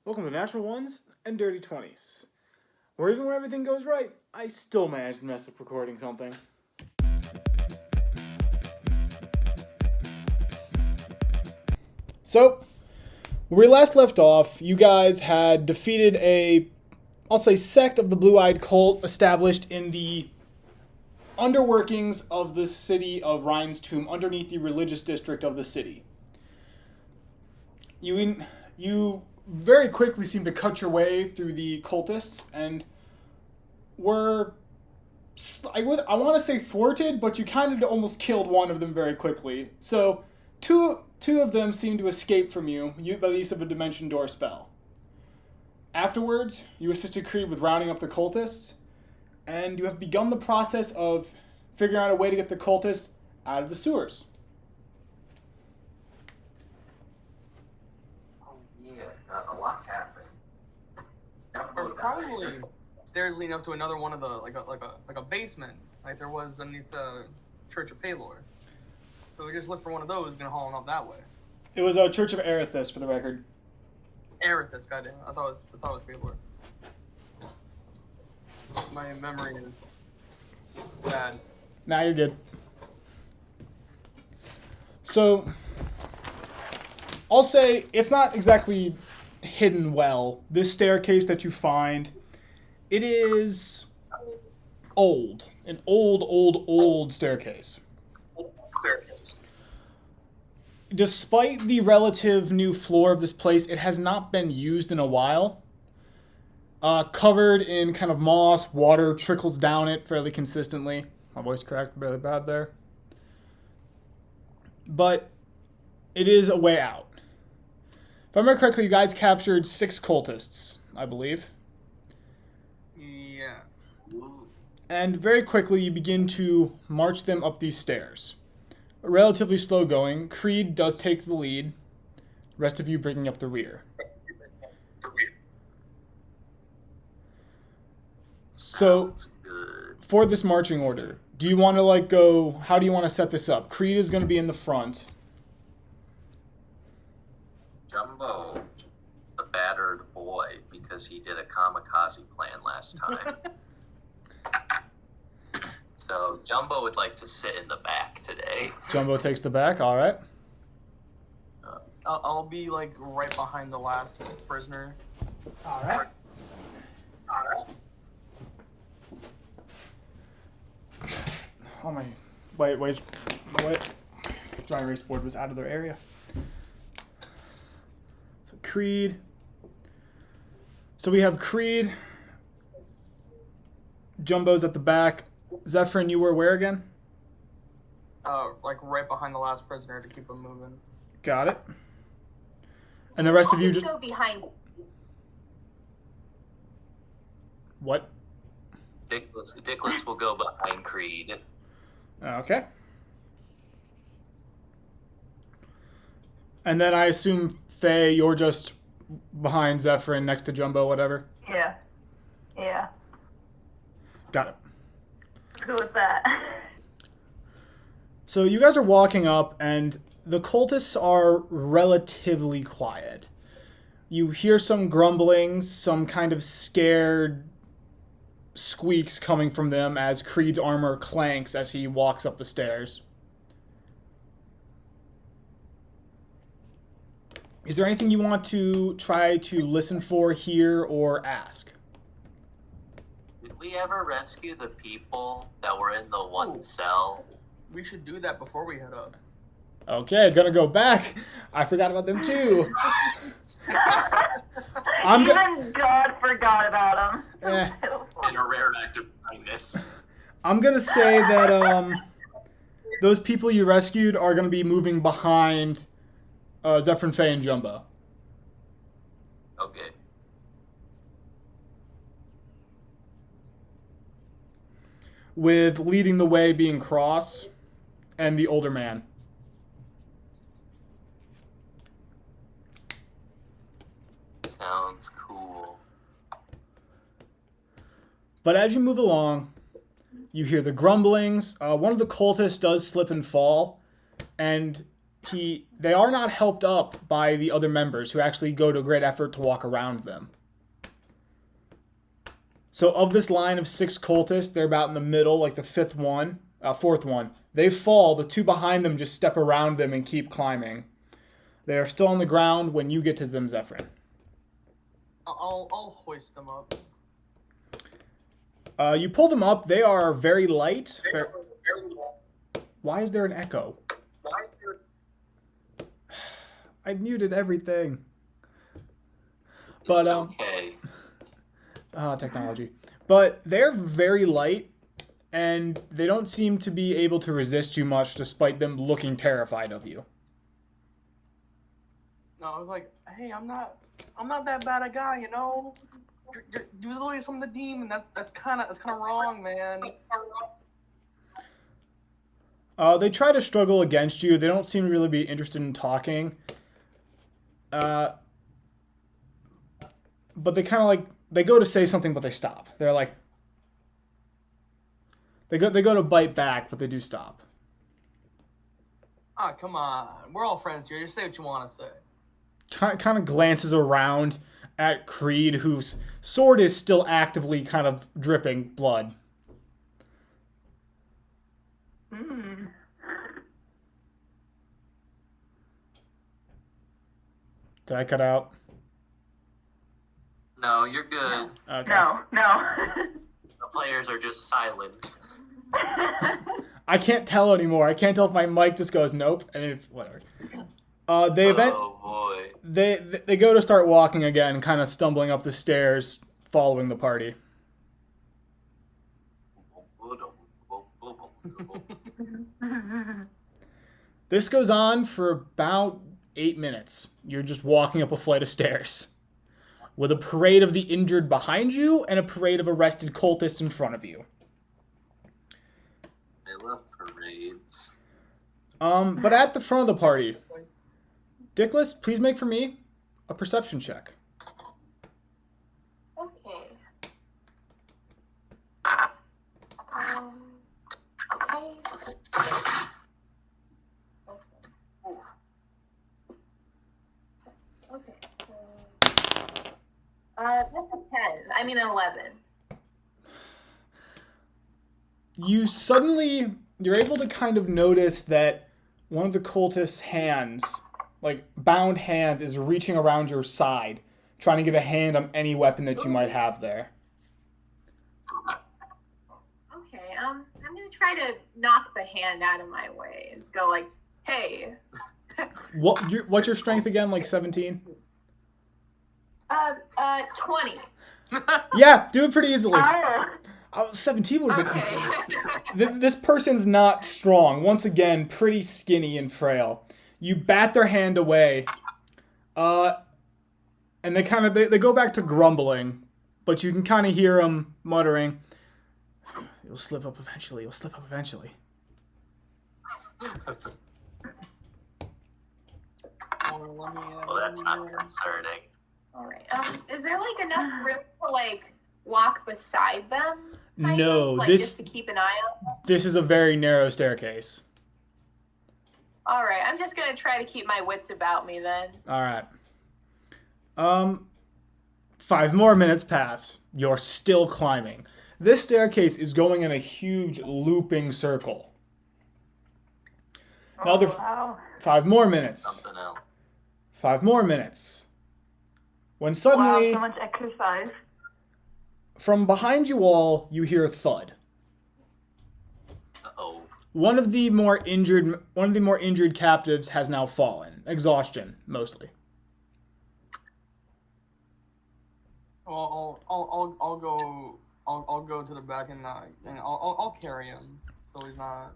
Welcome to Natural 1's and Dirty 20's. Where even when everything goes right, I still manage to mess up recording something. So, where we last left off, you guys had defeated I'll say, sect of the Blue-Eyed Cult established in the underworkings of the city of Rhine's Tomb, underneath the religious district of the city. You very quickly seemed to cut your way through the cultists and were, I want to say thwarted, but you kind of almost killed one of them very quickly. So two of them seemed to escape from you by the use of a dimension door spell. Afterwards, you assisted Creed with rounding up the cultists, and you have begun the process of figuring out a way to get the cultists out of the sewers. A lot happened. Or probably stairs leading up to another one of the like a basement, like there was underneath the Church of Palor. So we just look for one of those, gonna haul them up that way. It was a Church of Erithus, for the record. Erithus, goddamn! I thought it was Palor. My memory is bad. Nah, you're good. So, I'll say it's not exactly hidden well. This staircase that you find, it is old. An old staircase. Despite the relative new floor of this place, it has not been used in a while. Covered in kind of moss, water trickles down it fairly consistently. My voice cracked really bad there. But it is a way out. If I remember correctly, you guys captured 6 cultists, I believe. Yeah. And very quickly, you begin to march them up these stairs. Relatively slow going. Creed does take the lead. The rest of you bringing up the rear. So, for this marching order, do you want to go, how do you want to set this up? Creed is going to be in the front. Jumbo, the battered boy, because he did a kamikaze plan last time. So Jumbo would like to sit in the back today. Jumbo takes the back, all right. I'll be right behind the last prisoner. All right. Oh my, wait. Dry erase board was out of their area. So Creed. So we have Creed. Jumbo's at the back. Zephyrin, you were where again? Right behind the last prisoner to keep him moving. Got it. And the rest of you just go behind. What? Dickless will go behind Creed. Okay. And then I assume, Faye, you're just behind Zephyrin next to Jumbo, whatever? Yeah. Got it. Good with that. So you guys are walking up, and the cultists are relatively quiet. You hear some grumblings, some kind of scared squeaks coming from them as Creed's armor clanks as he walks up the stairs. Is there anything you want to try to listen for, hear, or ask? Did we ever rescue the people that were in the one cell? We should do that before we head up. Okay, gonna go back. I forgot about them too. Even God forgot about him. In a rare act of kindness. I'm gonna say that those people you rescued are gonna be moving behind Zephyrin, Faye, and Jumbo. Okay. With leading the way being Cross and the older man. Sounds cool. But as you move along, you hear the grumblings. One of the cultists does slip and fall, and they are not helped up by the other members who actually go to great effort to walk around them. So of this line of 6 cultists, they're about in the middle, like the fourth one. They fall. The 2 behind them just step around them and keep climbing. They are still on the ground when you get to them, Zephyrin. I'll hoist them up. You pull them up. They are very light. Why is there an echo? I muted everything. But It's okay. Technology. But they're very light, and they don't seem to be able to resist you much, despite them looking terrified of you. No, I was like, hey, I'm not that bad a guy, you know. You're literally some of the demon. That's kind of wrong, man. They try to struggle against you. They don't seem to really be interested in talking. But they kind of like, they go to say something, but they stop. They're like, they go to bite back, but they do stop. Ah, come on. We're all friends here. Just say what you want to say. Kind of glances around at Creed, whose sword is still actively kind of dripping blood. Did I cut out? No, you're good. Okay. No. The players are just silent. I can't tell anymore. I can't tell if my mic just goes nope, and if whatever. Oh boy. They go to start walking again, kind of stumbling up the stairs, following the party. This goes on for about 8 minutes. You're just walking up a flight of stairs, with a parade of the injured behind you and a parade of arrested cultists in front of you. I love parades. But at the front of the party, Dickless, please make for me a perception check. Okay. Okay. That's a 10. I mean an 11. You're able to kind of notice that one of the cultists' hands, like bound hands, is reaching around your side, trying to get a hand on any weapon that you might have there. Okay, I'm gonna try to knock the hand out of my way and go like, hey. What's your strength again? Like 17? 20. Yeah, do it pretty easily. Oh. 17 would have been Okay. easy. This person's not strong. Once again, pretty skinny and frail. You bat their hand away, and they kind of they go back to grumbling, but you can kind of hear them muttering, "You'll slip up eventually. You'll slip up eventually." Well, that's not concerning. All right. Is there like enough room to like walk beside them? No, like, this just to keep an eye on them? this is a very narrow staircase. All right. I'm just gonna try to keep my wits about me then. All right. 5 more minutes pass. You're still climbing. This staircase is going in a huge looping circle. Another Wow. 5 more minutes. Something else. 5 more minutes. When Wow, suddenly, so much exercise. from behind you all, you hear a thud. Uh-oh. One of the more injured captives has now fallen. Exhaustion, mostly. Well, I'll go to the back and I'll carry him so he's not.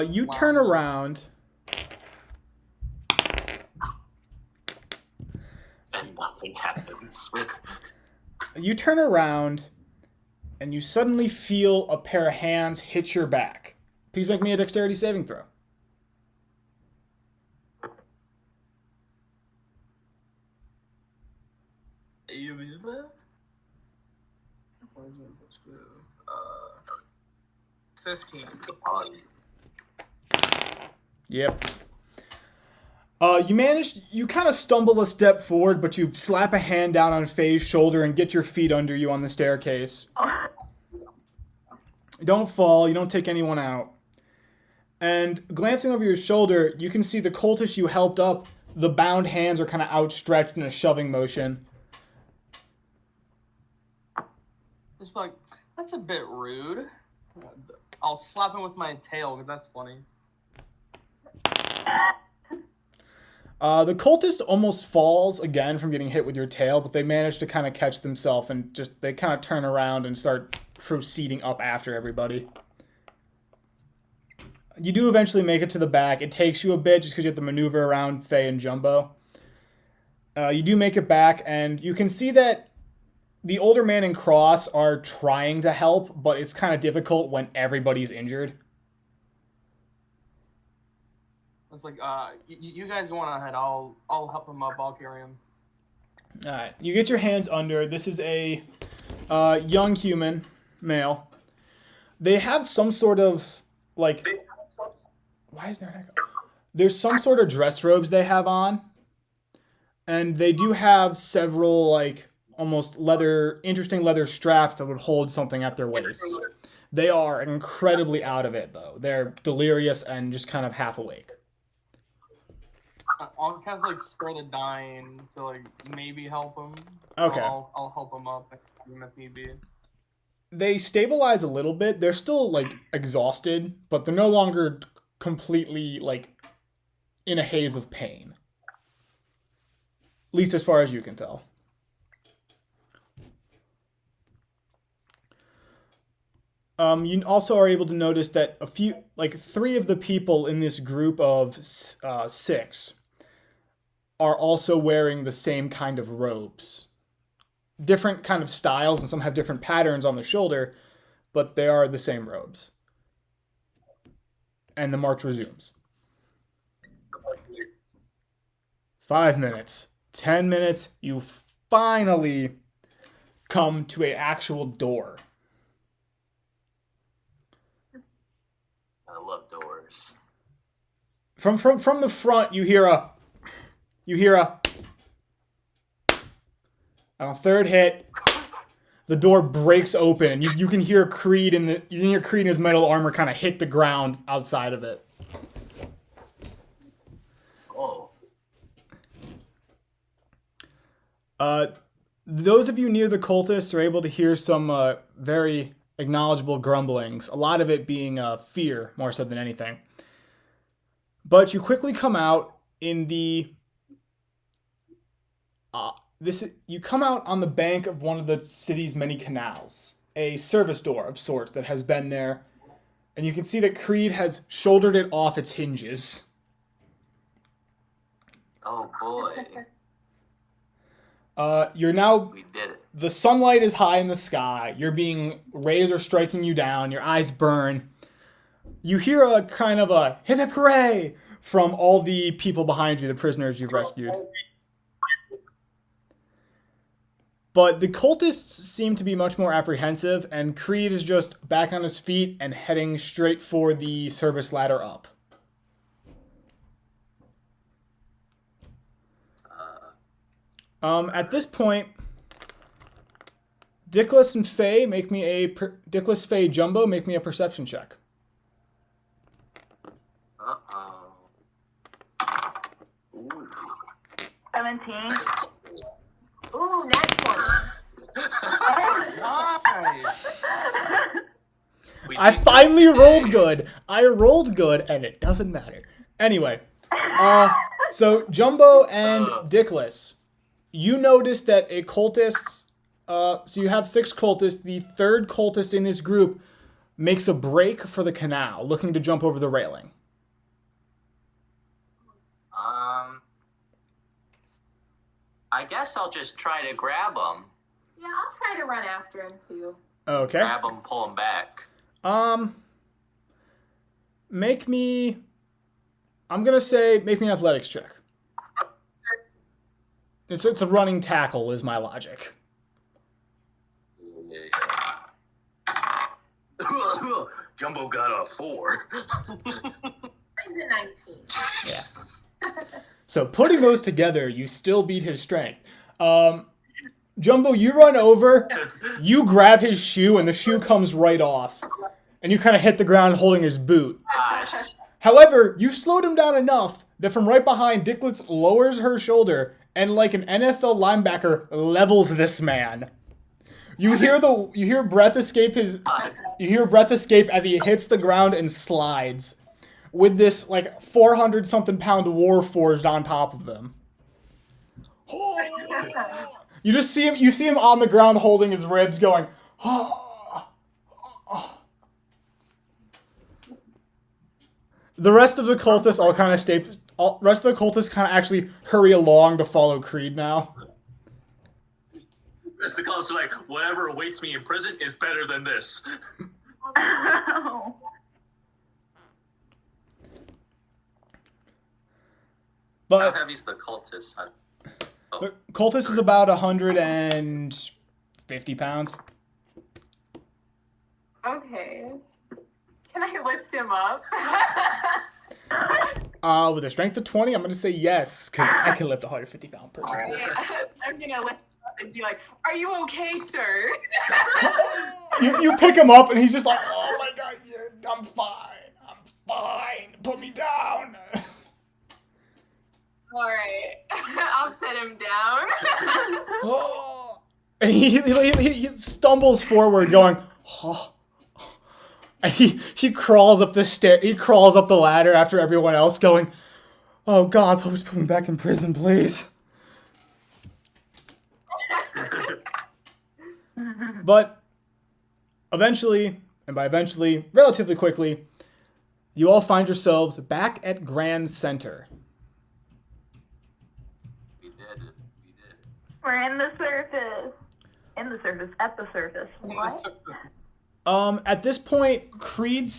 You turn around. And nothing happens. You turn around, and you suddenly feel a pair of hands hit your back. Please make me a dexterity saving throw. Elizabeth? 15. Yep. You kind of stumble a step forward, but you slap a hand down on Faye's shoulder and get your feet under you on the staircase. You don't fall, you don't take anyone out. And glancing over your shoulder, you can see the cultist you helped up. The bound hands are kind of outstretched in a shoving motion. Just like, that's a bit rude. I'll slap him with my tail because that's funny. The cultist almost falls again from getting hit with your tail, but they manage to kind of catch themselves and they kind of turn around and start proceeding up after everybody. You do eventually make it to the back. It takes you a bit just because you have to maneuver around Faye and Jumbo. You do make it back, and you can see that the older man and Cross are trying to help, but it's kind of difficult when everybody's injured. It's like, you guys go on ahead. I'll help him up. I'll carry him. All right. You get your hands under. This is a young human, male. They have some sort of, like... Why is there an echo? There's some sort of dress robes they have on. And they do have several, like, almost interesting leather straps that would hold something at their waists. They are incredibly out of it, though. They're delirious and just kind of half awake. I'll kind of, like, spare the dying to, like, maybe help him. Okay. I'll help him up if need be. They stabilize a little bit. They're still, like, exhausted, but they're no longer completely, like, in a haze of pain. At least as far as you can tell. You also are able to notice that three of the people in this group of 6 are also wearing the same kind of robes. Different kind of styles, and some have different patterns on the shoulder, but they are the same robes. And the march resumes. 5 minutes. 10 minutes. You finally come to an actual door. I love doors. From the front, you hear a on a third hit, the door breaks open, and you can hear Creed in his metal armor kind of hit the ground outside of it. Oh. Those of you near the cultists are able to hear some very acknowledgeable grumblings, a lot of it being fear more so than anything. But you quickly come out in the you come out on the bank of one of the city's many canals, a service door of sorts that has been there, and you can see that Creed has shouldered it off its hinges. Oh boy. You're now... We did it. The sunlight is high in the sky. You're being... Rays are striking you down. Your eyes burn. You hear a kind of a hip hip hooray from all the people behind you, the prisoners you've rescued. But the cultists seem to be much more apprehensive, and Creed is just back on his feet and heading straight for the service ladder up. At this point, Dickless and Faye Dickless, Faye, Jumbo, make me a perception check. Uh-oh. Ooh. 17. Ooh, next one. Nice. I finally rolled good. I rolled good, and it doesn't matter. Anyway, so Jumbo and Dickless, you notice that a cultist, so you have 6 cultists, the third cultist in this group makes a break for the canal, looking to jump over the railing. I guess I'll just try to grab him. Yeah, I'll try to run after him too. Okay. Grab him, pull him back. Make me an athletics check. It's a running tackle is my logic. Yeah. Jumbo got a 4. Mine's a 19. Yeah. So putting those together, you still beat his strength. Jumbo, you run over, you grab his shoe, and the shoe comes right off. And you kind of hit the ground holding his boot. Gosh. However, you've slowed him down enough that from right behind, Dicklets lowers her shoulder and, like an NFL linebacker, levels this man. You hear breath escape as he hits the ground and slides, with this like 400 something pound war forged on top of them. You see him on the ground holding his ribs, going. The rest of the cultists kind of actually hurry along to follow Creed now. Rest of the cultists are like, whatever awaits me in prison is better than this. But How heavy's the cultist? the cultist is about 150 pounds. Okay. Can I lift him up? With a strength of 20, I'm going to say yes, because I can lift a 150-pound person. Alright. I'm gonna lift him up and be like, "Are you okay, sir?" You pick him up, and he's just like, oh my god, yeah, I'm fine, put me down. Alright. I'll set him down. Oh. And he stumbles forward, going, oh. And he crawls up the stair. He crawls up the ladder after everyone else, going, "Oh God, please put me back in prison, please." But eventually, and by eventually, relatively quickly, you all find yourselves back at Grand Center. We did. We're in the surface. At the surface. What? At this point, Creed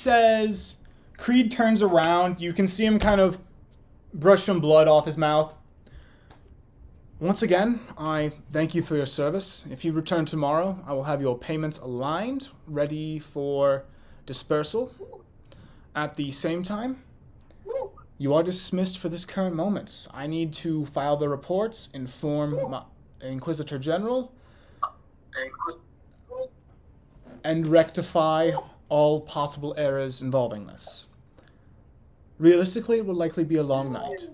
turns around. You can see him kind of brush some blood off his mouth. Once again, I thank you for your service. If you return tomorrow, I will have your payments aligned, ready for dispersal. At the same time, you are dismissed for this current moment. I need to file the reports, inform my Inquisitor General, and rectify all possible errors involving this. Realistically, it will likely be a long night.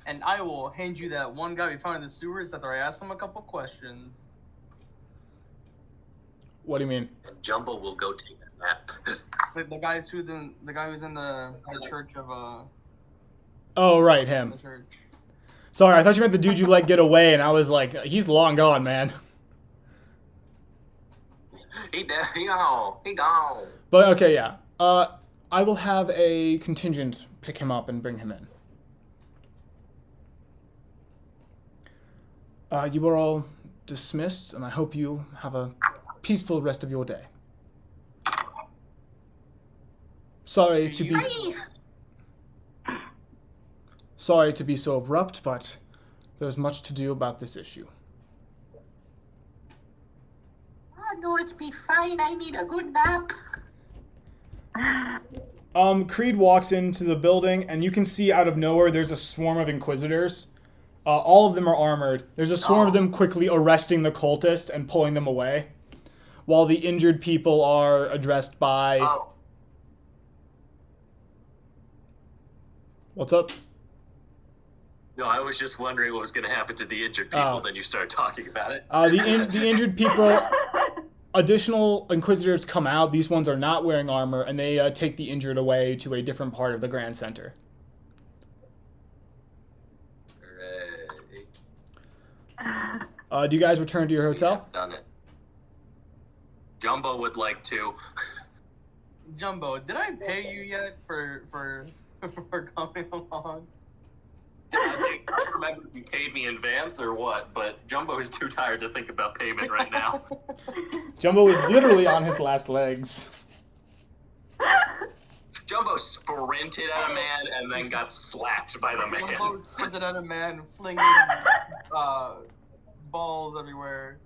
And I will hand you that one guy we found in the sewers after I asked him a couple questions. What do you mean? And Jumbo will go take a nap. The guy who's in the church of Oh, right, him. the church. Sorry, I thought you meant the dude you let get away, and I was like, he's long gone, man. He gone. But okay, yeah. I will have a contingent pick him up and bring him in. You are all dismissed, and I hope you have a peaceful rest of your day. Sorry to be so abrupt, but there's much to do about this issue. No, it's be fine. I need a good nap. Creed walks into the building, and you can see out of nowhere there's a swarm of Inquisitors. All of them are armored. There's a swarm of them quickly arresting the cultist and pulling them away, while the injured people are addressed by... What's up? No, I was just wondering what was going to happen to the injured people. Then you started talking about it. The injured people... Additional Inquisitors come out. These ones are not wearing armor, and they take the injured away to a different part of the Grand Center. Hooray. Do you guys return to your hotel? Done it. Jumbo would like to. Jumbo, did I pay you yet for coming along? I don't remember if you paid me in advance or what, but Jumbo is too tired to think about payment right now. Jumbo is literally on his last legs. Jumbo sprinted at a man and then got slapped by the man. Jumbo sprinted at a man, flinging balls everywhere.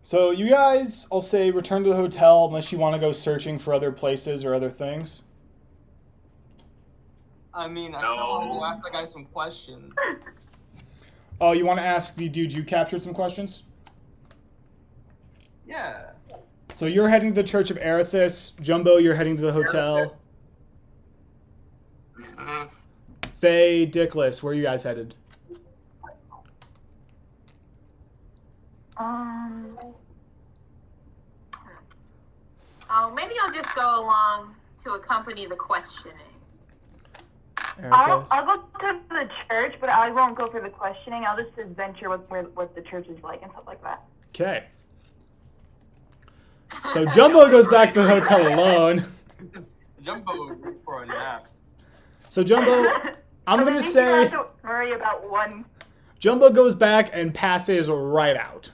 So you guys, I'll say, return to the hotel unless you want to go searching for other places or other things. I mean, I kind of want to go ask that guy some questions. Oh, you want to ask the dude you captured some questions? Yeah. So you're heading to the Church of Erithus. Jumbo, you're heading to the hotel. Faye, Dickless, where are you guys headed? Oh, maybe I'll just go along to accompany the questioning. Erithus. I'll go to the church, but I won't go for the questioning. I'll just adventure what the church is like and stuff like that. Okay. So Jumbo goes back to the hotel alone. Jumbo for a nap. So Jumbo, I'm So gonna we say don't have to worry about one. Jumbo goes back and passes right out.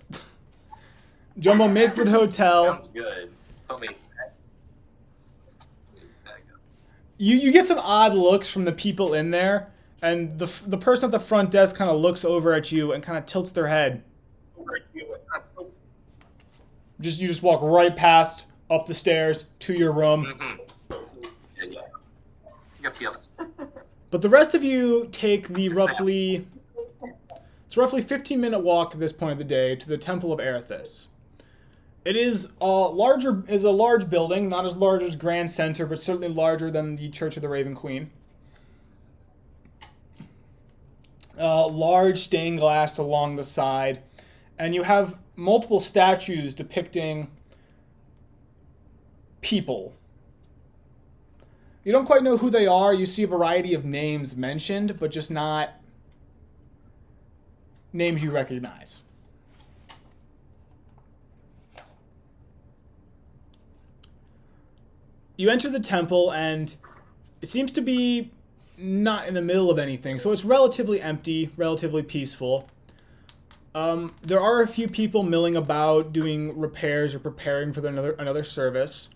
Jumbo makes it to the hotel. Sounds good. Put me. You get some odd looks from the people in there, and the person at the front desk kind of looks over at you and kind of tilts their head. You just walk right past, up the stairs, to your room. Yeah. Yep. But the rest of you take the roughly 15-minute walk at this point of the day to the Temple of Erithus. It is a large building, not as large as Grand Center, but certainly larger than the Church of the Raven Queen. Large stained glass along the side, and you have multiple statues depicting people. You don't quite know who they are. You see a variety of names mentioned, but just not names you recognize. You enter the temple, and it seems to be not in the middle of anything, so it's relatively empty, relatively peaceful. There are a few people milling about, doing repairs or preparing for another service.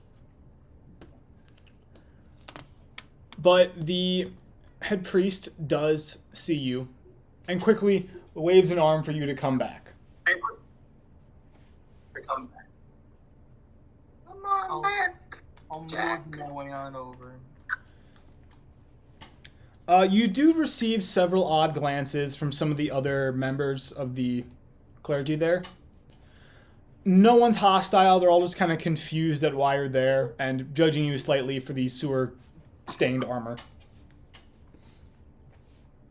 But the head priest does see you, and quickly waves an arm for you to come back. Come back. Come on back. I'll Jack. move my way on over. You do receive several odd glances from some of the other members of the clergy there. No one's hostile. They're all just kind of confused at why you're there and judging you slightly for the sewer-stained armor.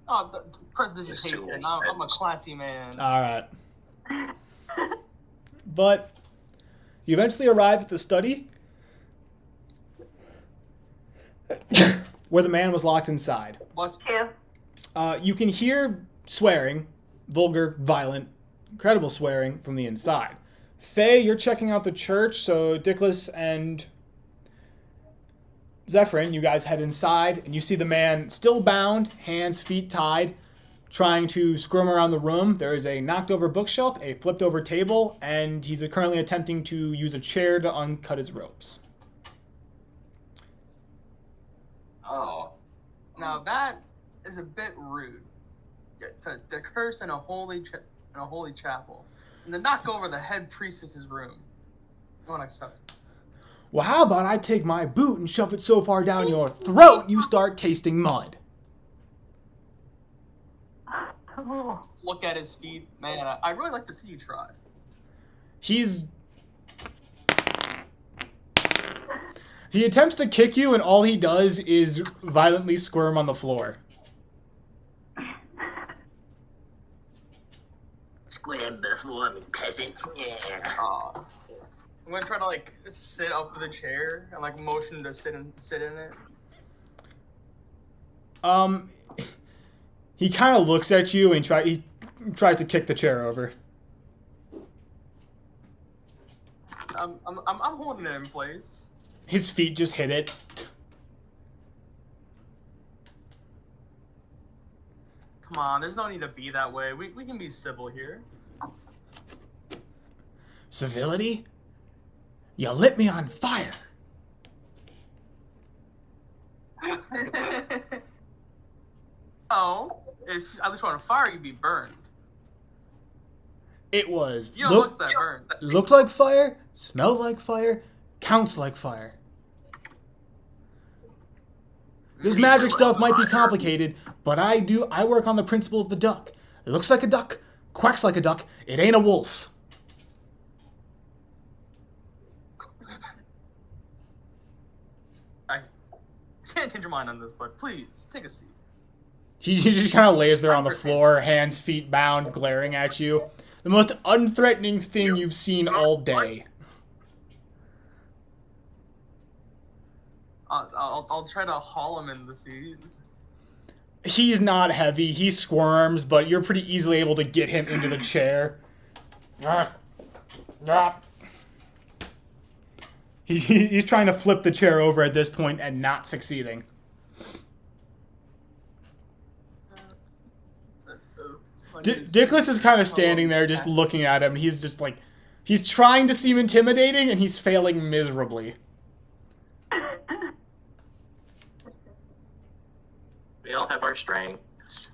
Oh, the prestidigitation. I'm a classy man. All right. But you eventually arrive at the study where the man was locked inside. Bless Yeah. You can hear swearing, vulgar, violent, incredible swearing from the inside. Faye, you're checking out the church, so Dickless and Zephyrin, you guys head inside, and you see the man still bound, hands, feet tied, trying to squirm around the room. There is a knocked over bookshelf, a flipped over table, and he's currently attempting to use a chair to uncut his ropes. Oh. Now that is a bit rude. To curse in a holy chapel, and to knock over the head priestess's room. I won't accept it. Well, how about I take my boot and shove it so far down your throat you start tasting mud? Oh. Look at his feet, man. I really like to see you try. He attempts to kick you, and all he does is violently squirm on the floor. Square before me, peasant. Yeah. I'm gonna try to sit up to the chair and motion to sit in it. He kind of looks at you and he tries to kick the chair over. I'm holding it in place. His feet just hit it. Come on, there's no need to be that way. We can be civil here. Civility? You lit me on fire. Oh, if I was on fire, you'd be burned. It was You don't look that burned. looked like fire, smelled like fire, counts like fire. This magic stuff might be complicated, but I work on the principle of the duck. It looks like a duck, quacks like a duck, it ain't a wolf. I can't change your mind on this, but please, take a seat. He just kind of lays there on the floor, hands, feet bound, glaring at you. The most unthreatening thing you've seen all day. I'll try to haul him in the seat. He's not heavy. He squirms, but you're pretty easily able to get him into the chair. He's trying to flip the chair over at this point and not succeeding. Dickless is kind of standing there just looking at him. He's just like, he's trying to seem intimidating and he's failing miserably. We all have our strengths.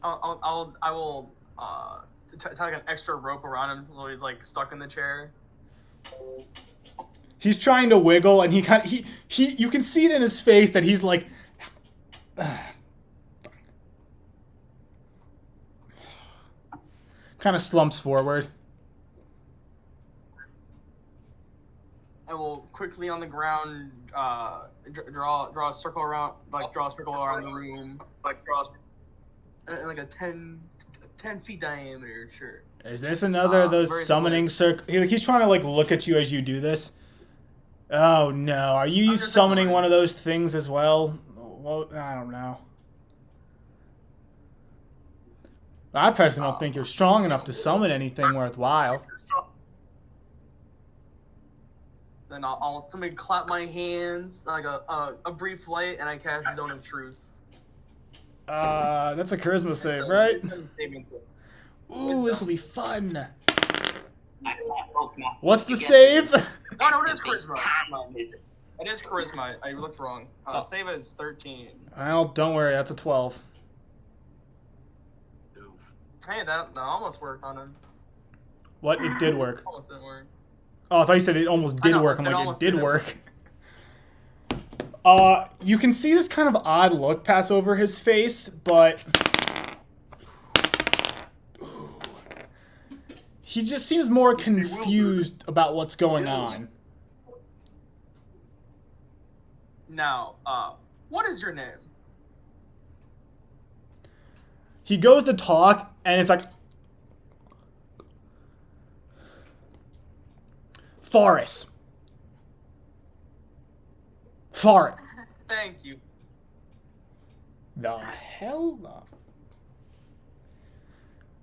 I will tie like an extra rope around him so he's like stuck in the chair. He's trying to wiggle and he you can see it in his face that he's like kind of slumps forward. I will quickly on the ground draw a circle around, the room, and like a 10 feet diameter. Sure. Is this another of those summoning circle? He's trying to like look at you as you do this. Oh no! Are you summoning one of those things as well? Well, I don't know. I personally don't think you're strong enough to summon anything worthwhile. Then I'll somebody clap my hands like a brief light, and I cast Zone of Truth. That's a charisma save, right? Ooh, this will be fun. What's the save? No, it is charisma. It is charisma. I looked wrong. Save is 13. Well, don't worry, that's a 12. Hey, that almost worked on him. What? It did work. Almost didn't work. Oh, I thought you said it almost did work. I'm like, it did work. You can see this kind of odd look pass over his face, but he just seems more confused about what's going on. Now, what is your name? He goes to talk, and it's like, Forest. Thank you. The hell?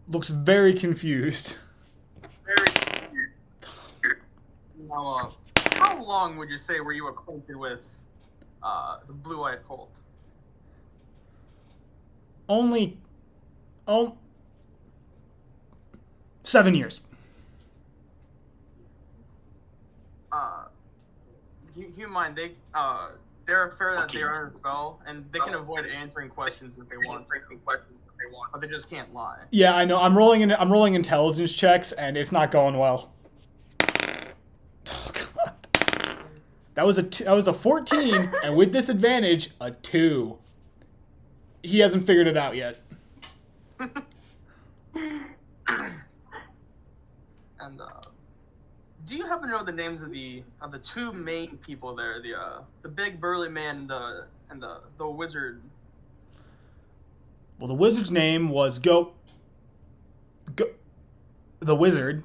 Looks very confused. Now, how long would you say were you acquainted with the blue-eyed cult? Only 7 years. Keep in mind, they're fair that they are under spell, and they can avoid answering questions if they want. But they just can't lie. Yeah, I know. I'm rolling intelligence checks, and it's not going well. Oh god. That was a 14, and with this advantage, a 2. He hasn't figured it out yet. And do you happen to know the names of the two main people there? The big burly man and the wizard. Well, the wizard's name was the wizard.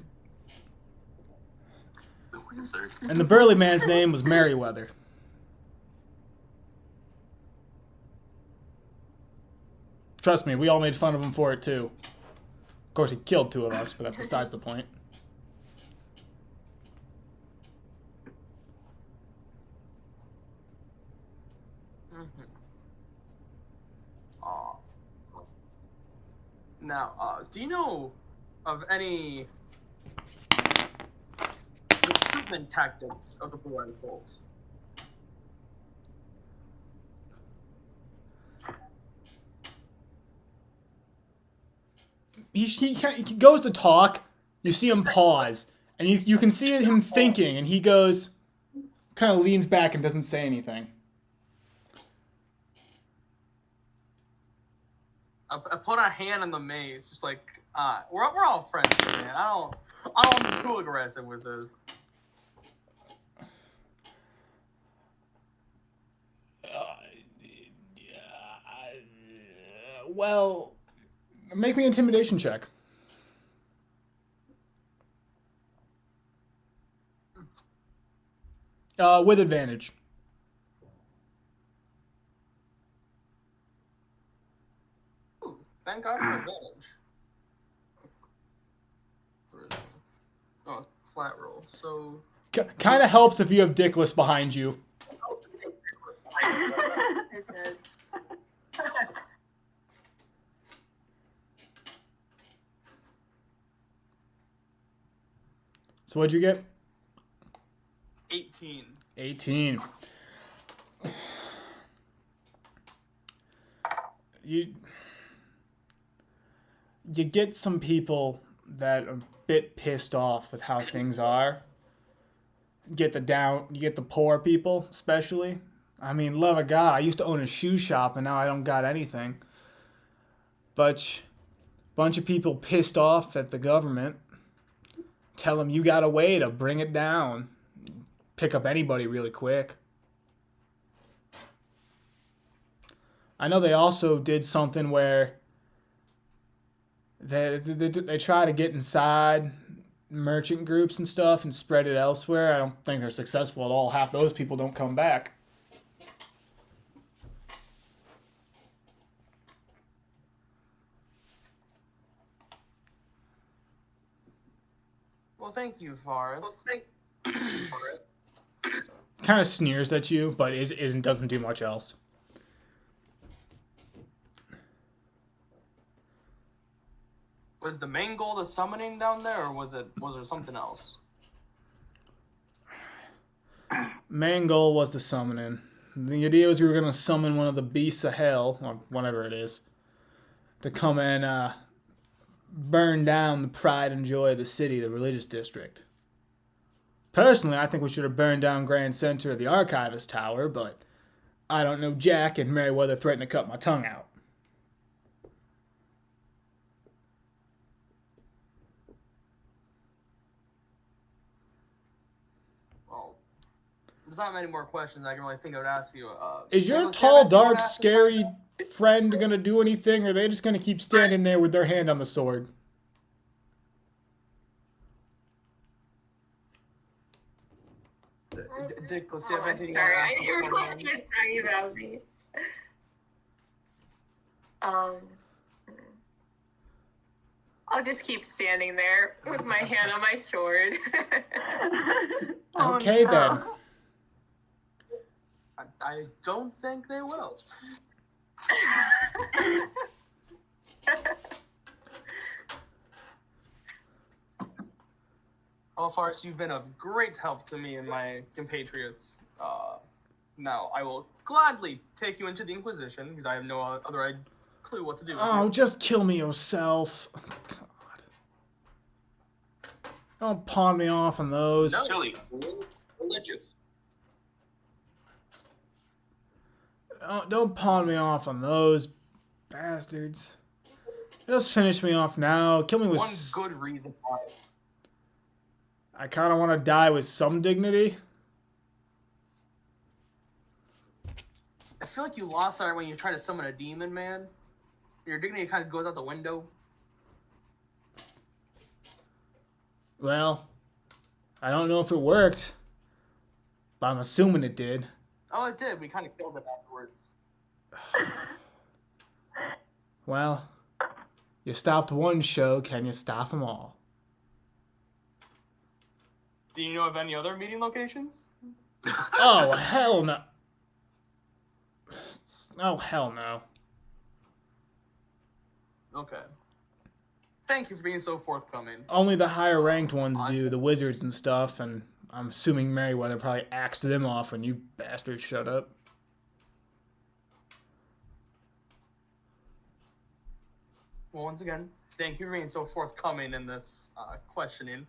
And the burly man's name was Merryweather. Trust me, we all made fun of him for it too. Of course, he killed 2 of us, but that's besides the point. Now, do you know of any recruitment tactics of the Blue-Eyed Cult? He goes to talk, you see him pause, and you can see him thinking, and he goes, kind of leans back and doesn't say anything. I put a hand on the mace, just like we're all friends, man. I don't want to be too aggressive with this. Well, make me an intimidation check. With advantage. Ooh, thank God for advantage. Oh, it's a flat roll. So Kind of helps if you have Dickless behind you. It does. So what'd you get? 18. 18. You get some people that are a bit pissed off with how things are. You get the poor people, especially. I mean, love of God, I used to own a shoe shop and now I don't got anything. But bunch of people pissed off at the government. Tell them you got a way to bring it down. Pick up anybody really quick. I know they also did something where they try to get inside merchant groups and stuff and spread it elsewhere. I don't think they're successful at all. Half those people don't come back. Well, thank you, Forrest. Kind of sneers at you, but doesn't do much else. Was the main goal the summoning down there, or was there something else? Main goal was the summoning. The idea was we were going to summon one of the beasts of hell, or whatever it is, to come and burn down the pride and joy of the city, the religious district. Personally, I think we should have burned down Grand Center, the Archivist Tower, but I don't know Jack, and Merriweather threatened to cut my tongue out. Well, there's not many more questions I can really think I would ask you. Is your Nicholas, tall, do you wanna dark, ask scary friend going to do anything, or are they just going to keep standing there with their hand on the sword? Nicholas, do you have Oh, I'm anything sorry, you I want to didn't ask realize beforehand? he was talking about me. I'll just keep standing there with my hand on my sword. Oh, Okay, no. then. I don't think they will. Well, Forrest, you've been of great help to me and my compatriots. Now, I will gladly take you into the Inquisition, because I have no other clue what to do with Oh, you. just kill me yourself. God. Don't pawn me off on those. No. Chili. Religious. Don't pawn me off on those bastards. Just finish me off now. Kill me with... One good reason why. I kind of want to die with some dignity. I feel like you lost that when you try to summon a demon, man. Your dignity kind of goes out the window. Well, I don't know if it worked, but I'm assuming it did. Oh, it did. We kind of killed it afterwards. Well, you stopped one show, can you stop them all? Do you know of any other meeting locations? Oh, hell no. Oh, hell no. Okay. Thank you for being so forthcoming. Only the higher ranked ones do, the wizards and stuff, and I'm assuming Merriweather probably axed them off when you bastards shut up. Well, once again, thank you for being so forthcoming in this questioning.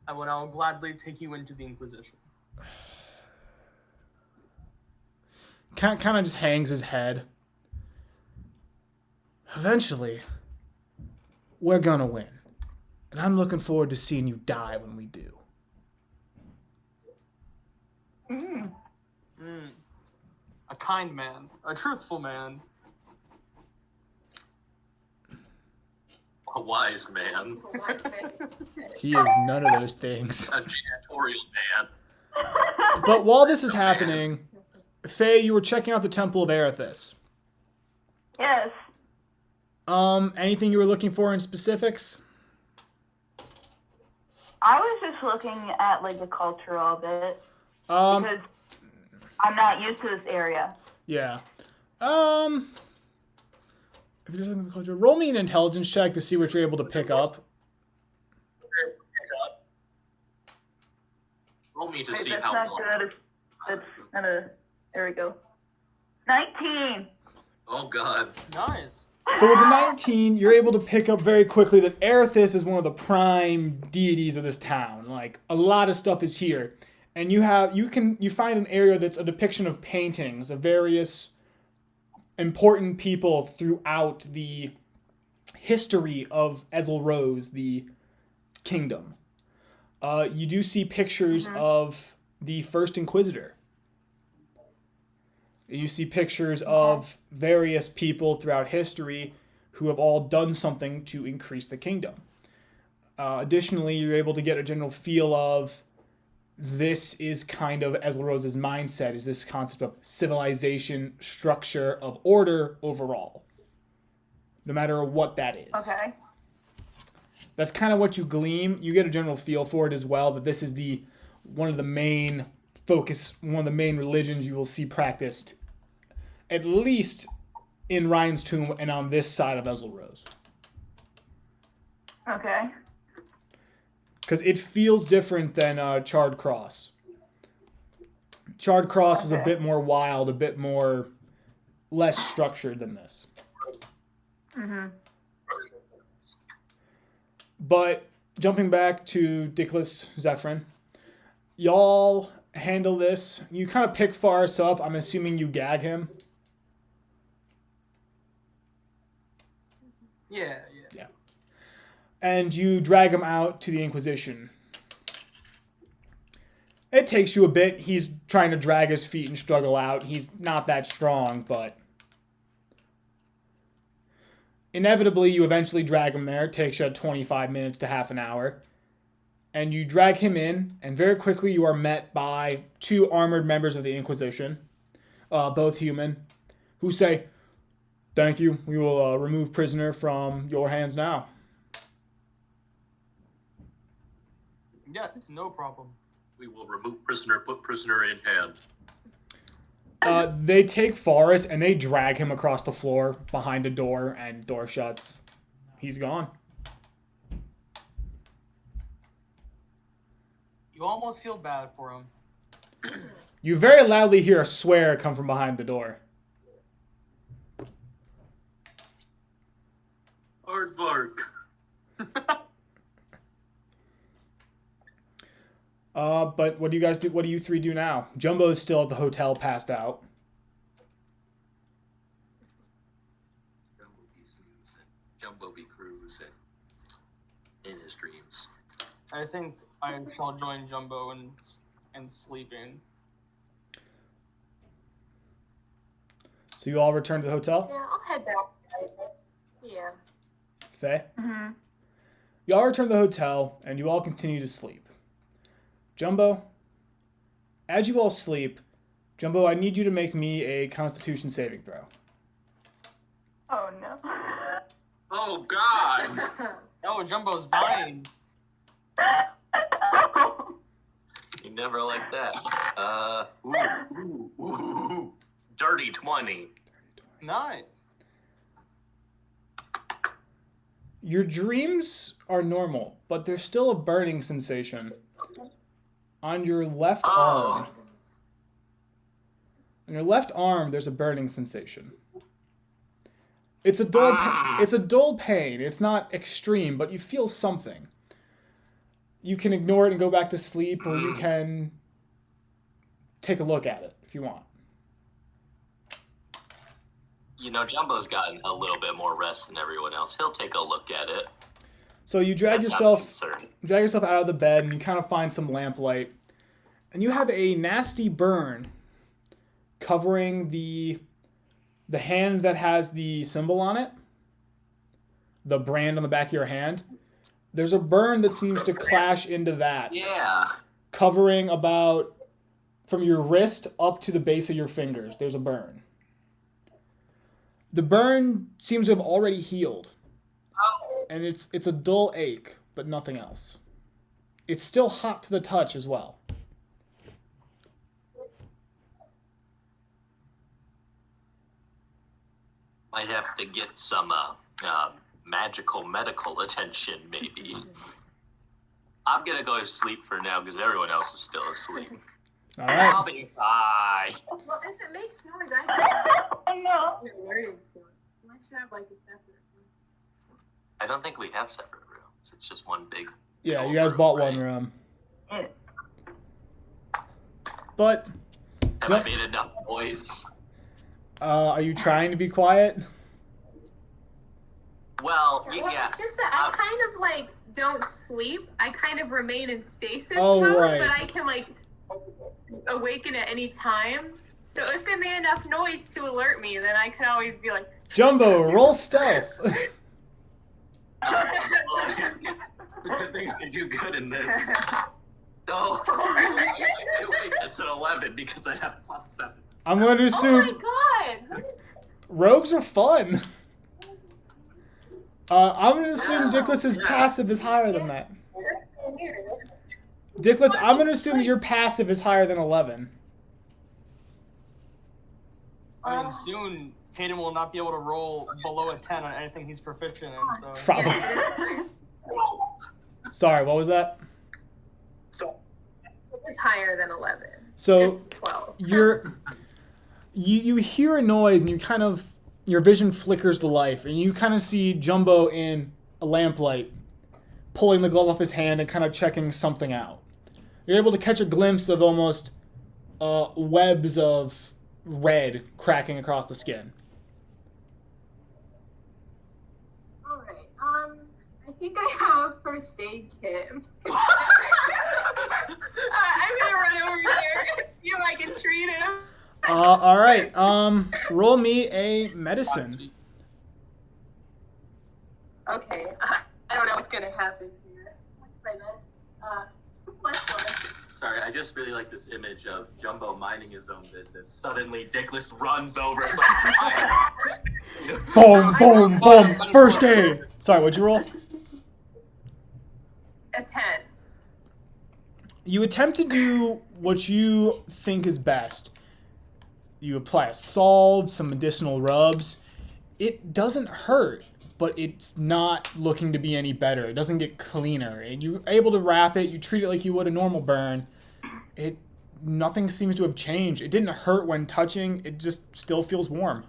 I will now gladly take you into the Inquisition. Kind of just hangs his head. Eventually, we're gonna win. And I'm looking forward to seeing you die when we do. A kind man. A truthful man. A wise man. He is none of those things. A janitorial man. But while this is happening, Faye, you were checking out the Temple of Erithus. Yes. Anything you were looking for in specifics? I was just looking at like the culture of it Um, because I'm not used to this area. yeah. If you're just looking at the culture, roll me an intelligence check to see what you're able to pick up. Roll me to Wait, see that's how not long. good. That's not a. There we go. 19. Oh God. Nice. So with the 19, you're able to pick up very quickly that Erithus is one of the prime deities of this town. Like, a lot of stuff is here. And you find an area that's a depiction of paintings of various important people throughout the history of Ezelrose, the kingdom. You do see pictures of the first Inquisitor. You see pictures of various people throughout history who have all done something to increase the kingdom. Additionally, you're able to get a general feel of this is kind of Ezelrose's mindset, is this concept of civilization, structure, of order overall. No matter what that is. Okay. That's kind of what you glean. You get a general feel for it as well, that this is one of the main religions you will see practiced, at least in Ryan's tomb and on this side of Ezelrose. Okay. Because it feels different than Charred Cross. Charred Cross was a bit more wild, a bit more less structured than this. Mhm. But jumping back to Dickless Zephyrin, y'all handle this. You kind of pick Faris up. I'm assuming you gag him. Yeah. And you drag him out to the Inquisition. It takes you a bit. He's trying to drag his feet and struggle out. He's not that strong, but inevitably you eventually drag him there. It takes you 25 minutes to half an hour. And you drag him in, and very quickly you are met by two armored members of the Inquisition, both human, who say, "Thank you. We will remove prisoner from your hands now." Yes, no problem. We will remove prisoner, put prisoner in hand. They take Forrest and they drag him across the floor behind a door, and door shuts. He's gone. You almost feel bad for him. You very loudly hear a swear come from behind the door. Hard work. But what do you guys do? What do you three do now? Jumbo is still at the hotel, passed out. Jumbo be snoozing. Jumbo be cruising. In his dreams. I think I shall join Jumbo in sleeping. So you all return to the hotel? Yeah, I'll head back. Yeah. Faye? Mhm. You all return to the hotel, and you all continue to sleep. Jumbo, as you all sleep, Jumbo, I need you to make me a Constitution saving throw. Oh no. Oh God! Oh, Jumbo's dying. You never like that. Ooh. Dirty 20. Nice. Your dreams are normal, but there's still a burning sensation on your left arm. On your left arm, there's a burning sensation. It's a dull. It's a dull pain. It's not extreme, but you feel something. You can ignore it and go back to sleep, or you can take a look at it if you want. You know, Jumbo's gotten a little bit more rest than everyone else. He'll take a look at it. So you drag That sounds yourself concerning. out of the bed, and you kind of find some lamplight, and you have a nasty burn covering the hand that has the symbol on it, the brand on the back of your hand. There's a burn that seems to clash into that, Yeah. covering about from your wrist up to the base of your fingers. There's a burn. The burn seems to have already healed, and it's a dull ache, but nothing else. It's still hot to the touch as well. Might have to get some magical medical attention, maybe. I'm gonna go to sleep for now because everyone else is still asleep. All right. I'll be fine. Well, if it makes noise, I Oh no. can alerted to it. Why should I have like a separate one? I don't think we have separate rooms. It's just one big. Yeah, you old guys bought right? one room. Yeah. But Have I made enough noise? are you trying to be quiet? Well, Well, yeah. it's just that I kind of like don't sleep. I kind of remain in stasis Oh, mode, right. but I can like awaken at any time. So if they made enough noise to alert me, then I could always be like, Jumbo, roll stealth. It's a good thing I can do good in this. Oh, wait, it's an 11 because I have +7. I'm going to oh assume my god! rogues are fun. I'm going to assume Dickless's passive is higher than that. That's so weird. Dickless, I'm going to assume that your passive is higher than 11. I mean, soon Hayden will not be able to roll below a 10 on anything he's proficient in. So Probably. Yes, it is. Sorry, what was that? It's higher than 11. So It's 12. you hear a noise and you kind of your vision flickers to life and you kind of see Jumbo in a lamplight pulling the glove off his hand and kind of checking something out. You're able to catch a glimpse of almost webs of red cracking across the skin. Alright, I think I have a first aid kit. I'm gonna run over there, see if I can treat him. All right. Roll me a medicine. Okay, I don't know what's gonna happen here. What's my med? +1. Sorry, I just really like this image of Jumbo minding his own business. Suddenly, Dickless runs over. It's like, Boom, boom, boom. First aid. Sorry, what'd you roll? A 10. You attempt to do what you think is best. You apply a salve, some medicinal rubs. It doesn't hurt, but it's not looking to be any better. It doesn't get cleaner. And you're able to wrap it. You treat it like you would a normal burn. Nothing seems to have changed. It didn't hurt when touching. It just still feels warm.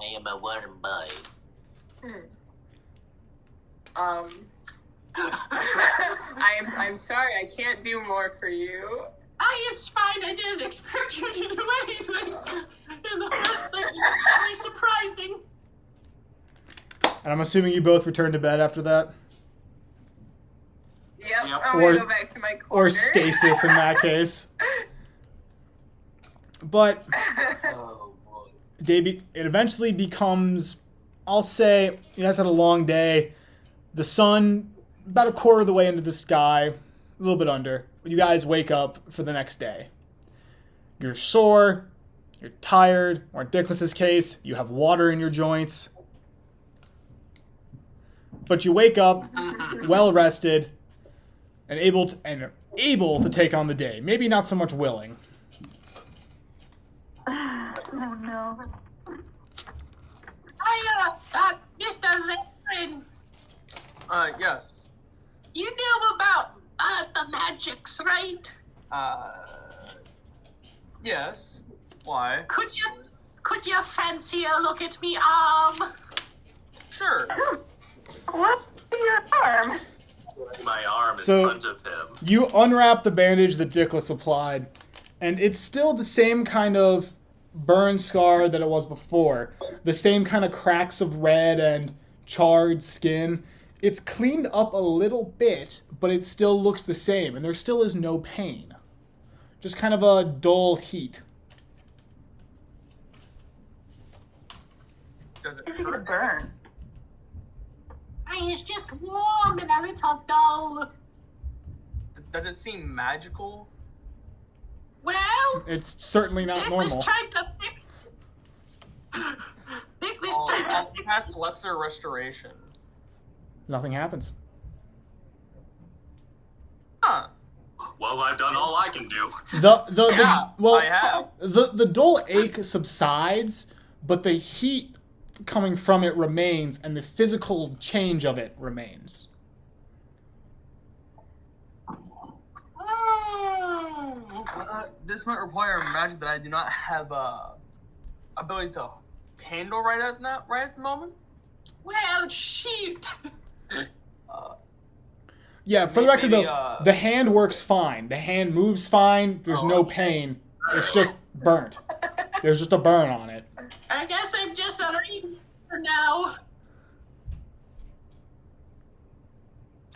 I am a warm boy. I'm sorry, I can't do more for you. it's fine. I didn't expect you to do anything. In the first place, it's very surprising. And I'm assuming you both returned to bed after that? Yep, Yep. I'm Or- gonna go back to my corner. Or stasis in that case. But Oh, boy. it eventually becomes, I'll say, you guys had a long day. The sun, about a quarter of the way into the sky, a little bit under. You guys wake up for the next day. You're sore, you're tired, or in Dickless's case, you have water in your joints. But you wake up well rested and able to take on the day. Maybe not so much willing. Oh no. Mr. Zephyrin, yes. you knew about the magics, right? Yes. Why? Could you fancy a look at me arm? Sure. What's your arm? My arm in So- front of him. You unwrap the bandage that Dickless applied, and it's still the same kind of burn scar that it was before. The same kind of cracks of red and charred skin. It's cleaned up a little bit, but it still looks the same, and there still is no pain. Just kind of a dull heat. Does it It's gonna hurt? burn. It's just warm and a little dull. Does it seem magical? Well, It's certainly not Dick was normal. trying to fix. Dick was Oh, trying to I'll fix. cast lesser restoration. Nothing happens. Huh. Well, I've done all I can do. Yeah, well, I have. the dull ache subsides, but the heat coming from it remains, and the physical change of it remains. This might require magic that I do not have ability to handle right at the moment. Well, shoot. Yeah, for the record Maybe, though, the hand works fine. The hand moves fine. There's no pain. It's just burnt. There's just a burn on it. I guess I'm just a reading for now.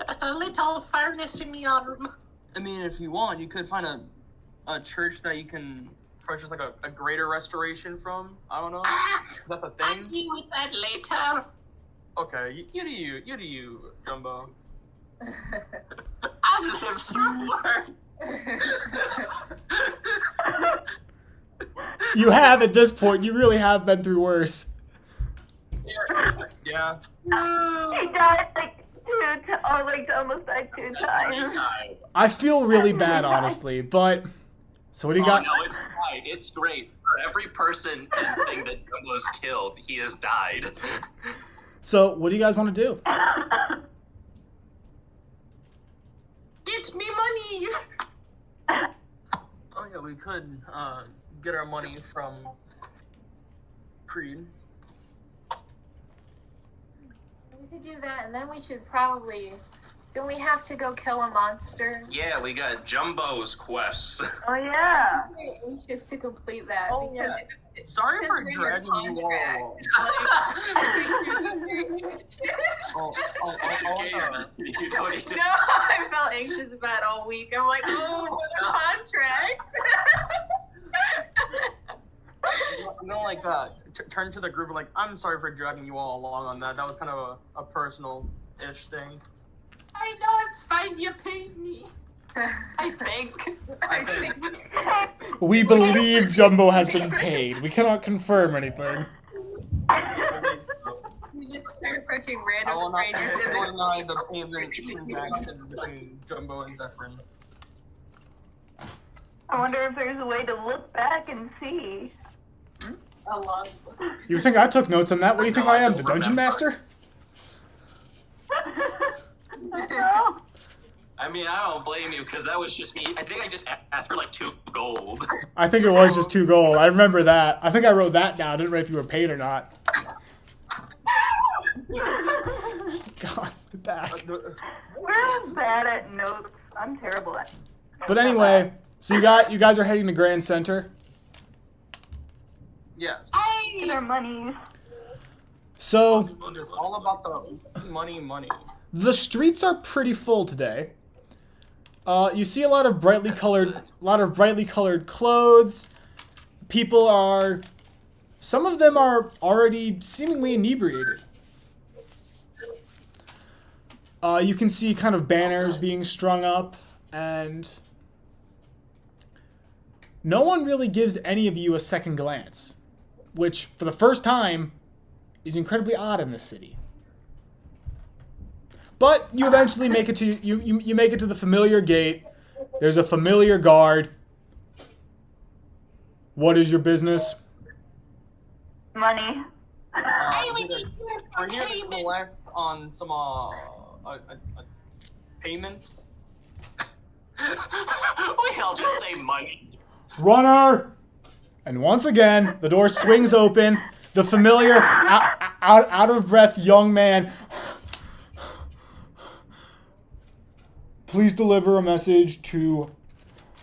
Just a little furnace in my arm. I mean, if you want, you could find a church that you can purchase like a greater restoration from. I don't know. Ah, That's a I'll thing. deal with that later. Okay, you do you, Jumbo. I've lived through worse. You have at this point. You really have been through worse. Yeah. He died like almost like 2 times. I feel really bad, honestly. But so what do you got? No, it's fine. It's great. For every person and thing that Jumbo's killed, he has died. So what do you guys want to do? Get me money. Oh yeah, we could get our money from Creed. We could do that, and then we should probably. Don't we have to go kill a monster? Yeah, we got Jumbo's quests. Oh yeah. We're anxious to complete that Oh, because yeah. Sorry since for we're in your dragging you all contract, along. like, it makes me very anxious. You don't need to. No, I felt anxious about it all week. I'm like, oh, another contract. I'm gonna like turn to the group and like, I'm sorry for dragging you all along on that. That was kind of a personal-ish thing. I know it's fine. You paid me. I think. I think. We believe Jumbo has been paid. We cannot confirm anything. We just start approaching I random will not strangers in this. deny the payment transaction between Jumbo and Zephyrin. I wonder if there's a way to look back and see. A lot. You think I took notes on that? What do you think No, I I am, don't the dungeon remember. master? No. I mean, I don't blame you because that was just me. I think I just asked for like 2 gold. I think it was just 2 gold. I remember that. I think I wrote that down. I didn't write if you were paid or not. God, my back. We're bad at notes. I'm terrible at. But anyway, so you guys are heading to Grand Center. Yes. Get our money. So It's all about the money. the streets are pretty full today. You see a lot of brightly colored clothes. People are. Some of them are already seemingly inebriated. You can see kind of banners being strung up, and no one really gives any of you a second glance, which, for the first time, is incredibly odd in this city. But you eventually make it to you make it to the familiar gate. There's a familiar guard. What is your business? Money. We're here to collect on some payment. We all just say money. Runner! And once again, the door swings open. The familiar, out of breath young man. Please deliver a message to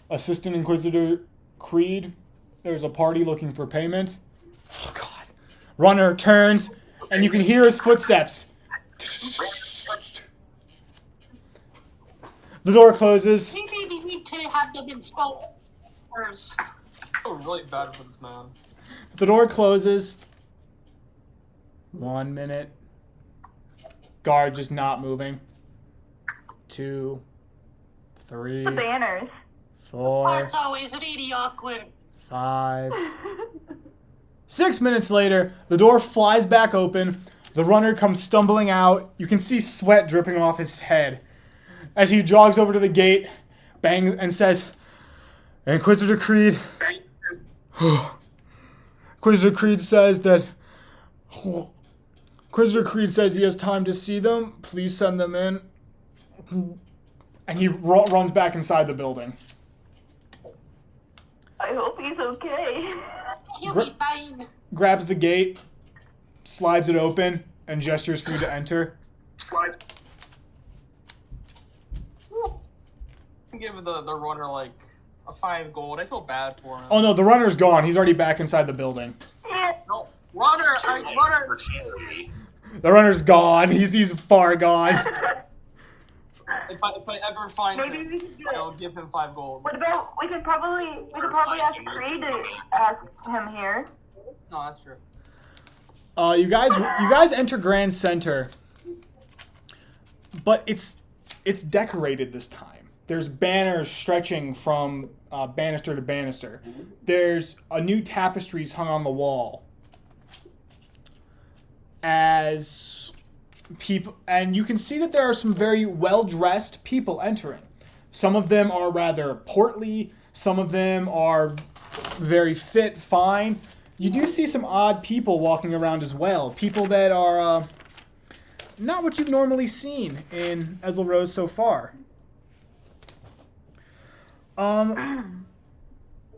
Assistant Inquisitor Creed. There's a party looking for payment. Oh, God. Runner turns, and you can hear his footsteps. The door closes. Maybe we need to have them install first. Oh, really bad for this man. The door closes. 1 minute. Guard just not moving. 2, 3, The banners. 4, It's always really awkward. 5. 6 minutes later, the door flies back open. The runner comes stumbling out. You can see sweat dripping off his head as he jogs over to the gate, bangs, and says, Inquisitor Creed. Inquisitor Creed says that. Inquisitor Creed says he has time to see them. Please send them in. And he runs back inside the building. I hope he's okay. He'll be fine. Grabs the gate, slides it open, and gestures for you to enter. Give the runner like a 5 gold. I feel bad for him. Oh no, the runner's gone. He's already back inside the building. No, runner, runner. For charity. The runner's gone. He's far gone. If I ever find Maybe him, we should do I'll it. give him 5 gold. What about we could probably ask Creed to ask him here. No, that's true. You guys enter Grand Center, but it's decorated this time. There's banners stretching from banister to banister. There's a new tapestries hung on the wall. As people, and you can see that there are some very well-dressed people entering. Some of them are rather portly. Some of them are very fit, fine. You do see some odd people walking around as well. People that are not what you've normally seen in Ezel Rose so far.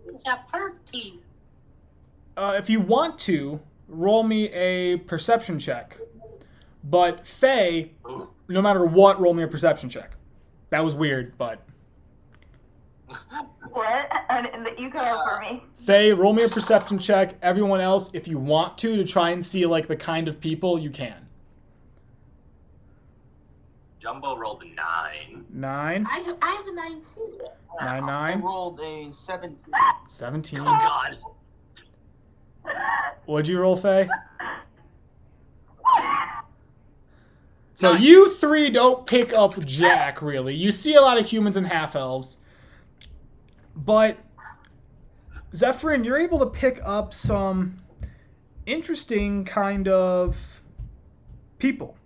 It's a party. If you want to, roll me a perception check. But Faye, no matter what, roll me a perception check. That was weird, but... What? And you cut out for me. Faye, roll me a perception check. Everyone else, if you want to try and see like the kind of people, you can. Jumbo rolled a 9. 9. I have a 9 too. 9, I 9. rolled a 17. 17. Oh God. What'd you roll, Faye? So you three don't pick up jack, really. You see a lot of humans and half-elves. But, Zephyrin, you're able to pick up some interesting kind of people.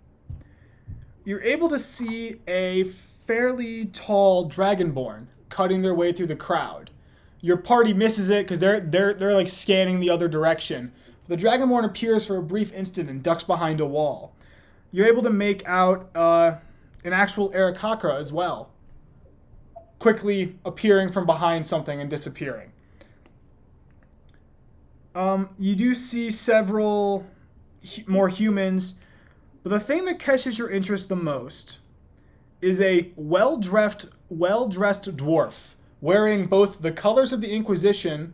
You're able to see a fairly tall dragonborn cutting their way through the crowd. Your party misses it because they're like scanning the other direction. The dragonborn appears for a brief instant and ducks behind a wall. You're able to make out an actual Arakakra as well, quickly appearing from behind something and disappearing. You do see several more humans, but the thing that catches your interest the most is a well-dressed dwarf wearing both the colors of the Inquisition.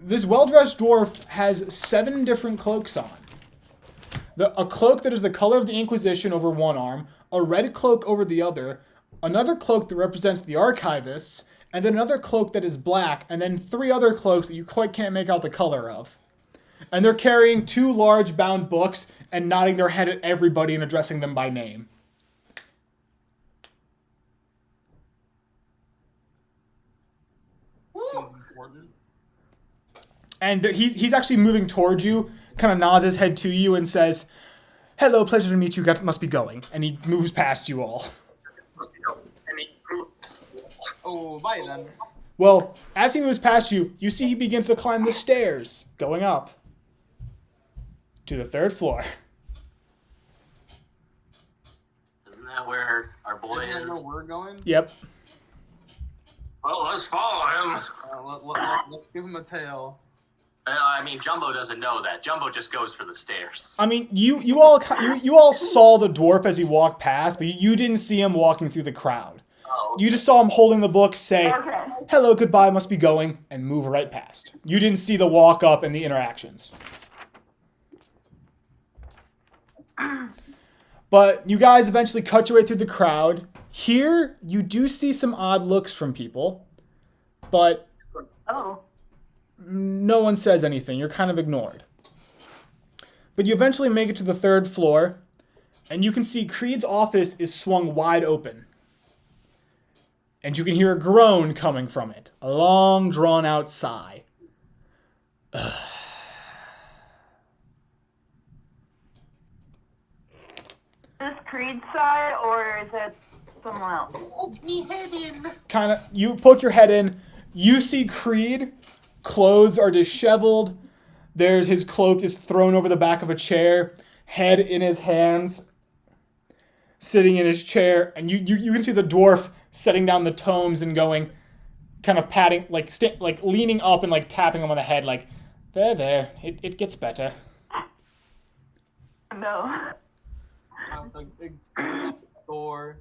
This well-dressed dwarf has 7 different cloaks on. A cloak that is the color of the Inquisition over one arm, a red cloak over the other, another cloak that represents the archivists, and then another cloak that is black, and then 3 other cloaks that you quite can't make out the color of. And they're carrying 2 large bound books and nodding their head at everybody and addressing them by name. And he's actually moving towards you, kind of nods his head to you and says, "Hello, pleasure to meet you, must be going." And he moves past you all. Oh, bye then. Well, as he moves past you, you see he begins to climb the stairs, going up to the 3rd floor. Isn't that where our boy Isn't that is? where we're going? Yep. Well, let's follow him. Let's give him a tail. I mean, Jumbo doesn't know that. Jumbo just goes for the stairs. I mean, you all saw the dwarf as he walked past, but you didn't see him walking through the crowd. Oh. You just saw him holding the book, say, Okay. hello, goodbye, must be going, and move right past. You didn't see the walk up and the interactions. But you guys eventually cut your way through the crowd. Here, you do see some odd looks from people, but Oh. no one says anything. You're kind of ignored. But you eventually make it to the 3rd floor, and you can see Creed's office is swung wide open. And you can hear a groan coming from it. A long, drawn-out sigh. Is this Creed's side, or is it someone else? Poke me head in. Kind of, you poke your head in. You see Creed. Clothes are disheveled. There's his cloak is thrown over the back of a chair. Head in his hands. Sitting in his chair. And you can see the dwarf setting down the tomes and going, kind of patting, like leaning up and like tapping him on the head, like, there, it gets better. No. Door.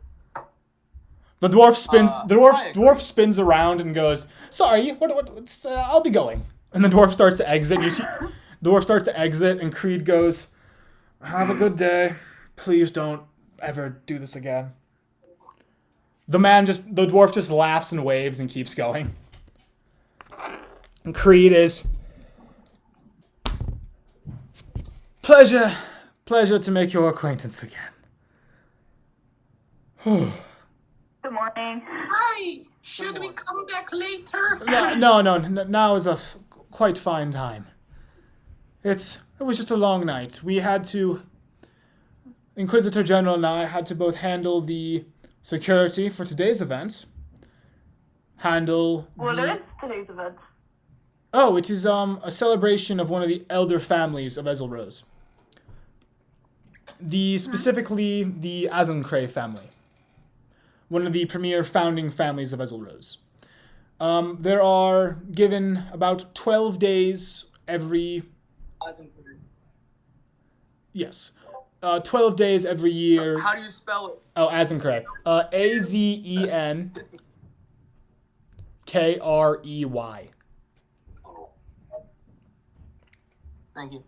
The dwarf spins. The hi, dwarf spins around and goes, "Sorry, what's, I'll be going." And the dwarf starts to exit. And you see, the dwarf starts to exit, and Creed goes, "Have a good day. Please don't ever do this again." The dwarf just laughs and waves and keeps going. And Creed is, pleasure to make your acquaintance again. Good morning. Hi. Should we come back later? No. Now is a quite fine time. It was just a long night. We had to. Inquisitor General and I had to both handle the security for today's event. What is today's event? Oh, it is a celebration of one of the elder families of Ezelrose. Specifically the Azencray family. One of the premier founding families of Ezelrose. There are given about 12 days every... Yes. 12 days every year. How do you spell it? Oh, Azencray. Azenkrey. Thank you.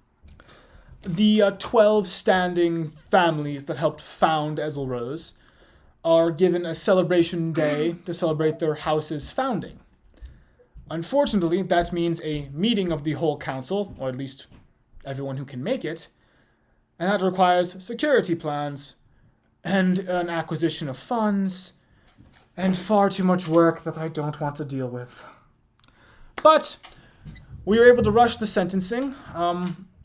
The 12 standing families that helped found Ezelrose are given a celebration day to celebrate their house's founding. Unfortunately, that means a meeting of the whole council, or at least everyone who can make it, and that requires security plans, and an acquisition of funds, and far too much work that I don't want to deal with. But we were able to rush the sentencing.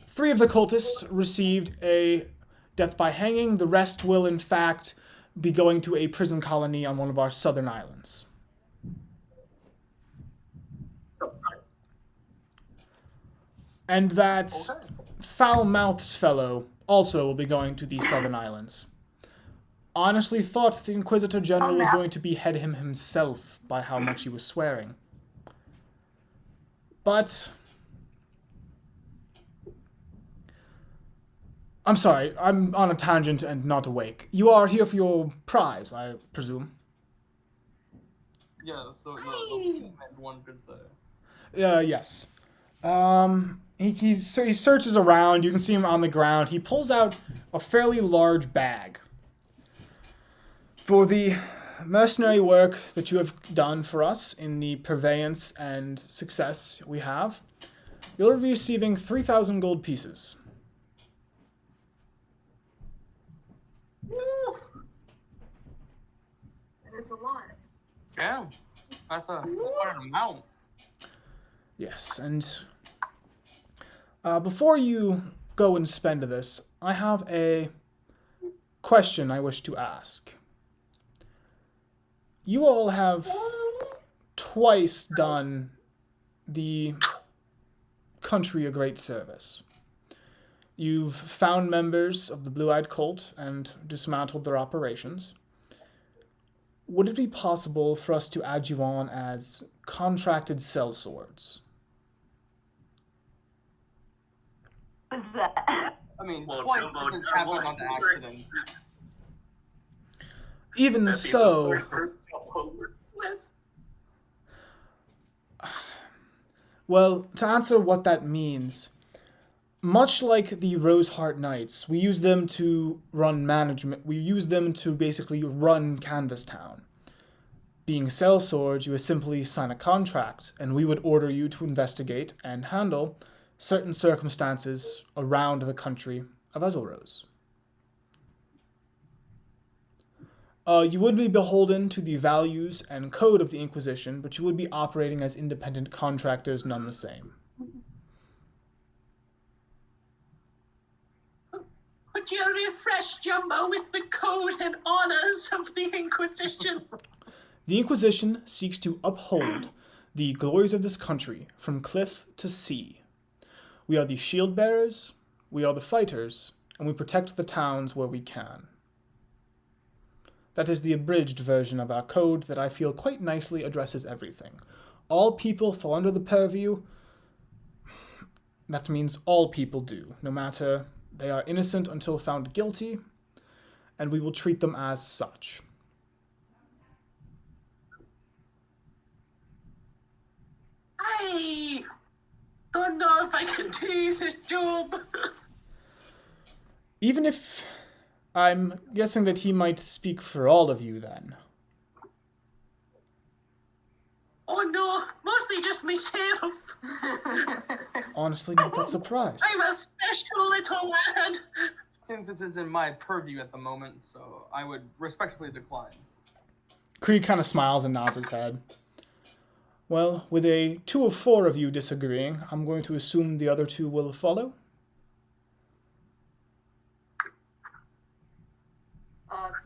3 of the cultists received a death by hanging. The rest will, in fact, be going to a prison colony on one of our southern islands. And that foul-mouthed fellow also will be going to the southern islands. Honestly thought the Inquisitor General was going to behead him himself by how much he was swearing. But... I'm sorry, I'm on a tangent and not awake. You are here for your prize, I presume. Yeah, so the one could say. Yes. He searches around. You can see him on the ground. He pulls out a fairly large bag. For the mercenary work that you have done for us in the purveyance and success we have, you'll be receiving 3,000 gold pieces. That is a lot. Yeah, that's quite an amount. Yes, and before you go and spend this, I have a question I wish to ask. You all have twice done the country a great service. You've found members of the Blue-Eyed Cult and dismantled their operations. would it be possible for us to add you on as contracted sellswords? What's that? I mean, Well, twice Jumbo since does happened like on the work. accident. Even That'd be so, the first Jumbo works with. well, to answer what that means, much like the Roseheart Knights, we use them to run management. We use them to basically run Canvas Town. Being sellswords, you would simply sign a contract, and we would order you to investigate and handle certain circumstances around the country of Ezelrose. You would be beholden to the values and code of the Inquisition, but you would be operating as independent contractors none the same. Would you refresh Jumbo with the code and honors of the Inquisition? The Inquisition seeks to uphold the glories of this country from cliff to sea. We are the shield bearers, we are the fighters, and we protect the towns where we can. That is the abridged version of our code that I feel quite nicely addresses everything. All people fall under the purview. That means all people do, no matter they are innocent until found guilty, and we will treat them as such. I don't know if I can do this job. Even if I'm guessing that he might speak for all of you then. Oh no, mostly just myself. Honestly, not that surprised. I'm a special little lad. I think this is in my purview at the moment, so I would respectfully decline. Creed kind of smiles and nods his head. Well, with a 2 of 4 of you disagreeing, I'm going to assume the other 2 will follow.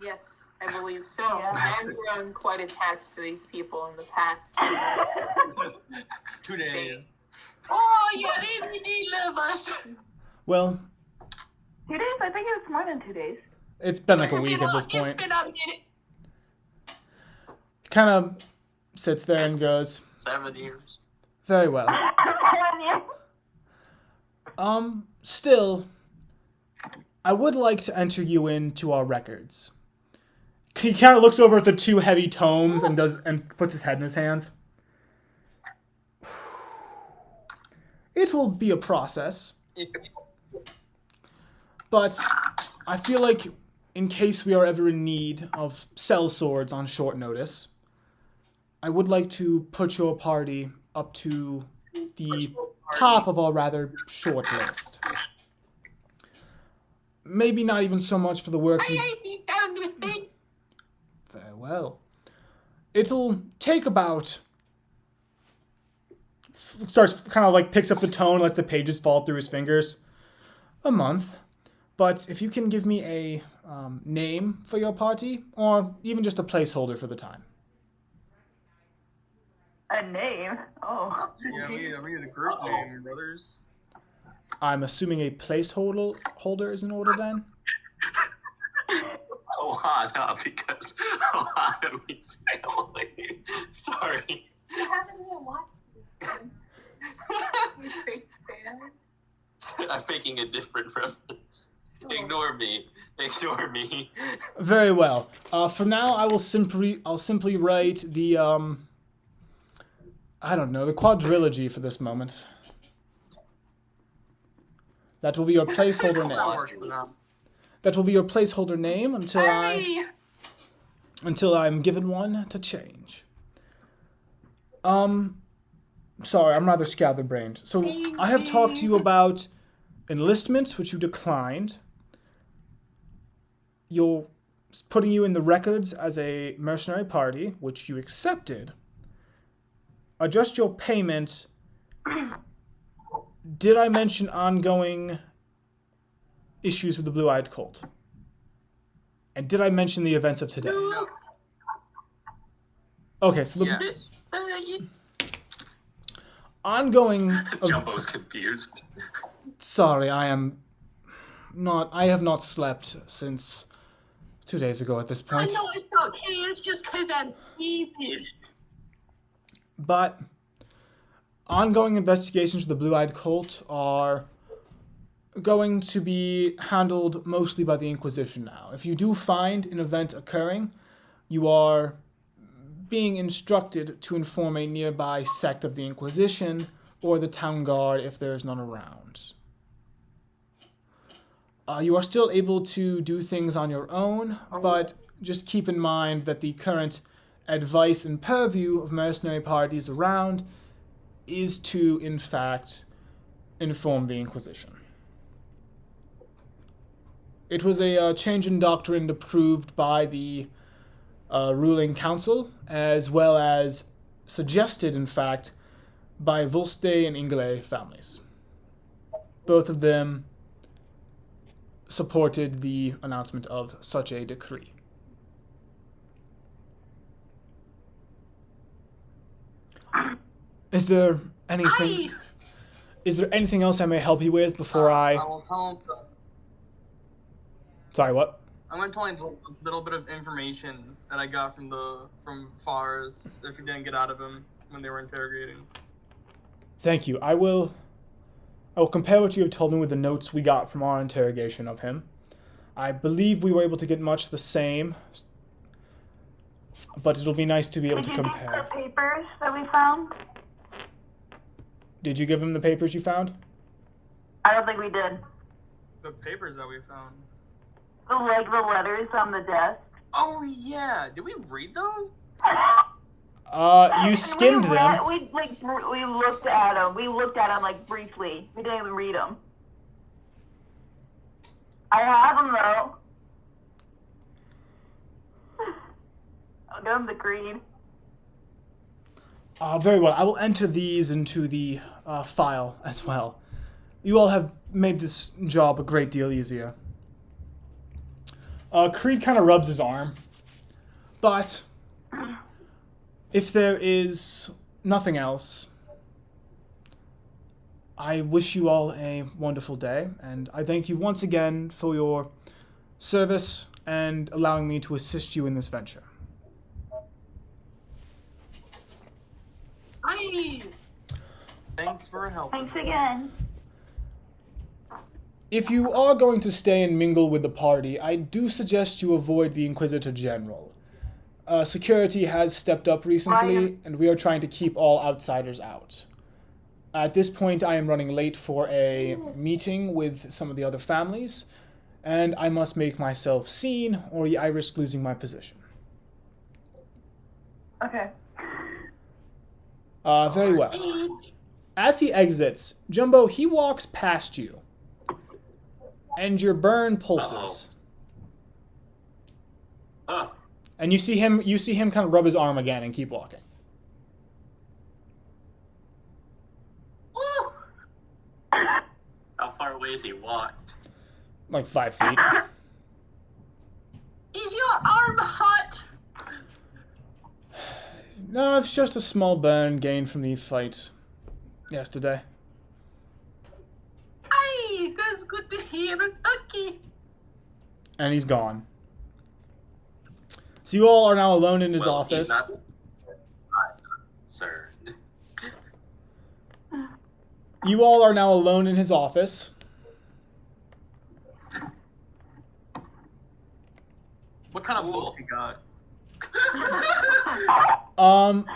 Yes, I believe so. Yeah. I've grown quite attached to these people in the past 2 days. days. Oh, you really do love us. Well, 2 days? I think it was more than 2 days. it's been like a week at this It's point. been a minute. Kind of sits there and goes, 7 years. very well. Still, I would like to enter you into our records. He kind of looks over at the 2 heavy tomes and puts his head in his hands. It will be a process, but I feel like in case we are ever in need of sellswords on short notice, I would like to put your party up to the top of our rather short list. Maybe not even so much for the work you... I'd be down with it. Very well. It'll take about... Starts kind of like picks up the tone, lets the pages fall through his fingers. A month. But if you can give me a name for your party, or even just a placeholder for the time. A name? Oh. Yeah, we need a group name, brothers. I'm assuming a placeholder is in order then? Ohana, because Ohana means family. Sorry. You haven't even watched these. You fake fan. I'm making a different reference. Ignore me. Ignore me. Very well. For now, I'll simply write the I don't know, the quadrilogy for this moment. That will be your placeholder That name. works for now. That will be your placeholder name until Hey. I'm given one to change. Sorry, I'm rather scatterbrained. So I have talked to you about enlistment, which you declined. You're putting you in the records as a mercenary party, which you accepted. Adjust your payment. Did I mention ongoing issues with the Blue-Eyed Cult? And did I mention the events of today? No. Okay, so the Yes. ongoing... Jumbo's confused. Sorry, I have not slept since 2 days ago at this I point. know it's not chaos just because I'm stupid. But ongoing investigations of the Blue-Eyed Cult are going to be handled mostly by the Inquisition now. If you do find an event occurring, you are being instructed to inform a nearby sect of the Inquisition or the town guard if there is none around. You are still able to do things on your own, but just keep in mind that the current advice and purview of mercenary parties around is to, in fact, inform the Inquisition. It was a change in doctrine approved by the ruling council, as well as suggested, in fact, by Volste and Ingle families. Both of them supported the announcement of such a decree. Is there anything? Is there anything else I may help you with before I will tell him. Sorry, what? I'm gonna tell him a little bit of information that I got from Fars if we didn't get out of him when they were interrogating. Thank you. I will compare what you have told me with the notes we got from our interrogation of him. I believe we were able to get much the same, but it'll be nice to be able to compare. Did you get the papers that we found? Did you give him the papers you found? I don't think we did. The papers that we found. The letters on the desk. Oh yeah, did we read those? You skimmed them. We looked at them. We looked at them like briefly. We didn't even read them. I have them though. I'll give them the green. Very well. I will enter these into the file as well. You all have made this job a great deal easier. Creed kind of rubs his arm. But if there is nothing else, I wish you all a wonderful day, and I thank you once again for your service and allowing me to assist you in this venture. Thanks for helping. Thanks again. If you are going to stay and mingle with the party, I do suggest you avoid the Inquisitor General. Security has stepped up recently, and we are trying to keep all outsiders out. At this point, I am running late for a meeting with some of the other families, and I must make myself seen, or I risk losing my position. Okay. Very well. As he exits, Jumbo, he walks past you, and your burn pulses. And you see him kind of rub his arm again and keep walking. How far away has he walked? Like 5 feet. Is your arm hot? No, it's just a small burn gained from the fight yesterday. Aye, that's good to hear. Okay. And he's gone. So you all are now alone in his Well, office. He's not concerned. You all are now alone in his office. What kind of books you got?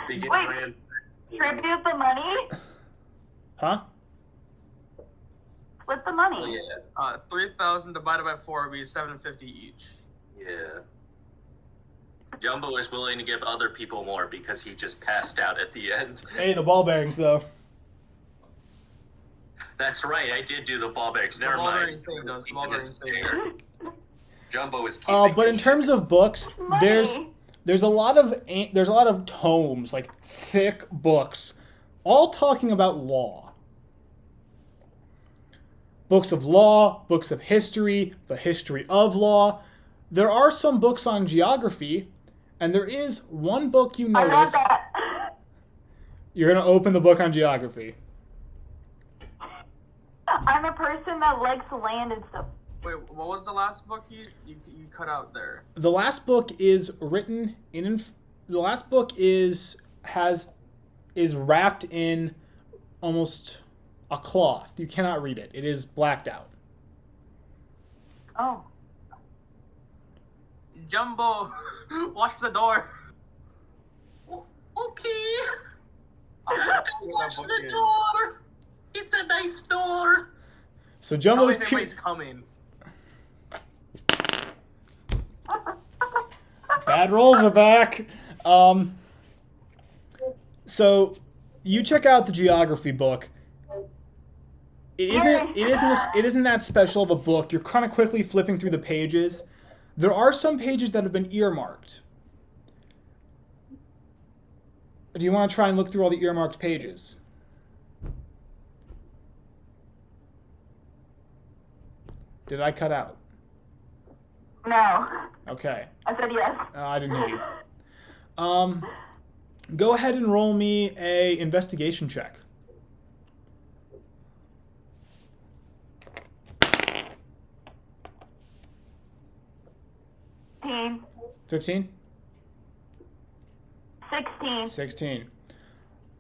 Begin Wait. ran. Tribute the money? Huh? Split the money. Yeah, 3,000 divided by 4 would be $750 each. yeah. Jumbo is willing to give other people more because he just passed out at the end. Hey, the ball bearings, though. That's right, I did do the ball bearings. Never The ball mind. bearing saved us. The ball bearing saved us. Jumbo is keeping. But in his terms of books, Money. there's a lot of tomes, like thick books, all talking about law. Books of law, books of history, the history of law. There are some books on geography, and there is one book you I want notice. that. You're gonna open the book on geography. I'm a person that likes land and stuff. Wait, what was the last book you cut out there? The last book is written in. The last book is wrapped in almost a cloth. You cannot read it. It is blacked out. Oh. Jumbo, watch the door. Okay. Watch Watch the door. It's a nice door. So Tell me Jumbo's if anybody's coming. Bad rolls are back. So you check out the geography book. It isn't that special of a book. You're kind of quickly flipping through the pages. There are some pages that have been earmarked. Do you want to try and look through all the earmarked pages? Did I cut out? No. Okay. I said yes. I didn't hear you. Go ahead and roll me a investigation check. 15? 16. 16.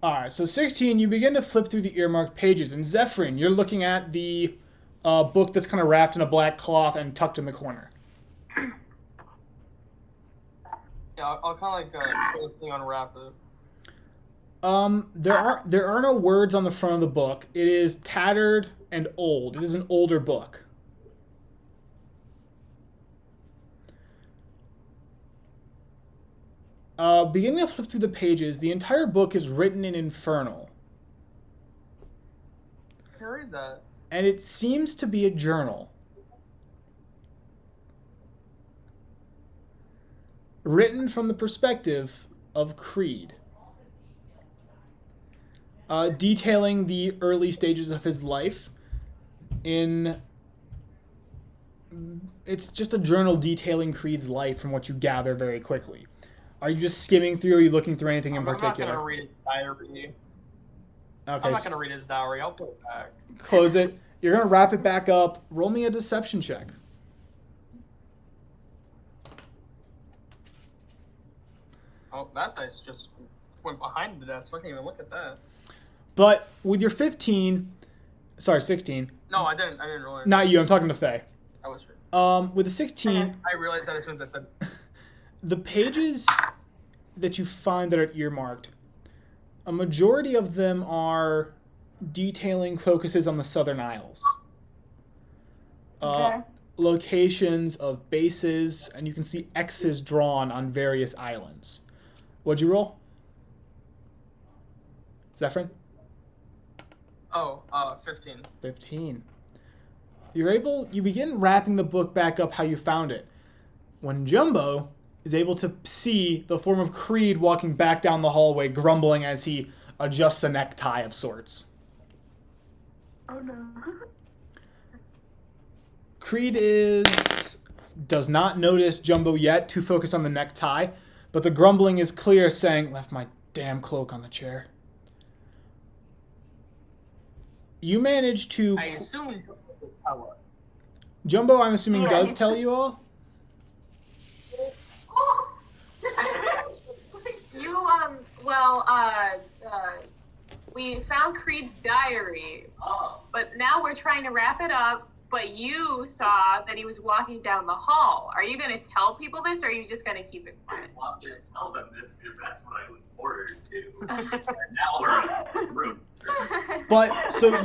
Alright, so 16, you begin to flip through the earmarked pages. And Zephyrin, you're looking at the book that's kind of wrapped in a black cloth and tucked in the corner. Yeah, I'll kind of like put this thing unwrap it. There are no words on the front of the book. It is tattered and old. It is an older book. Beginning to flip through the pages, the entire book is written in Infernal. I can read that. And it seems to be a journal. Written from the perspective of Creed. Detailing the early stages of his life it's just a journal detailing Creed's life from what you gather very quickly. Are you just skimming through, or are you looking through anything in particular? I'm not going to read his diary. Okay, I'm not going to read his diary. I'll put it back. Close it. You're going to wrap it back up. Roll me a deception check. Oh, that dice just went behind the desk. I can't even look at that. But with your 16... No, I didn't roll it. Not you, I'm talking to Faye. I was right. With the 16... I realized that as soon as I said The pages that you find that are earmarked, a majority of them are detailing focuses on the Southern Isles. Okay. Locations of bases, and you can see X's drawn on various islands. What'd you roll? Zephyrin? 15. 15. You begin wrapping the book back up how you found it. When Jumbo is able to see the form of Creed walking back down the hallway, grumbling as he adjusts a necktie of sorts. Oh no. Creed does not notice Jumbo yet, too focused on the necktie, but the grumbling is clear, saying, "Left my damn cloak on the chair." You manage to... I assume Jumbo, I'm assuming, Yeah. does tell you all? We found Creed's diary, but now we're trying to wrap it up, but you saw that he was walking down the hall. Are you going to tell people this, or are you just going to keep it quiet? I'm not going to tell them this because that's what I was ordered to. And now we're in the room. But, so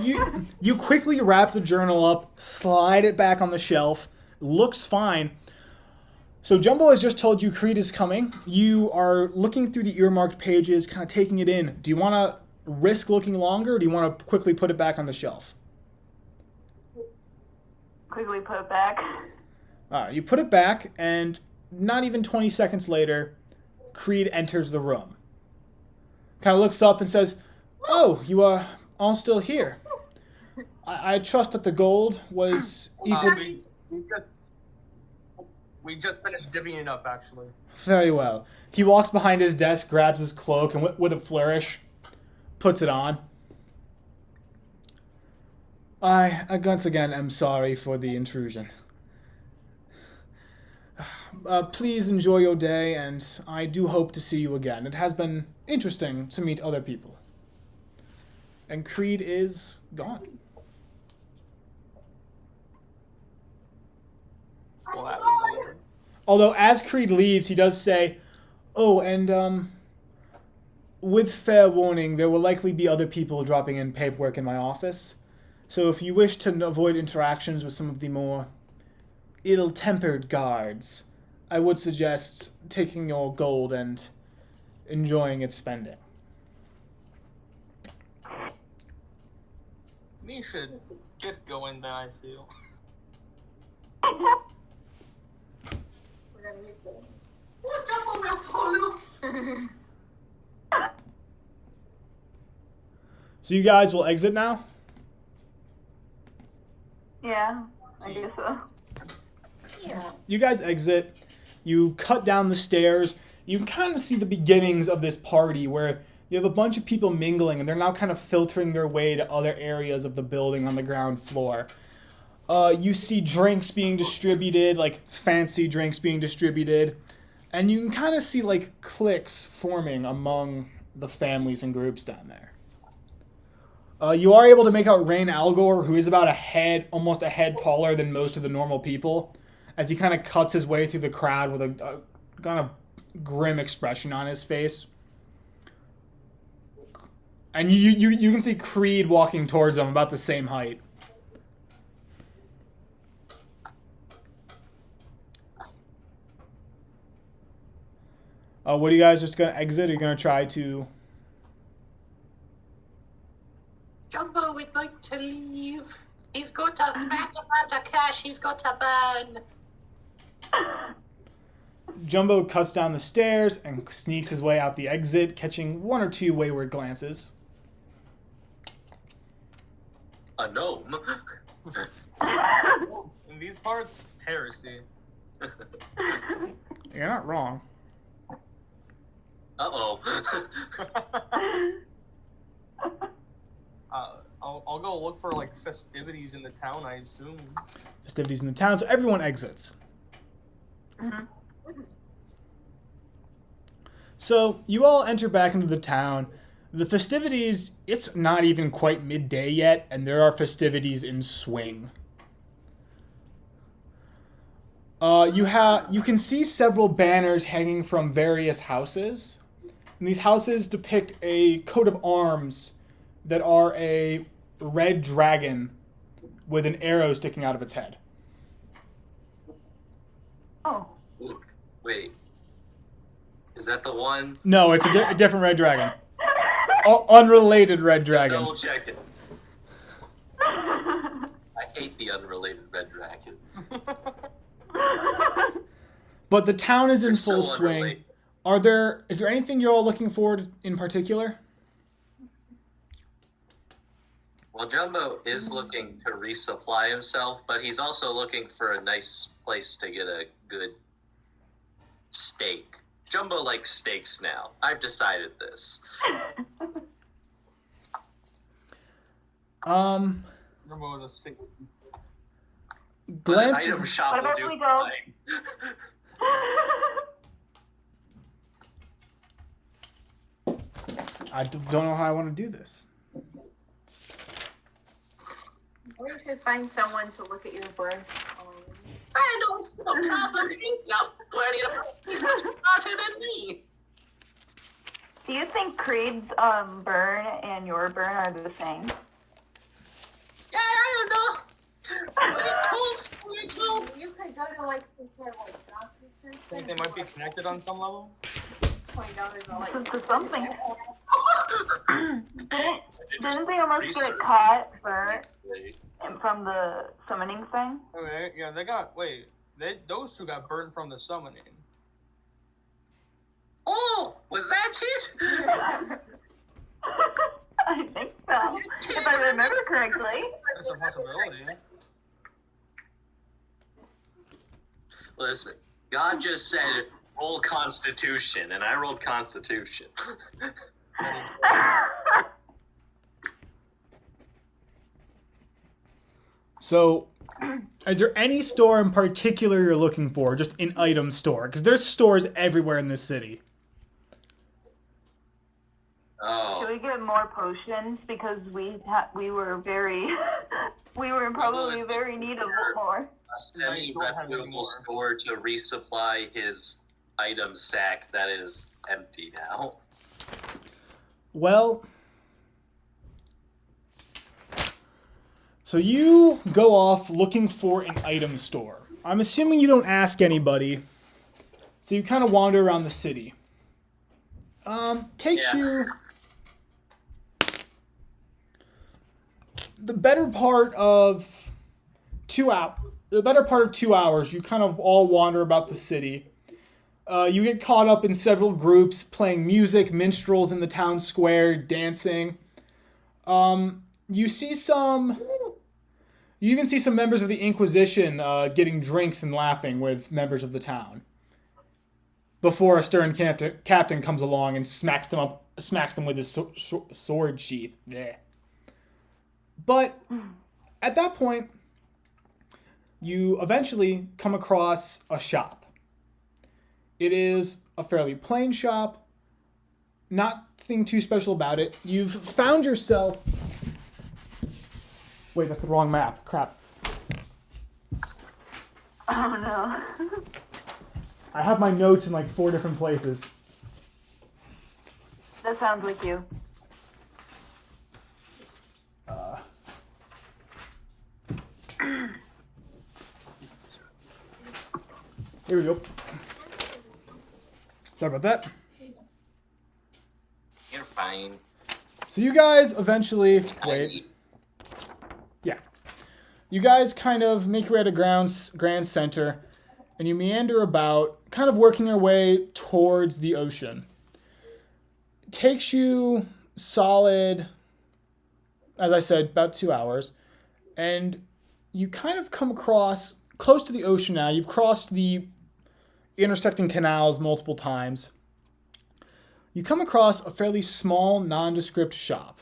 you quickly wrap the journal up, slide it back on the shelf, looks fine. So Jumbo has just told you Creed is coming. You are looking through the earmarked pages, kind of taking it in. Do you want to risk looking longer, or do you want to quickly put it back on the shelf? Quickly put it back. All right, you put it back, and not even 20 seconds later, Creed enters the room. Kind of looks up and says, "Oh, you are all still here. I trust that the gold was equal." We just finished divvying up, actually. Very well. He walks behind his desk, grabs his cloak, and with a flourish, puts it on. I once again am sorry for the intrusion. please enjoy your day, and I do hope to see you again. It has been interesting to meet other people. And Creed is gone. Well, that was weird. Although, as Creed leaves, he does say, "Oh, and with fair warning, there will likely be other people dropping in paperwork in my office. So if you wish to avoid interactions with some of the more ill-tempered guards, I would suggest taking your gold and enjoying its spending." You should get going then, I feel. We're gonna make the- What double will follow? So you guys will exit now? Yeah, I guess so. Yeah. You guys exit. You cut down the stairs. You can kind of see the beginnings of this party where you have a bunch of people mingling, and they're now kind of filtering their way to other areas of the building on the ground floor. You see drinks being distributed, like fancy drinks being distributed, and you can kind of see like cliques forming among the families and groups down there. You are able to make out Rain Algor, who is about almost a head taller than most of the normal people, as he kind of cuts his way through the crowd with a kind of grim expression on his face. And you can see Creed walking towards him about the same height. What are you guys just going to exit? Are you going to try to... Jumbo would like to leave. He's got a fat amount of cash he's got to burn. Jumbo cuts down the stairs and sneaks his way out the exit, catching one or two wayward glances. A gnome. In these parts, heresy. You're not wrong. Uh-oh. I'll go look for like festivities in the town, I assume. Festivities in the town, so everyone exits. Mhm. So you all enter back into the town. The festivities, it's not even quite midday yet, and there are festivities in swing. You can see several banners hanging from various houses. And these houses depict a coat of arms that are a red dragon with an arrow sticking out of its head. Oh. Wait. Is that the one? No, it's a different red dragon. Unrelated red dragon. Double checking. I hate the unrelated red dragons. But the town is in They're full so swing. unrelated. Is there anything you're all looking forward in particular? Well, Jumbo is looking to resupply himself, but he's also looking for a nice place to get a good steak. Jumbo likes steaks now. I've decided this. Remember it was a stick. But an Glance. item shop What will about do we go? fine. I don't know how I want to do this. We should find someone to look at your bird. I don't see no problem. He's much smarter than me. Do you think Creed's burn and your burn are the same? Yeah, I don't know. But it pulls me too. You could go to like some sort of like doctor Think they might be connected on some level? $20 all like This is something. Didn't they almost get caught burnt from the summoning thing? Okay, yeah, those two got burned from the summoning. Oh, was that it? I think so. If I remember correctly. That's a possibility. Listen, God just said roll Constitution, and I rolled Constitution. That is So Is there any store in particular you're looking for? Just an item store? Because there's stores everywhere in this city. Oh. Should we get more potions because we were very we were probably very need of more. A semi-reputable store to resupply his item sack that is empty now. Well, so you go off looking for an item store. I'm assuming you don't ask anybody, so you kind of wander around the city. Takes you the better part of 2 hours. The better part of 2 hours, you kind of all wander about the city. You get caught up in several groups playing music, minstrels in the town square, dancing. You see some. You even see some members of the Inquisition getting drinks and laughing with members of the town. Before a stern captain comes along and smacks them with his sword sheath. Yeah. But at that point, you eventually come across a shop. It is a fairly plain shop. Nothing too special about it. You've found yourself... Wait, that's the wrong map. Crap. Oh no. I have my notes in like 4 different places. That sounds like you. Here we go. Sorry about that. You're fine. So you guys eventually... Wait. Yeah. You guys kind of make your way to Grand Center, and you meander about, kind of working your way towards the ocean. It takes you solid, as I said, about 2 hours, and you kind of come across, close to the ocean now, you've crossed the intersecting canals multiple times. You come across a fairly small, nondescript shop.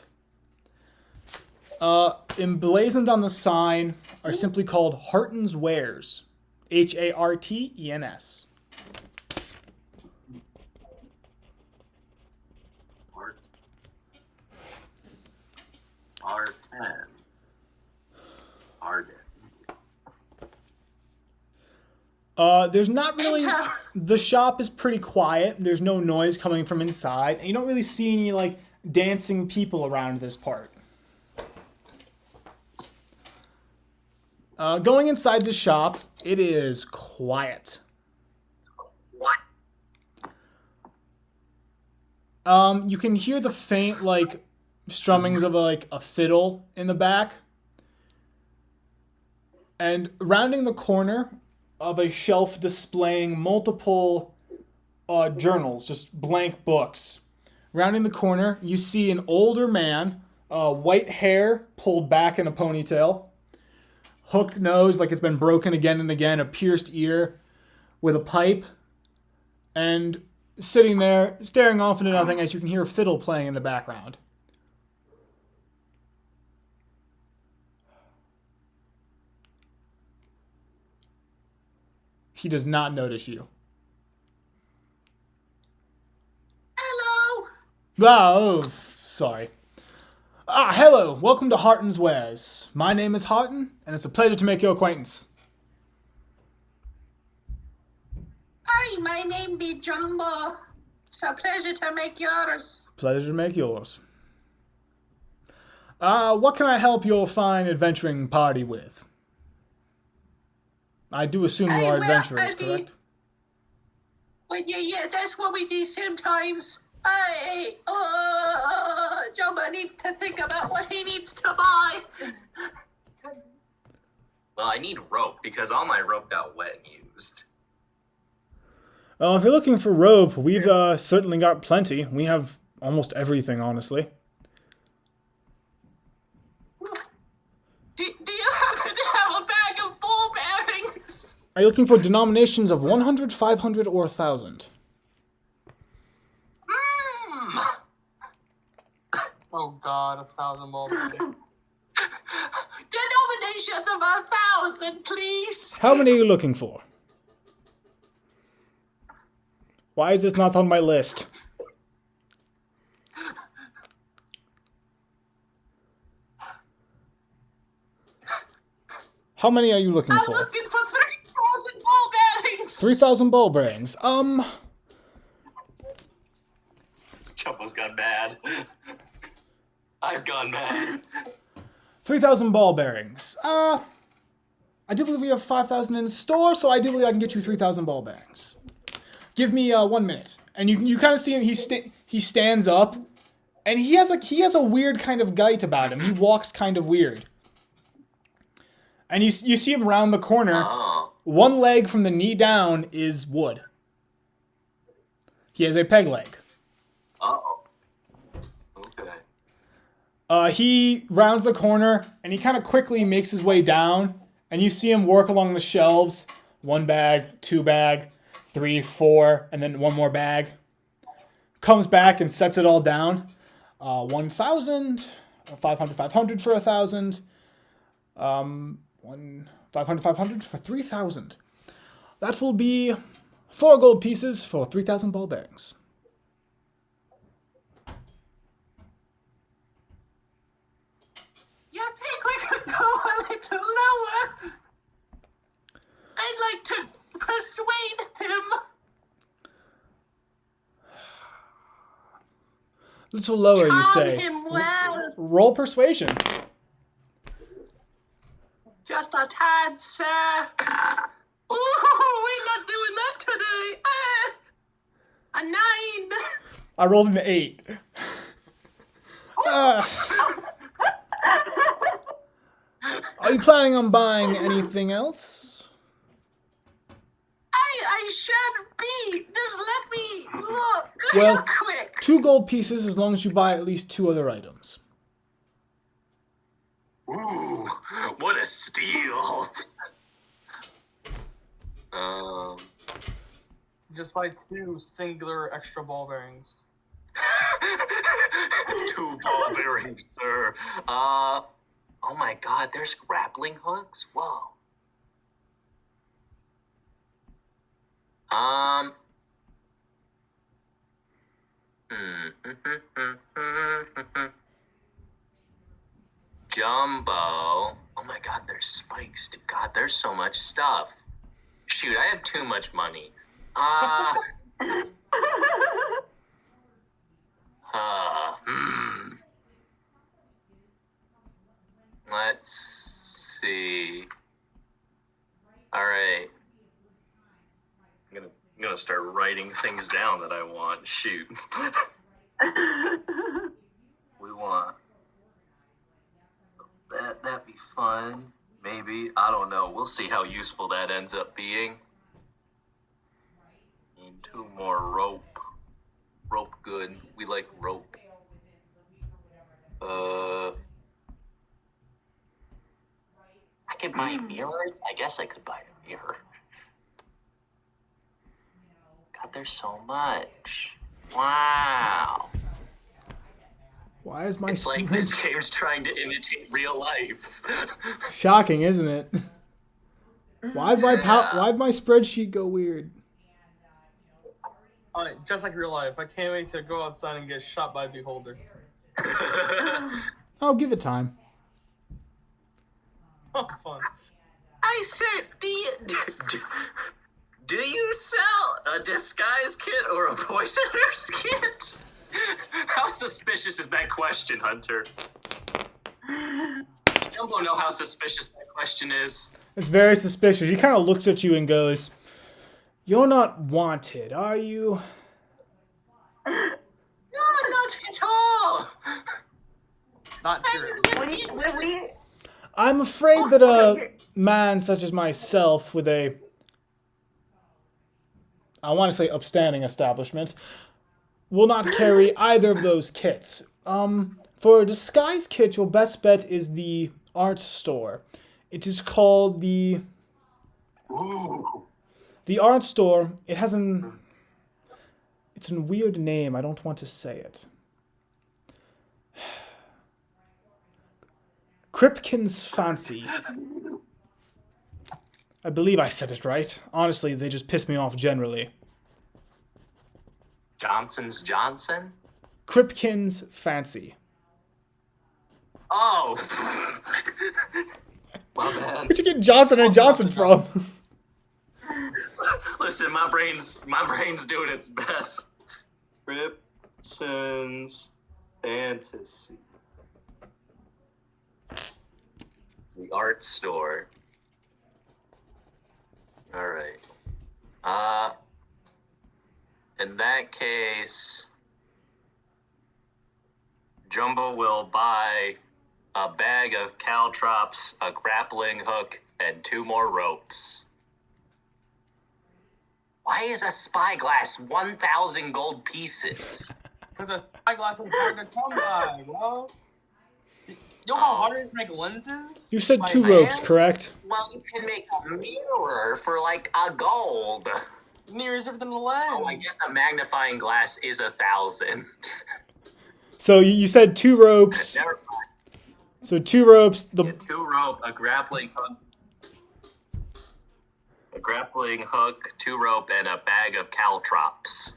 Emblazoned on the sign are simply called Harton's Wares. Hartens. R10. Arden. There's not really... The shop is pretty quiet. There's no noise coming from inside. And you don't really see any, like, dancing people around this part. Going inside the shop, it is quiet. What? You can hear the faint, like, strummings of, a fiddle in the back. And rounding the corner of a shelf displaying multiple journals, just blank books. Rounding the corner, you see an older man, white hair pulled back in a ponytail, hooked nose like it's been broken again and again, a pierced ear with a pipe, and sitting there staring off into nothing as you can hear a fiddle playing in the background. He does not notice you. Hello. Oh, sorry. Hello. Welcome to Harton's Wares. My name is Harton, and it's a pleasure to make your acquaintance. Hi, my name be Jumbo. It's a pleasure to make yours. Pleasure to make yours. What can I help your fine adventuring party with? I do assume you are adventurers, correct? Well, yeah, that's what we do sometimes. Jumbo needs to think about what he needs to buy. Well, I need rope because all my rope got wet and used. If you're looking for rope, we've certainly got plenty. We have almost everything, honestly. Do you happen to have a bag of ball bearings? Are you looking for denominations of 100, 500, or 1,000? Oh god, 1,000 ball bearings. t-shirts of 1,000, please. How many are you looking for? Why is this not on my list? How many are you looking I'm for? looking for 3,000 ball bearings. 3,000 ball bearings. Jumbo's gone mad. I've gone mad. 3,000 ball bearings. I do believe we have 5,000 in store, so I do believe I can get you 3,000 ball bearings. Give me 1 minute, and you kind of see him. He stands up, and he has a weird kind of gait about him. He walks kind of weird, and you see him round the corner. Oh. One leg from the knee down is wood. He has a peg leg. Oh. Okay. He rounds the corner, and he kind of quickly makes his way down, and you see him work along the shelves. 1 bag, 2 bag, 3, 4, and then 1 more bag. Comes back and sets it all down. 1,000, 500, 500 for 1,000. 500, 500 for 3,000. That will be 4 gold pieces for 3,000 ball bearings. You think we could go a little lower? I'd like to persuade him. Little lower, you Calm say. him well. Roll persuasion. Just a tad, sir. Ooh, we're not doing that today. A 9. I rolled an 8. Are you planning on buying anything else? I should be. Just let me look Well, real quick. 2 gold pieces as long as you buy at least 2 other items. Ooh, what a steal. Just buy 2 singular extra ball bearings. 2 ball bearings, sir. Oh my god, there's grappling hooks? Whoa. Jumbo. Oh my god, there's spikes. Dude, god, there's so much stuff. Shoot, I have too much money. Let's see. All right. I'm gonna start writing things down that I want. Shoot. We want that'd be fun. Maybe. I don't know. We'll see how useful that ends up being. Need 2 more rope. Rope good. We like rope. I could buy mirrors. I guess I could buy a mirror. God, there's so much. Wow. Why is my It's like sprint... this game's trying to imitate real life. Shocking, isn't it? Why'd my spreadsheet go weird? Just like real life, I can't wait to go outside and get shot by a beholder. Oh, give it time. Oh, fun. I said, Do you sell a disguise kit or a poisoner's kit? How suspicious is that question, Hunter? Jumbo know how suspicious that question is. It's very suspicious. He kind of looks at you and goes, "You're not wanted, are you?" No, not at all. Not true. Would we? I'm afraid that a man such as myself with a, I want to say upstanding establishment, will not carry either of those kits. For a disguise kit, your best bet is the art store. It is called the art store. It has it's a weird name. I don't want to say it. Kripken's Fancy. I believe I said it right. Honestly, they just piss me off generally. Johnson's Johnson? Kripken's Fancy. Oh! My bad. Where'd you get Johnson and Johnson from? Listen, my brain's doing its best. Kripken's Fantasy. The art store. Alright. In that case, Jumbo will buy a bag of caltrops, a grappling hook, and 2 more ropes. Why is a spyglass 1,000 gold pieces? Because a spyglass is hard to come by, bro. You know how hard it is to make lenses? You said By 2 hand? ropes, correct? Well, you can make a mirror for like a gold. Near is everything in the lens. Oh, I guess a magnifying glass is 1,000. So you said 2 ropes. Never mind. So 2 ropes. Yeah, 2 rope, a grappling hook, 2 rope, and a bag of caltrops.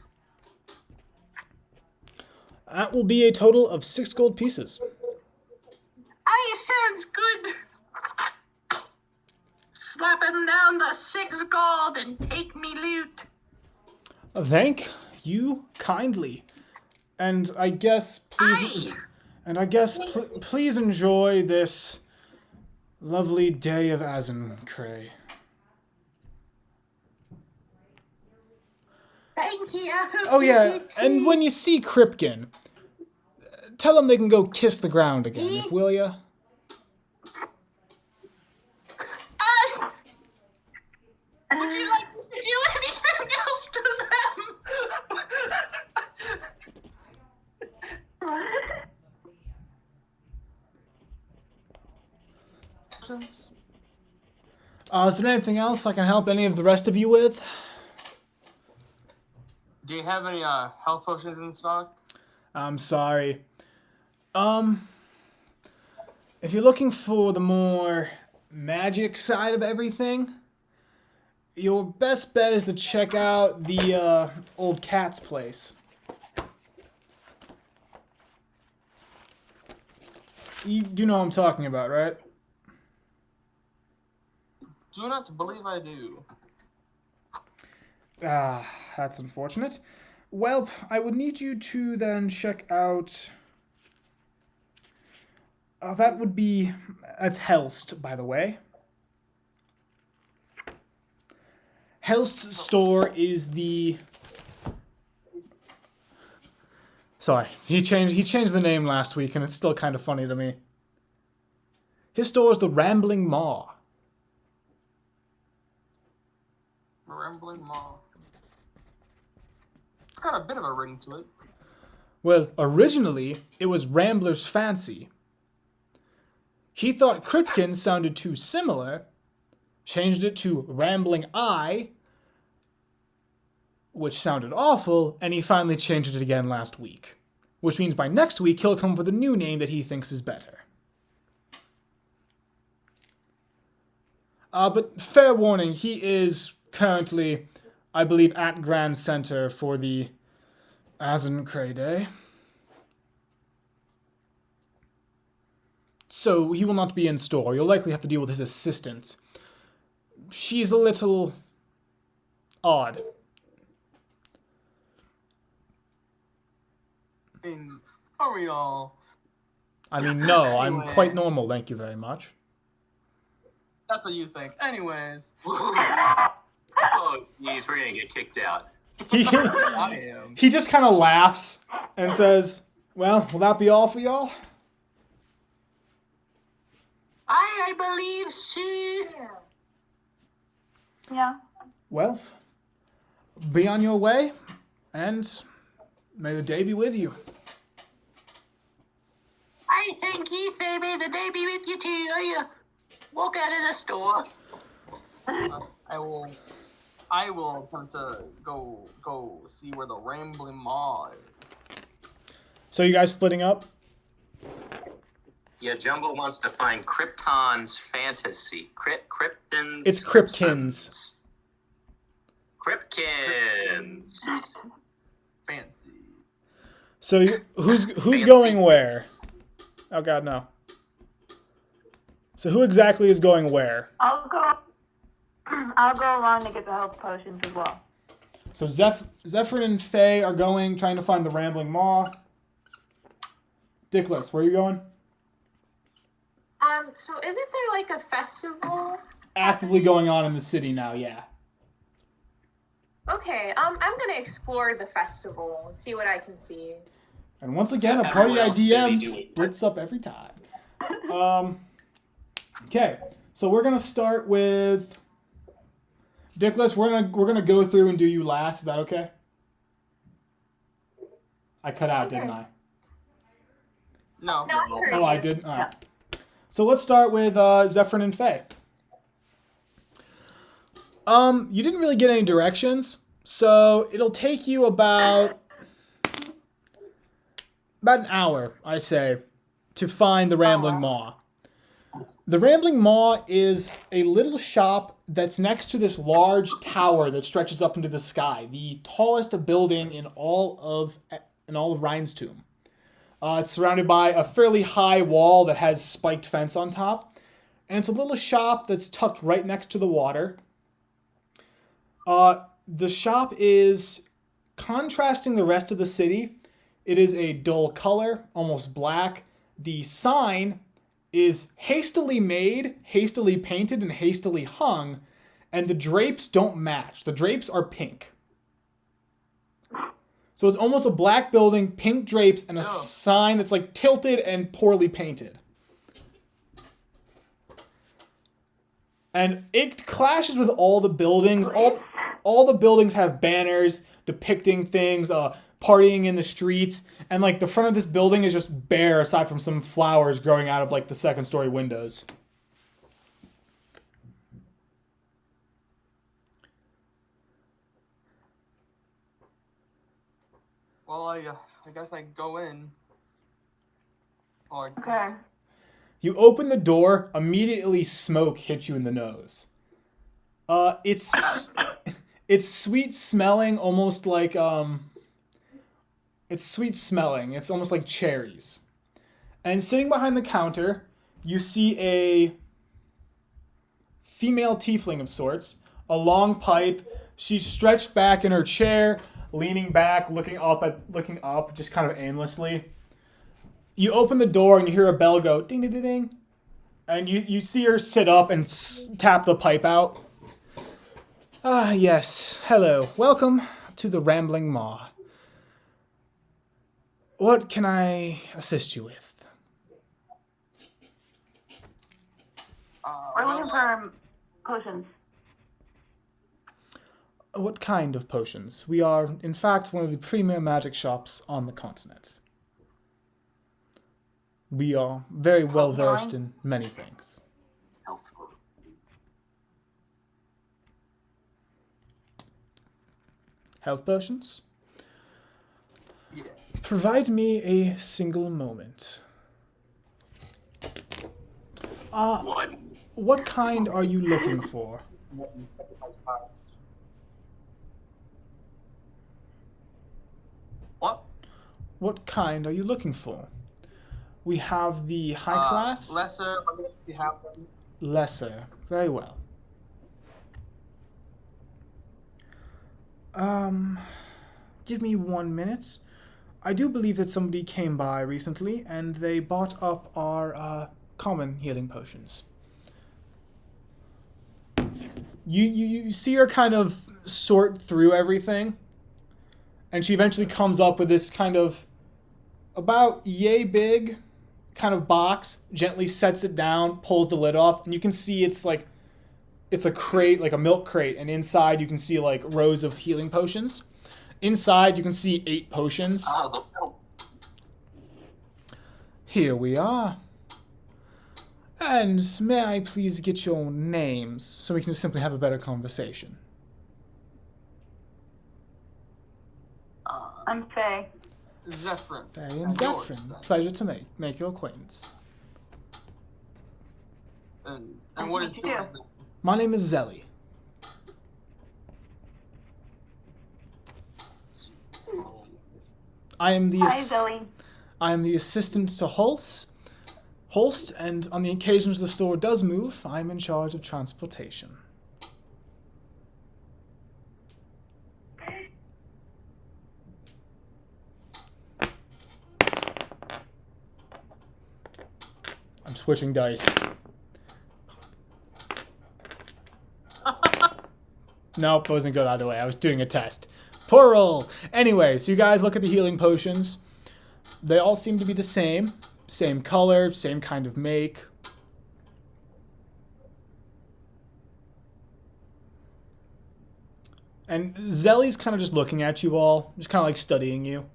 That will be a total of 6 gold pieces. Aye, sounds good. Slap him down the 6 gold and take me loot. Thank you kindly. And I guess please please enjoy this lovely day of Azencray. Thank you. Oh yeah, and when you see Kripken, tell them they can go kiss the ground again, will ya? Would you like me to do anything else to them? Is there anything else I can help any of the rest of you with? Do you have any health potions in stock? I'm sorry. If you're looking for the more magic side of everything, your best bet is to check out the old cat's place. You do know what I'm talking about, right? Do not believe I do. That's unfortunate. Well, I would need you to then check out... That's Helst, by the way. Helst's store is the... Sorry, he changed the name last week, and it's still kind of funny to me. His store is the Rambling Maw. Rambling Maw. It's got a bit of a ring to it. Well, originally, it was Rambler's Fancy. He thought Kripken sounded too similar, changed it to Rambling Eye, which sounded awful, and he finally changed it again last week. Which means by next week, he'll come up with a new name that he thinks is better. But fair warning, he is currently, I believe, at Grand Center for the Azencray Day. So he will not be in store. You'll likely have to deal with his assistant. She's a little odd. I mean, are we all? I mean, no, I'm quite normal, thank you very much. That's what you think. Anyways. Oh, jeez, we're gonna get kicked out. I am. He just kind of laughs and says, well, will that be all for y'all? I believe she. Yeah. Well, be on your way, and may the day be with you. I thank you, may the day be with you too. I walk out of the store. I will attempt to go see where the Rambling Maw is. So you guys splitting up? Yeah, Jumbo wants to find Krypton's fantasy. Krypton's. It's Krypkins. Krypkins. Fancy. So who's Fancy. going where? Oh God, no. So who exactly is going where? I'll go along to get the health potions as well. So Zephyrin and Faye are going, trying to find the Rambling Maw. Dickless, where are you going? So isn't there like a festival? Actively going on in the city now, yeah. Okay, I'm gonna explore the festival and see what I can see. And once again, a party Everyone else IDM busy doing splits up every time. Okay, so we're gonna start with Dickless. We're gonna go through and do you last. Is that okay? I cut out, didn't I? No. No, I heard Oh, you. I did. All right. So let's start with Zephyrin and Faye. You didn't really get any directions, so it'll take you about an hour, I say, to find the Rambling Maw. The Rambling Maw is a little shop that's next to this large tower that stretches up into the sky, the tallest building in all of Rhine's Tomb. It's surrounded by a fairly high wall that has spiked fence on top, and it's a little shop that's tucked right next to the water. The shop is contrasting the rest of the city. It is a dull color, almost black. The sign is hastily made, hastily painted, and hastily hung, and the drapes don't match. The drapes are pink. So it's almost a black building, pink drapes, and a sign that's like tilted and poorly painted. And it clashes with all the buildings. All the buildings have banners depicting things, partying in the streets, and like the front of this building is just bare aside from some flowers growing out of like the second story windows. Well, I guess I go in. Or Okay. You open the door, immediately smoke hits you in the nose. It's sweet smelling, almost like it's sweet smelling. It's almost like cherries. And sitting behind the counter, you see a female tiefling of sorts, a long pipe. She's stretched back in her chair, leaning back, looking up, just kind of aimlessly. You open the door and you hear a bell go ding ding ding ding, and you see her sit up and tap the pipe out. Ah, yes. Hello. Welcome to the Rambling Maw. What can I assist you with? We're looking for potions. What kind of potions? We are, in fact, one of the premier magic shops on the continent. We are very well versed in many things. Healthful. Health potions? yeah. Provide me a single moment. One. What kind are you looking for? What? What kind are you looking for? We have the high class. Lesser. We have them. Lesser. Very well. Give me 1 minute. I do believe that somebody came by recently and they bought up our common healing potions. You see her kind of sort through everything, and she eventually comes up with this kind of about yay big kind of box, gently sets it down, pulls the lid off, and you can see it's a crate, like a milk crate, and inside you can see like rows of healing potions. Inside you can see 8 potions. Here we are. And may I please get your names so we can simply have a better conversation? I'm Faye. Zephyrin. Faye and Zephyrin. Pleasure to make your acquaintance. And what is Thank you. yours? Then? My name is Zelly. I am the Hi, Zoe. I am the assistant to Holst, and on the occasions the store does move, I am in charge of transportation. I'm switching dice. Nope, it wasn't good either way. I was doing a test. Poor roll. Anyway, so you guys look at the healing potions. They all seem to be the same. Same color, same kind of make. And Zelly's kind of just looking at you all, just kind of like studying you.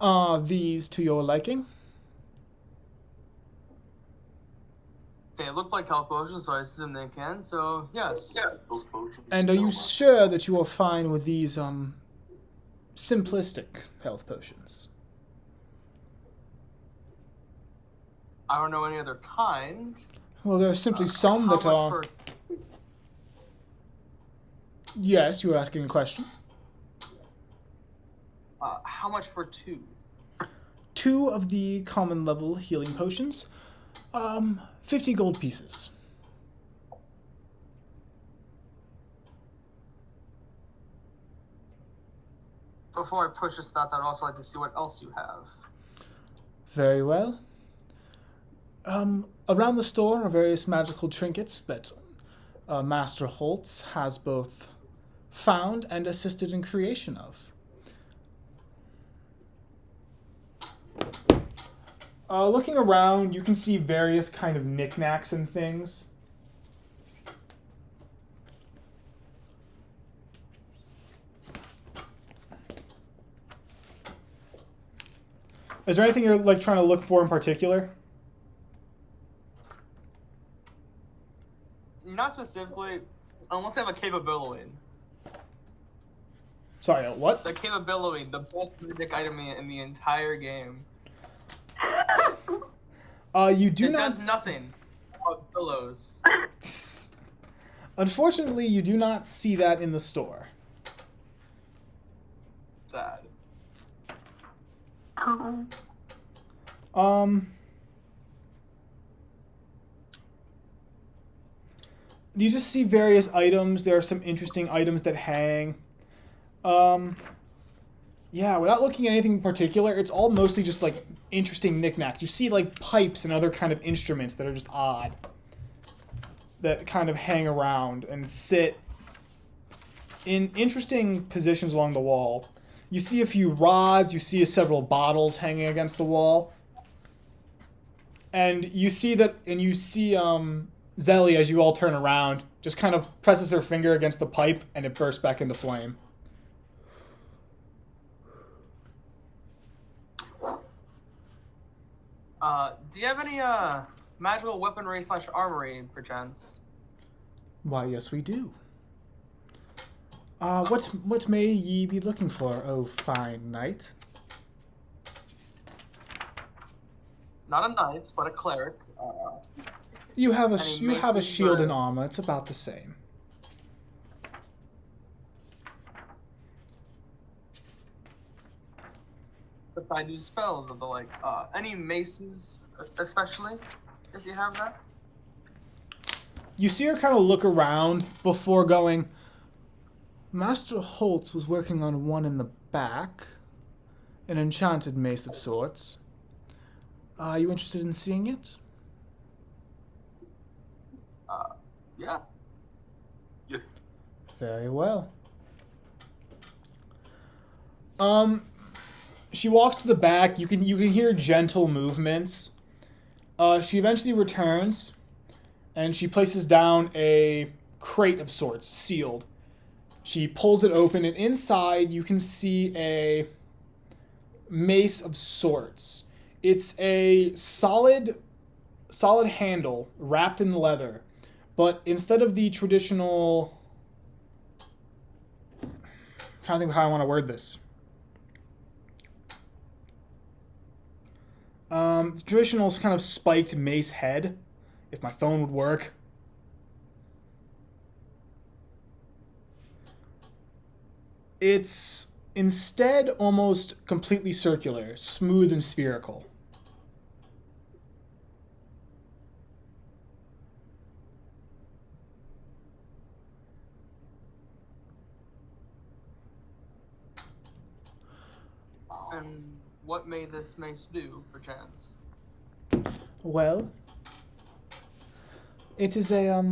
Are these to your liking? They look like health potions, so I assume they can. So yes. Yeah. And are you sure that you are fine with these, simplistic health potions? I don't know any other kind. Well, there are simply some How that much are... for? Yes, you were asking a question. How much for 2? 2 of the common level healing potions. 50 gold pieces. Before I push this thought, I'd also like to see what else you have. Very well. Around the store are various magical trinkets that Master Holtz has both found and assisted in creation of. Looking around, you can see various kind of knickknacks and things. Is there anything you're like trying to look for in particular? Not specifically, unless they have a capability. Sorry, what? The capability, the best magic item in the entire game. You do It not. does nothing but pillows. Unfortunately, you do not see that in the store. Sad. You just see various items. There are some interesting items that hang. Yeah, without looking at anything in particular, it's all mostly just like interesting knickknacks. You see like pipes and other kind of instruments that are just odd. That kind of hang around and sit in interesting positions along the wall. You see a few rods, you see several bottles hanging against the wall. And you see Zelly, as you all turn around, just kind of presses her finger against the pipe and it bursts back into flame. Do you have any magical weaponry / armory, perchance? Why, yes, we do. What may ye be looking for, oh fine knight? Not a knight, but a cleric. You have a maces shield or- and armor. It's about the same. If I do spells of the like, any maces, especially, if you have that. You see her kind of look around before going, Master Holtz was working on one in the back, an enchanted mace of sorts. Are you interested in seeing it? Yeah. Very well. She walks to the back. You can hear gentle movements. She eventually returns, and she places down a crate of sorts, sealed. She pulls it open, and inside you can see a mace of sorts. It's a solid handle wrapped in leather, but instead of the traditional trying to think of how I want to word this. Traditional kind of spiked mace head, if my phone would work. It's instead almost completely circular, smooth and spherical. And what may this mace do, perchance? Well, it is a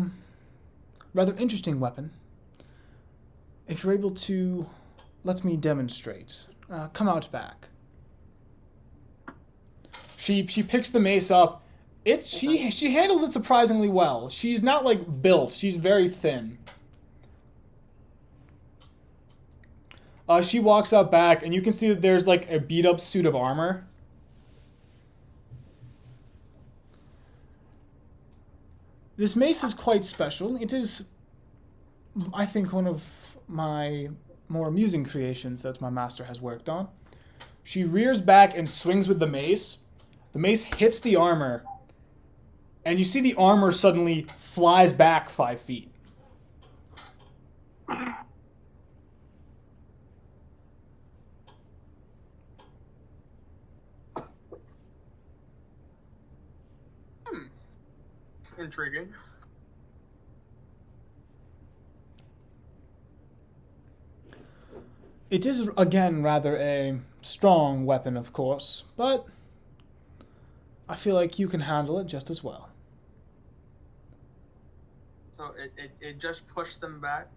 rather interesting weapon. If you're able to let me demonstrate, come out back. She picks the mace up. She handles it surprisingly well. She's not like built. She's very thin. She walks out back, and you can see that there's like a beat up suit of armor. This mace is quite special. It is, I think, one of my more amusing creations that my master has worked on. She rears back and swings with the mace. The mace hits the armor, and you see the armor suddenly flies back 5 feet. Intriguing. It is, again, rather a strong weapon, of course, but I feel like you can handle it just as well. So it just pushed them back?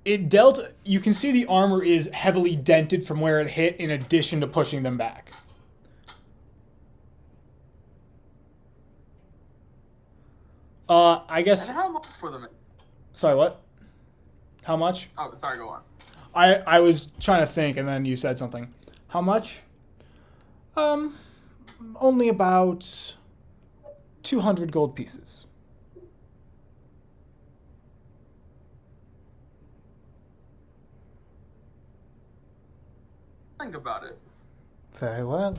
It dealt... You can see the armor is heavily dented from where it hit in addition to pushing them back. I guess... And how much for them? Sorry, what? How much? Oh, sorry, go on. I was trying to think, and then you said something. How much? Only about 200 gold pieces. Think about it. Very well.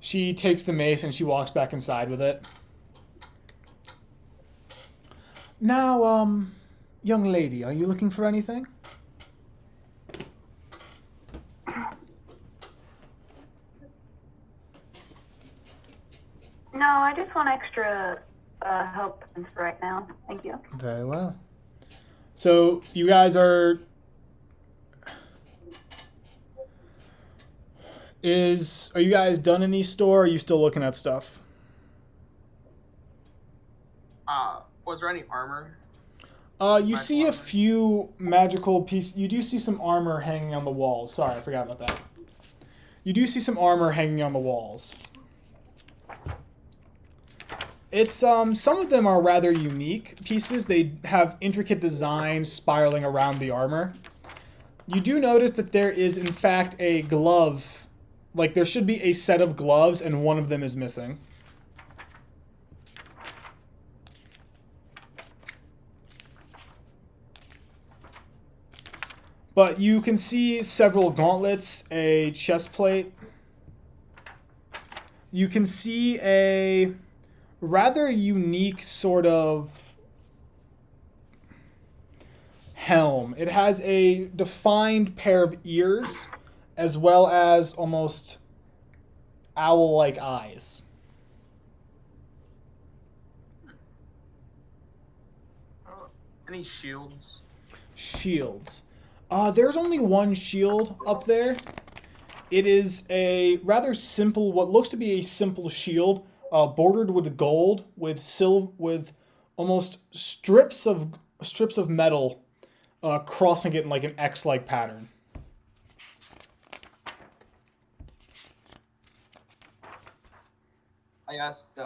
She takes the mace and she walks back inside with it. Now, young lady, are you looking for anything? No, I just want extra help for right now. Thank you. Very well. So, you guys are... Are you guys done in the store, or are you still looking at stuff? Was there any armor? You see a few magical pieces. You do see some armor hanging on the walls. Sorry, I forgot about that. You do see some armor hanging on the walls. It's, some of them are rather unique pieces. They have intricate designs spiraling around the armor. You do notice that there is, in fact, a glove. Like, there should be a set of gloves, and one of them is missing. But you can see several gauntlets, a chest plate. You can see a rather unique sort of helm. It has a defined pair of ears, as well as almost owl-like eyes. Any shields? Shields. There's only one shield up there. It is a rather simple, what looks to be a simple shield, bordered with gold, with almost strips of metal, crossing it in like an X-like pattern. I asked,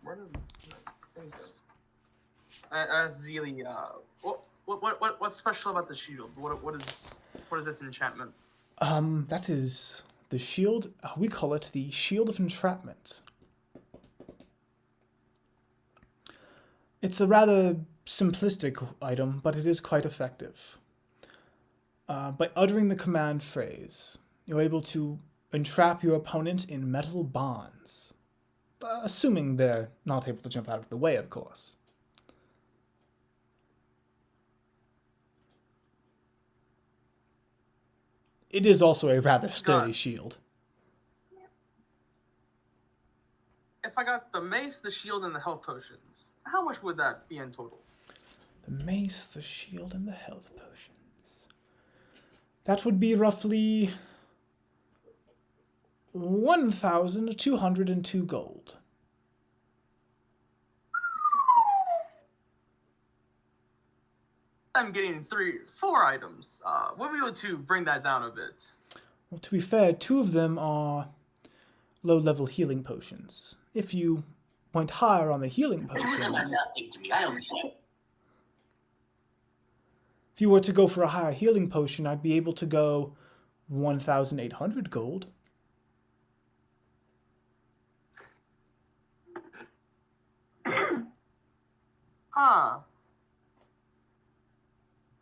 where did things go? I asked Zeely, what's special about the shield? What is this enchantment? That is the shield. We call it the Shield of Entrapment. It's a rather simplistic item, but it is quite effective. By uttering the command phrase, you're able to entrap your opponent in metal bonds. Assuming they're not able to jump out of the way, of course. It is also a rather sturdy shield. If I got the mace, the shield, and the health potions, how much would that be in total? The mace, the shield, and the health potions. That would be roughly 1,202 gold. I'm getting 4 items. We'll be able to bring that down a bit. Well, to be fair, 2 of them are low-level healing potions. If you went higher on the healing Two of them are potions, nothing to me. I don't care. if you were to go for a higher healing potion, I'd be able to go 1,800 gold. Huh.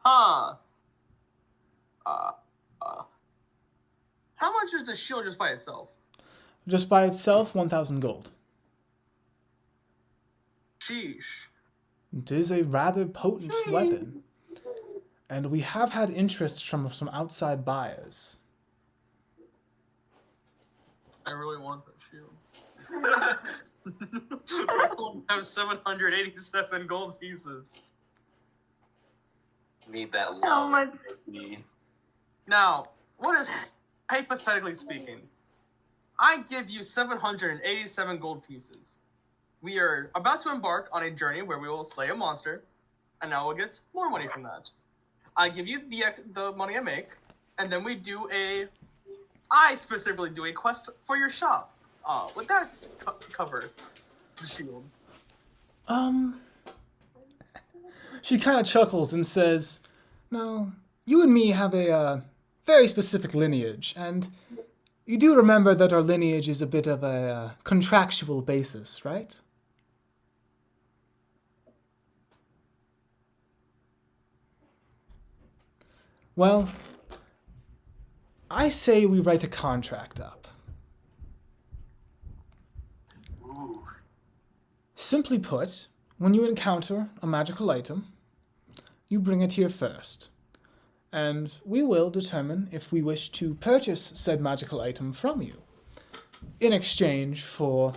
How much is the shield just by itself? Just by itself, 1,000 gold. Sheesh. It is a rather potent weapon. And we have had interest from some outside buyers. I really want that shield. I only have 787 gold pieces. Need that How low. much? Now, what if, hypothetically speaking, I give you 787 gold pieces? We are about to embark on a journey where we will slay a monster, and now we'll get more money from that. I give you the money I make, and then I specifically do a quest for your shop. Would that cover the shield? She kind of chuckles and says, "No, you and me have a very specific lineage, and you do remember that our lineage is a bit of a contractual basis, right?" Well, I say we write a contract up. Ooh. Simply put, when you encounter a magical item, you bring it here first, and we will determine if we wish to purchase said magical item from you, in exchange for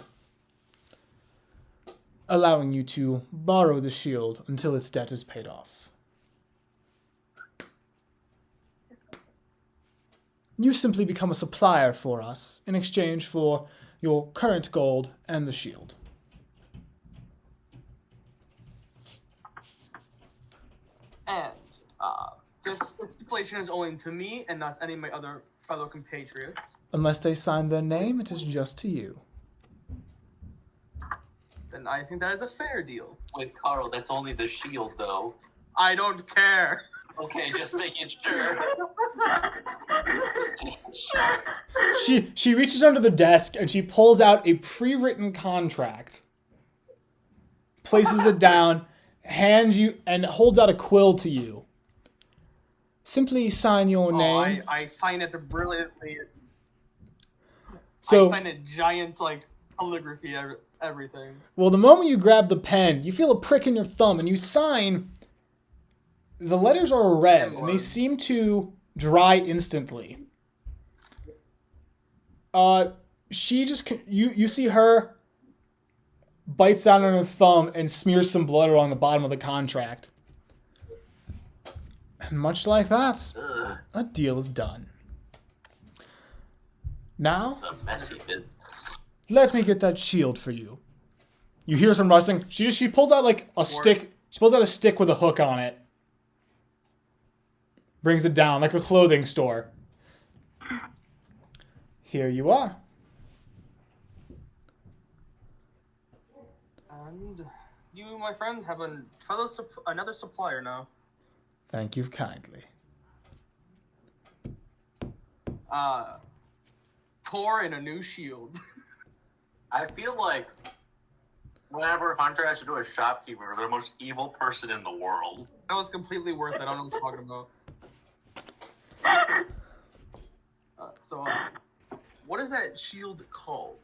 allowing you to borrow the shield until its debt is paid off. You simply become a supplier for us in exchange for your current gold and the shield. And this stipulation is only to me and not any of my other fellow compatriots. Unless they sign their name, it is just to you. Then I think that is a fair deal. Wait, Carl, that's only the shield, though. I don't care. Okay, just making sure. Just making sure. She reaches under the desk and she pulls out a pre-written contract, places it down, hands you, and holds out a quill to you. Simply sign your name. I sign it brilliantly. So, I sign it giant, calligraphy, everything. well, the moment you grab the pen, you feel a prick in your thumb and you sign. The letters are red and they seem to dry instantly. She just, you see her bites down on her thumb and smears some blood along the bottom of the contract. And much like that, Ugh, a deal is done. Now, it's a messy business. let me get that shield for you. You hear some rustling. She pulls out a stick. She pulls out a stick with a hook on it. Brings it down like a clothing store. Here you are. And you, my friend, have another supplier now. Thank you kindly. Thor in a new shield. I feel like Whenever Hunter has to do a shopkeeper, they're the most evil person in the world. That was completely worth it. I don't know what you're talking about. What is that shield called?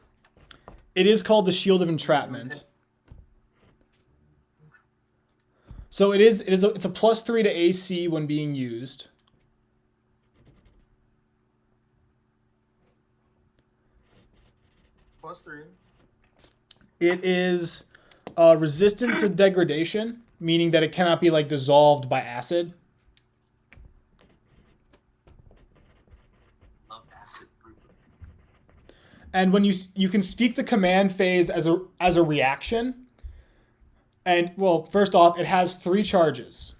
It is called the Shield of Entrapment. So it's a +3 to AC when being used. +3. It is resistant to degradation, meaning that it cannot be like dissolved by acid. Love acid. And when you can speak the command phase as a reaction. And well, first off, it has 3 charges.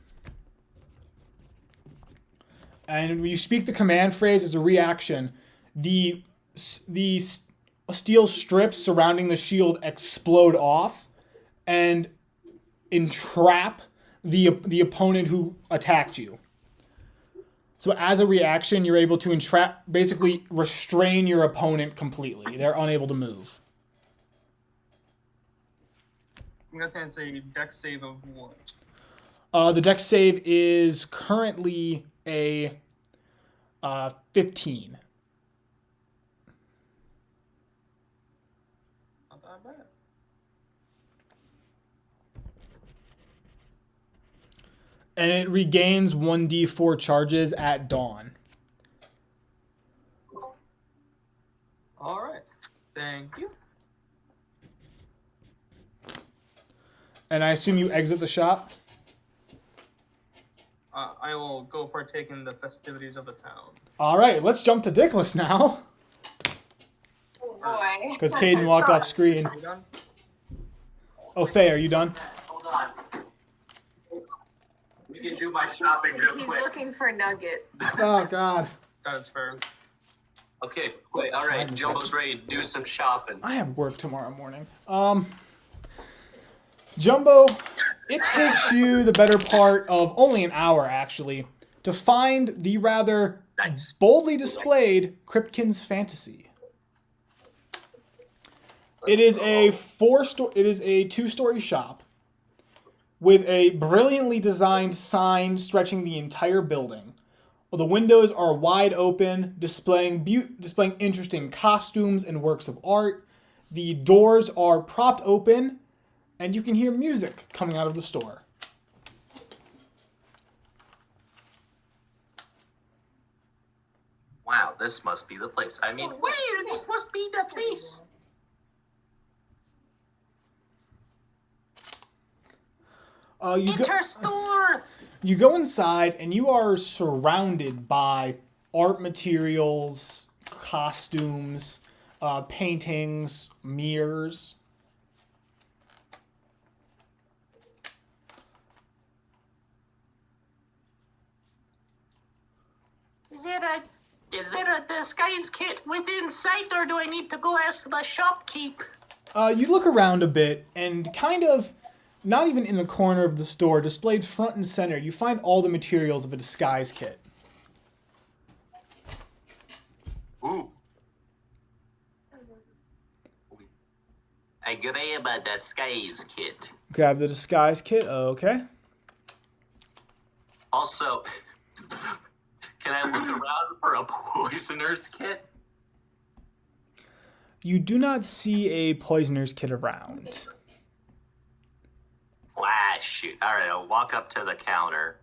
And when you speak the command phrase as a reaction, the steel strips surrounding the shield explode off and entrap the opponent who attacked you. So as a reaction, you're able to basically restrain your opponent completely. They're unable to move. I'm gonna say it's a dex save of what? The dex save is currently a 15. Not that bad. And it regains 1d4 charges at dawn. All right. Thank you. And I assume you exit the shop? I will go partake in the festivities of the town. All right, let's jump to Dickless now. Oh boy. Because Caden walked off screen. Are you done? Oh, Faye, are you done? Hold on. We can do my shopping real He's quick. looking for nuggets. Oh, God. That is fair. Okay, wait, all right. Jumbo's ready to do some shopping. I have work tomorrow morning. Jumbo, it takes you the better part of only an hour, actually, to find the rather Nice. boldly displayed Kripken's Fantasy. It is a 2-story shop with a brilliantly designed sign stretching the entire building. Well, the windows are wide open, displaying interesting costumes and works of art. The doors are propped open, and you can hear music coming out of the store. Wow, this must be the place. I mean, Where? This must be the place. Enter store. You go inside, and you are surrounded by art materials, costumes, paintings, mirrors. Is there a disguise kit within sight, or do I need to go ask the shopkeep? You look around a bit, and kind of, not even in the corner of the store, displayed front and center, you find all the materials of a disguise kit. ooh. I grab a disguise kit. Grab the disguise kit, okay. Also, can I look around for a poisoner's kit? You do not see a poisoner's kit around. Ah, shoot. All right, I'll walk up to the counter.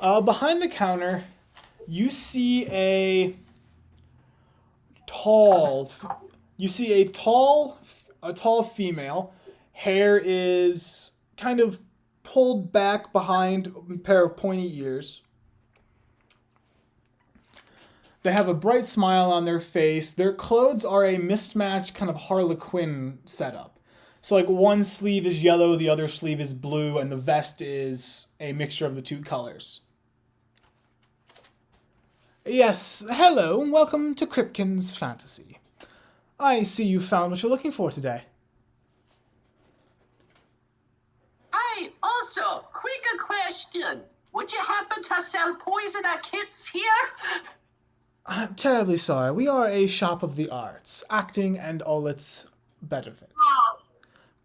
Behind the counter, you see a tall female. Hair is kind of pulled back behind a pair of pointy ears. They have a bright smile on their face. Their clothes are a mismatched kind of Harlequin setup. So like one sleeve is yellow, the other sleeve is blue, and the vest is a mixture of the two colors. Yes, hello, and welcome to Kripken's Fantasy. I see you found what you're looking for today. Hey, also, quick question. Would you happen to sell poisoner kits here? I'm terribly sorry. We are a shop of the arts, acting and all its benefits.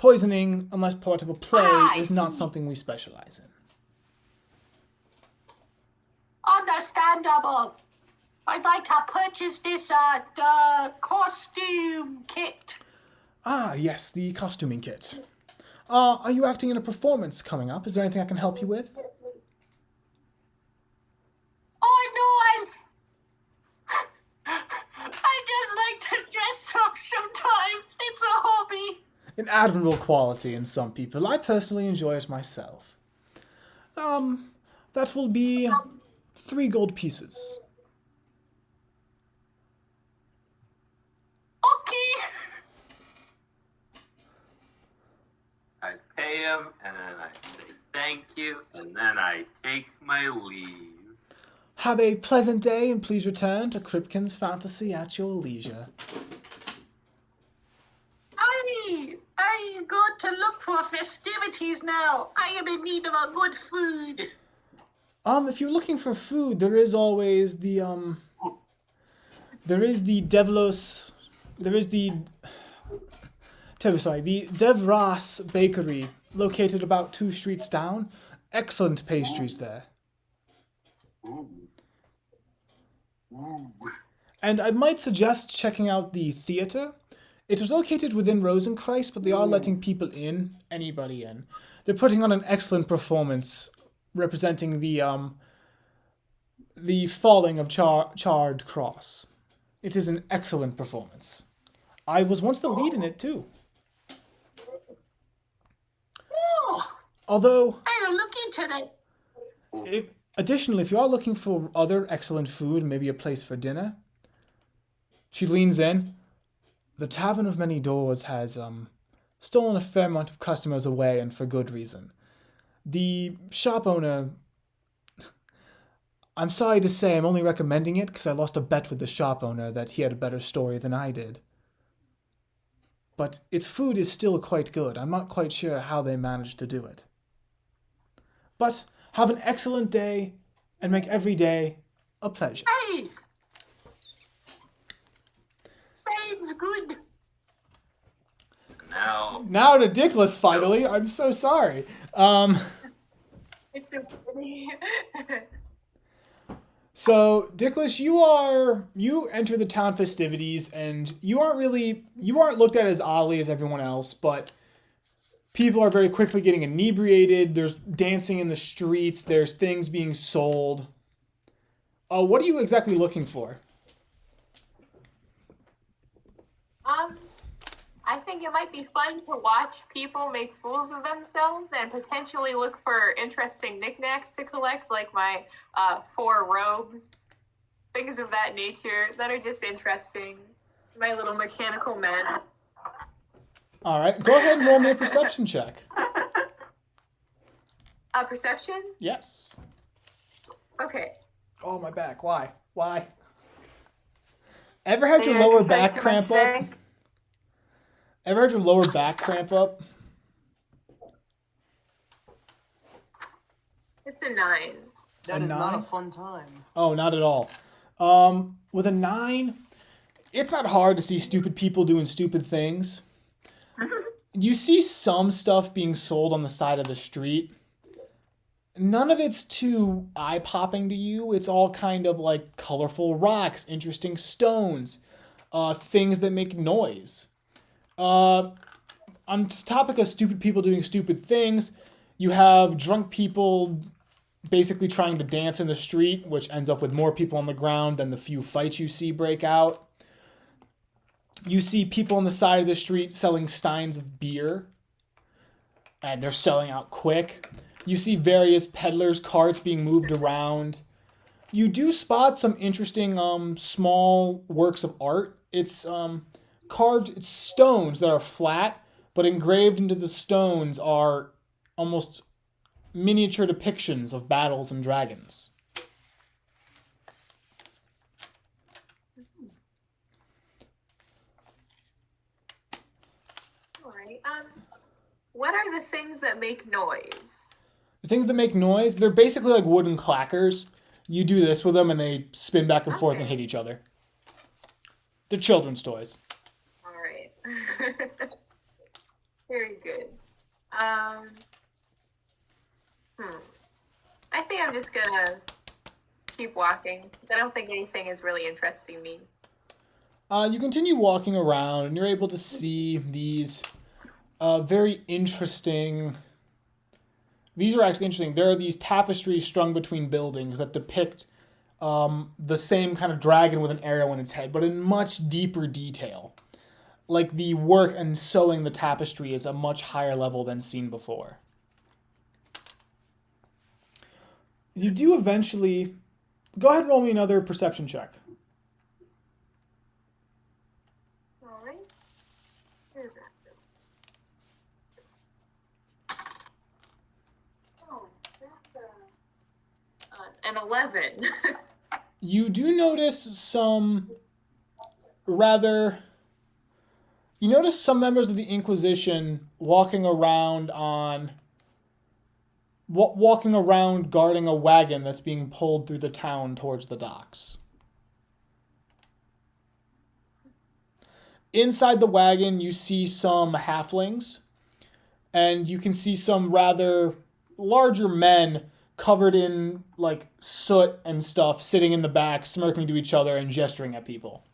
poisoning, unless part of a play, I is not see. something we specialize in. Understandable. I'd like to purchase this the costume kit. Ah, yes, the costuming kit. Are you acting in a performance coming up? Is there anything I can help you with? Oh no, I just like to dress up sometimes. It's a hobby. An admirable quality in some people. I personally enjoy it myself. That will be 3 gold pieces. Okay. I pay him, and then I say thank you, and then I take my leave. Have a pleasant day, and please return to Kripken's Fantasy at your leisure. I got to look for festivities now. I am in need of a good food. If you're looking for food, there is always the, there is the Devlos, there is the, the Devras Bakery, located about 2 streets down. Excellent pastries there. And I might suggest checking out the theater. It is located within Rosenkreis, but they are letting people in, anybody in. They're putting on an excellent performance representing the falling of Charred Cross. It is an excellent performance. I was once the lead in it too. Although, I will look into that. additionally, if you are looking for other excellent food, maybe a place for dinner, she leans in. The Tavern of Many Doors has stolen a fair amount of customers away, and for good reason. The shop owner, I'm sorry to say I'm only recommending it because I lost a bet with the shop owner that he had a better story than I did. But its food is still quite good. I'm not quite sure how they managed to do it. But have an excellent day, and make every day a pleasure. Hey! Sounds good. Now to Dickless, finally. I'm so sorry. It's so funny. So, Dickless, you enter the town festivities, and you aren't looked at as oddly as everyone else, but people are very quickly getting inebriated. There's dancing in the streets. There's things being sold. What are you exactly looking for? I think it might be fun to watch people make fools of themselves and potentially look for interesting knickknacks to collect, like my 4 robes, things of that nature that are just interesting. My little mechanical men. All right, go ahead and roll me a perception check. Perception? Yes. Okay. Oh, my back. Why? Ever had your lower back cramp up? Ever had your lower back cramp up? It's a 9. That is not a fun time. Oh, not at all. With a 9, it's not hard to see stupid people doing stupid things. You see some stuff being sold on the side of the street. None of it's too eye-popping to you. It's all kind of like colorful rocks, interesting stones, things that make noise. On the topic of stupid people doing stupid things, you have drunk people basically trying to dance in the street, which ends up with more people on the ground than the few fights you see break out. You see people on the side of the street selling steins of beer, and they're selling out quick. You see various peddlers' carts being moved around. You do spot some interesting small works of art. It's it's stones that are flat, but engraved into the stones are almost miniature depictions of battles and dragons. All right. What are the things that make noise? The things that make noise, they're basically like wooden clackers. You do this with them and they spin back and forth and hit each other. They're children's toys. All right. Very good. I think I'm just gonna keep walking because I don't think anything is really interesting me. You continue walking around, and you're able to see these very interesting. These are actually interesting. There are these tapestries strung between buildings that depict the same kind of dragon with an arrow in its head, but in much deeper detail. Like the work and sewing the tapestry is a much higher level than seen before. You do eventually... Go ahead and roll me another perception check. All right. Here's that. Oh, that's an 11. You do notice some rather... You notice some members of the Inquisition walking around guarding a wagon that's being pulled through the town towards the docks. Inside the wagon, you see some halflings, and you can see some rather larger men covered in like soot and stuff sitting in the back, smirking to each other and gesturing at people.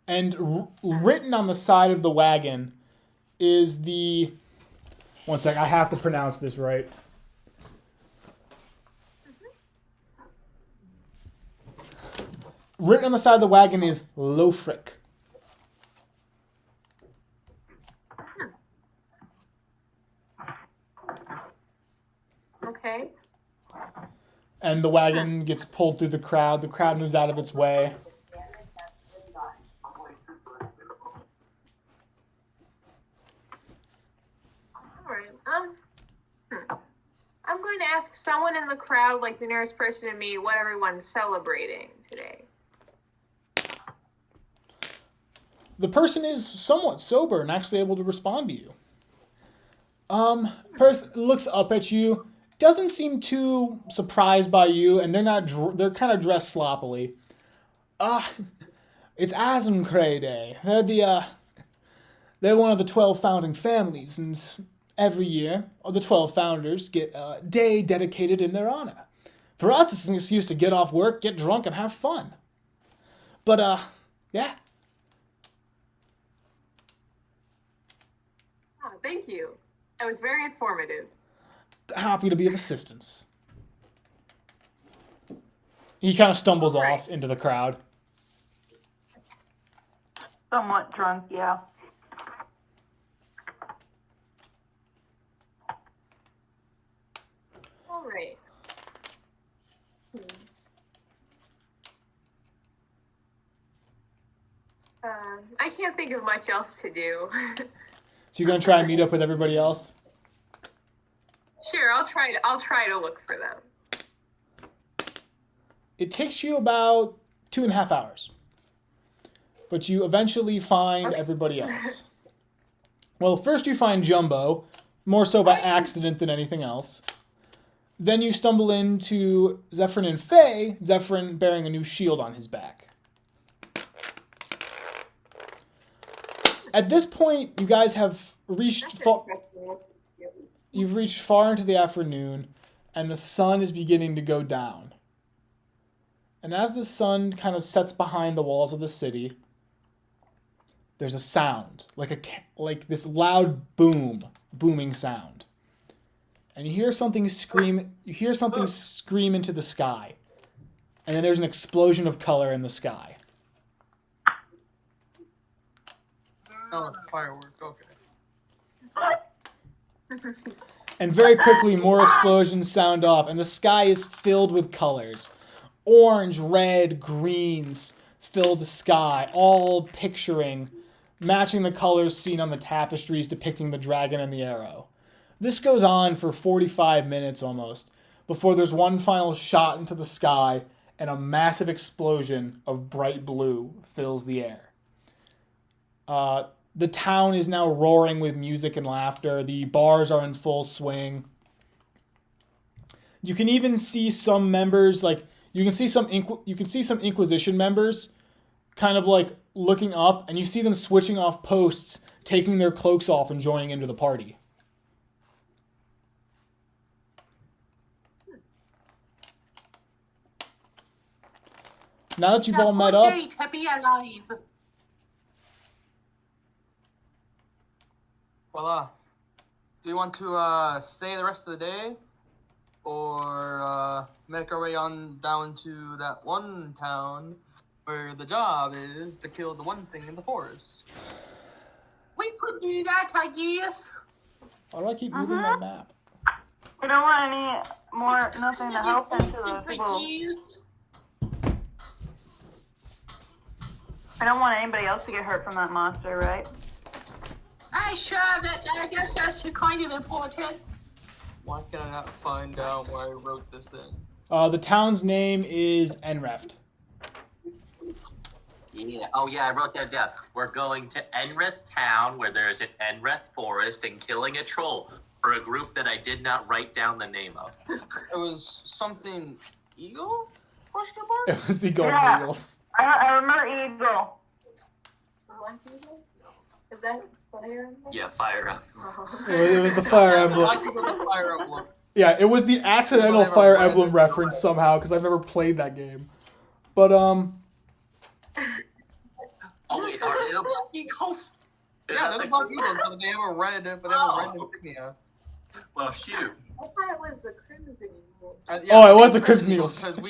And written on the side of the wagon is the... One sec, I have to pronounce this right. Written on the side of the wagon is Lofric. Okay. And the wagon gets pulled through the crowd. The crowd moves out of its way. I'm going to ask someone in the crowd, like the nearest person to me, what everyone's celebrating today. The person is somewhat sober and actually able to respond to you. Person looks up at you, doesn't seem too surprised by you, and they're kind of dressed sloppily. It's Asimcray Day. They're one of the 12 founding families, and every year, the 12 founders get a day dedicated in their honor. For us, it's an excuse to get off work, get drunk, and have fun. But, yeah. Oh, thank you. That was very informative. Happy to be of assistance. He kind of stumbles off into the crowd. Somewhat drunk, yeah. All right. I can't think of much else to do. So you're gonna try and meet up with everybody else? Sure, I'll try to look for them. It takes you about 2.5 hours. But you eventually find everybody else. Well, first you find Jumbo, more so by accident than anything else. Then you stumble into Zephyrin and Faye, Zephyrin bearing a new shield on his back. At this point, you guys have reached you've reached far into the afternoon, and the sun is beginning to go down. And as the sun kind of sets behind the walls of the city, there's a sound, like this loud booming sound. And you hear something scream into the sky. And then there's an explosion of color in the sky. Oh, it's a firework. Okay. And very quickly, more explosions sound off, and the sky is filled with colors. Orange, red, greens fill the sky, all matching the colors seen on the tapestries depicting the dragon and the arrow. This goes on for 45 minutes almost, before there's one final shot into the sky, and a massive explosion of bright blue fills the air. The town is now roaring with music and laughter. The bars are in full swing. You can even see some members, you can see some Inquisition members kind of like looking up, and you see them switching off posts, taking their cloaks off and joining into the party. Now that you've all met up, Day to be alive. Well, do you want to stay the rest of the day, or make our way on down to that one town where the job is to kill the one thing in the forest? We could do that, I guess. why do I keep moving my map? We don't want any more, nothing to help into the people. I don't want anybody else to get hurt from that monster, right? I guess that's kind of important. Why can I not find out where I wrote this in? The town's name is Enreft. Yeah. Oh, yeah, I wrote that down. We're going to Enreth Town, where there's an Enreth forest, and killing a troll for a group that I did not write down the name of. It was something eagle? Question mark? It was the Golden Yeah. Eagles. I remember Eagle. Is that fire? Yeah, fire up. It was the Fire Emblem. Black Eagle is Fire Emblem. Yeah, it was the accidental Whatever, Fire Brandon. Emblem reference somehow, because I've never played that game. But, Oh, wait, are they the Black Eagles? Is Yeah, that they're Black Eagles, but they have a red insignia. Well, shoot. I thought it was the Crimson Eagle. Oh, it was the Crimson Eagles. Because it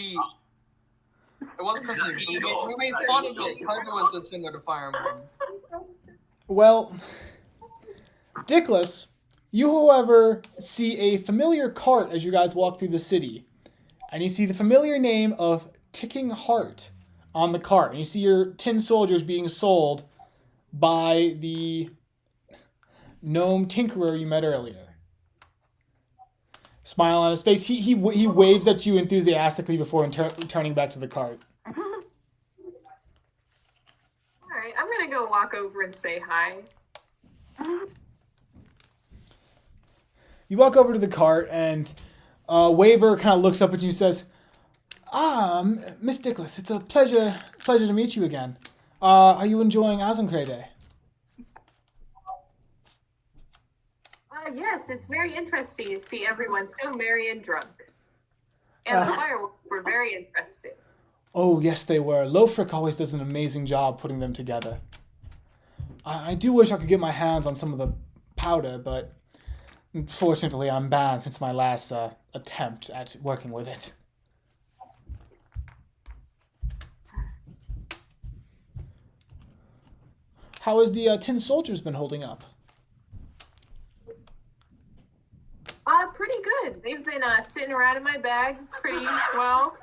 was Crimson Eagles. We made Eagles. fun of it because it was so similar to Fire Emblem. well, Dickless, you, however, see a familiar cart as you guys walk through the city. And you see the familiar name of Ticking Heart on the cart. And you see your tin soldiers being sold by the gnome tinkerer you met earlier. Smile on his face. He waves at you enthusiastically before turning back to the cart. Alright, I'm gonna go walk over and say hi. You walk over to the cart, and Waver kind of looks up at you and says, Miss Dickless, it's a pleasure to meet you again. Are you enjoying Azencray Day? Yes, it's very interesting to see everyone so merry and drunk. And the fireworks were very interesting. Oh, yes, they were. Lofric always does an amazing job putting them together. I do wish I could get my hands on some of the powder, but fortunately I'm banned since my last attempt at working with it. How has the tin soldiers been holding up? Pretty good. They've been sitting around in my bag pretty well.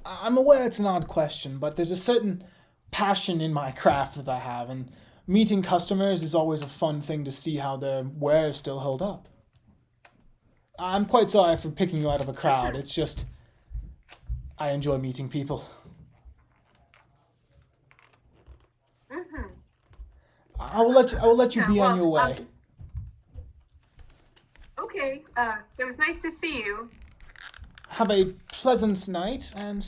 I'm aware it's an odd question, but there's a certain passion in my craft that I have, and meeting customers is always a fun thing to see how their wares still hold up. I'm quite sorry for picking you out of a crowd. It's just I enjoy meeting people. Mm-hmm. I will let you be on your way. Okay. It was nice to see you. Have a pleasant night, and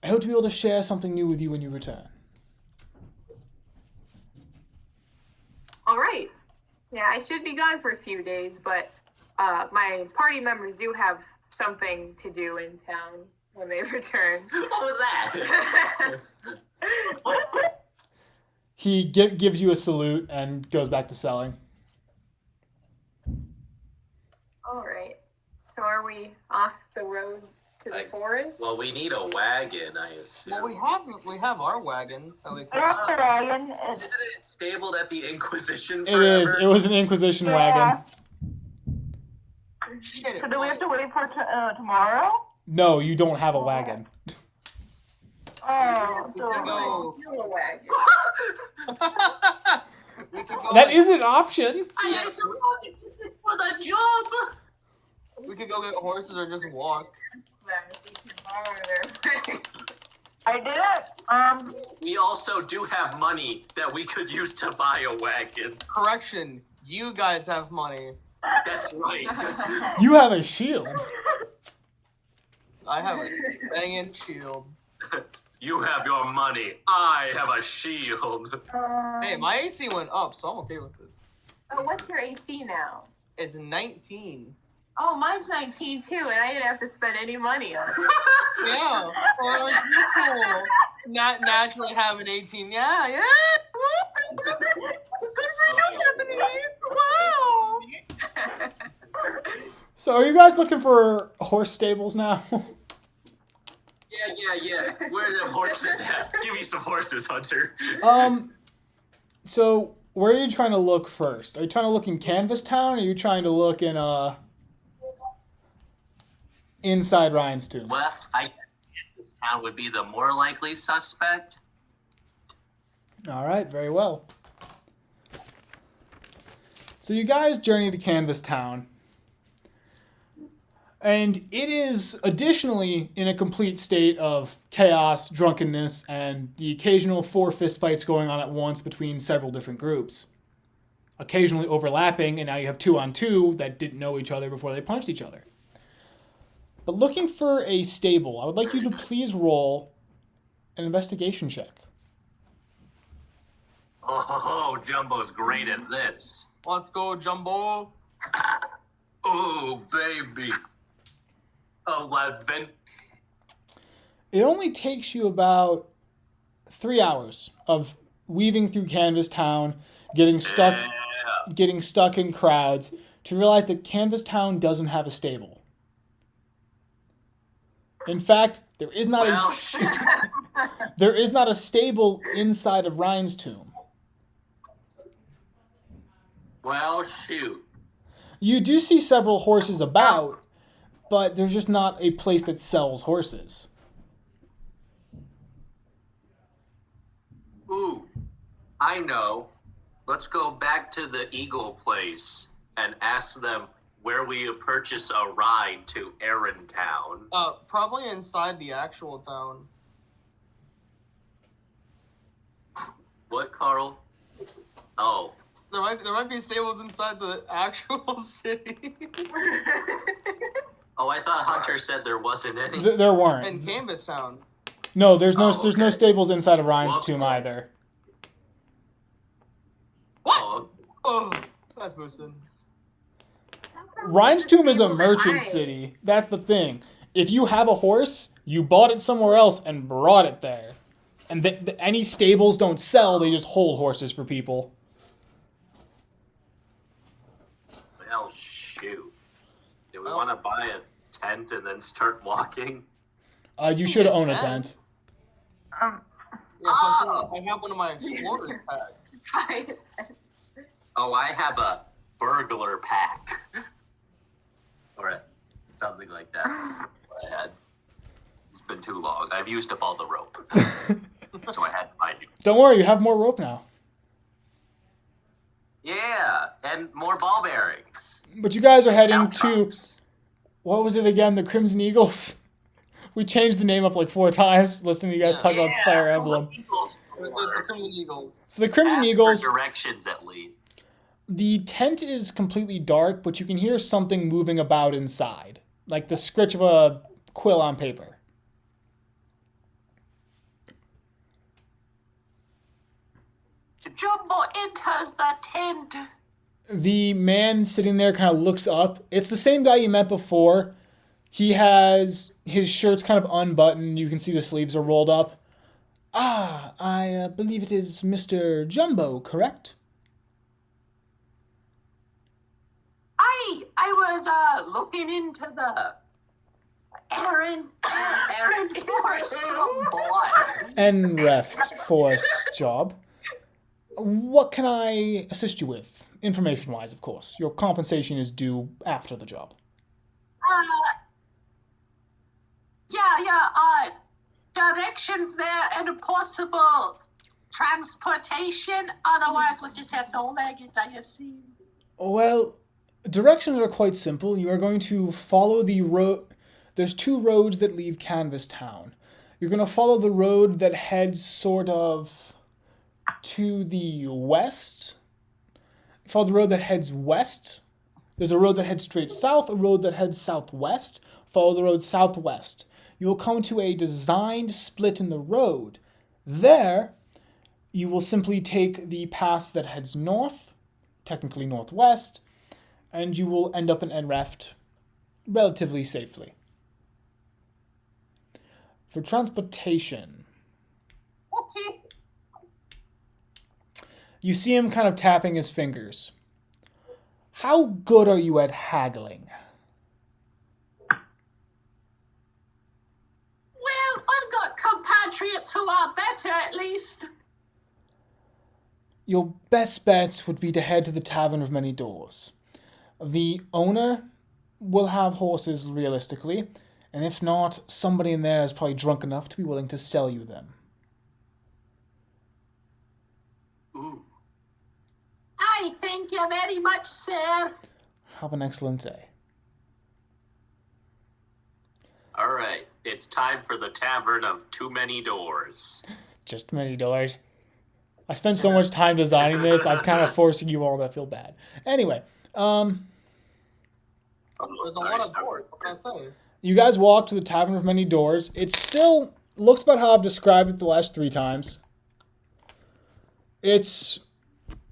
I hope to be able to share something new with you when you return. All right. Yeah, I should be gone for a few days, but my party members do have something to do in town when they return. What was that? He gives you a salute and goes back to selling. All right. So are we off the road to the forest? Well, we need a wagon, I assume. Well, we have our wagon. Wagon. Isn't it stabled at the Inquisition It forever? is. It was an Inquisition wagon. Shit, So do we have to wait for tomorrow? No, you don't have a wagon. Oh, We so go. steal a wagon. We could go That is an option. I suppose this is for the job. We could go get horses or just walk. If we can borrow their wagon. I did it. We also do have money that we could use to buy a wagon. Correction, you guys have money. That's right. You have a shield. I have a banging shield. You have your money. I have a shield. Hey, my AC went up, so I'm okay with this. Oh, what's your AC now? It's 19. Oh, mine's 19 too, and I didn't have to spend any money on it. Yeah. Well, it's cool. Not naturally having 18. Yeah. Good for you, Anthony. Wow. So are you guys looking for horse stables now? Yeah. Where are the horses at? Give me some horses, Hunter. So where are you trying to look first? Are you trying to look in Canvas Town, or are you trying to look in inside Ryan's tomb? Well, I guess this town would be the more likely suspect. All right, very well. So you guys journey to Canvas Town. And it is additionally in a complete state of chaos, drunkenness, and the occasional 4 fistfights going on at once between several different groups. Occasionally overlapping, and now you have 2-on-2 that didn't know each other before they punched each other. But looking for a stable, I would like you to please roll an investigation check. Oh, Jumbo's great at this. Let's go, Jumbo. Oh, baby. 11. It only takes you about 3 hours of weaving through Canvas Town, getting stuck in crowds, to realize that Canvas Town doesn't have a stable. In fact, there is not a stable inside of Ryan's tomb. Well, shoot. You do see several horses about, but there's just not a place that sells horses. Ooh, I know. Let's go back to the Eagle place and ask them where we purchase a ride to Town. Probably inside the actual town. What, Carl? Oh. There might be stables inside the actual city. Oh, I thought Hunter said there wasn't any. There weren't. In Canvas Town. No, there's no okay. stables inside of Ryan's Whoops. tomb either. What? Oh, that's boosted. Ryan's tomb is a merchant city. That's the thing. If you have a horse, you bought it somewhere else and brought it there. And any stables don't sell, they just hold horses for people. Well, shoot. Do we want to buy a tent and then start walking? You should own a tent. Yeah, plus I have one of my explorers packs. Oh, I have a burglar pack. Or something like that. I had. It's been too long. I've used up all the rope. So I had to buy new. Don't worry, you have more rope now. Yeah, and more ball bearings. But you guys are heading Now to, trucks. what was it again, the Crimson Eagles? We changed the name up like 4 times, listening to you guys talk about Fire Emblem. The Crimson Eagles. So the Crimson Ask Eagles, for directions at least. the tent is completely dark, but you can hear something moving about inside. Like the scritch of a quill on paper. Jumbo enters the tent. The man sitting there kind of looks up. It's the same guy you met before. He has his shirt's kind of unbuttoned. You can see the sleeves are rolled up. Ah, I believe it is Mr. Jumbo, correct? I was looking into the errand forest boy. Enreft Forest job. What can I assist you with? Information-wise, of course. Your compensation is due after the job. Directions there and a possible transportation. Otherwise, we'll just have no luggage, I assume. Well, directions are quite simple. You are going to follow the road. There's 2 roads that leave Canvas Town. You're going to follow the road that heads sort of to the west. Follow the road that heads west. There's a road that heads straight south, a road that heads southwest. Follow the road southwest. you will come to a designed split in the road. There, you will simply take the path that heads north, technically northwest, and you will end up in Enreft relatively safely. For transportation, Okay. you see him kind of tapping his fingers. How good are you at haggling? Well, I've got compatriots who are better, at least. Your best bet would be to head to the Tavern of Many Doors. The owner will have horses realistically, and if not, somebody in there is probably drunk enough to be willing to sell you them. Ooh. I thank you very much, sir. Have an excellent day. All right. It's time for the Tavern of Too Many Doors. Just Many Doors. I spent so much time designing this, I'm kind of forcing you all to feel bad. Anyway, There's a lot of doors. What can I say? you guys walk to the Tavern of Many Doors. It still looks about how I've described it the last 3 times. It's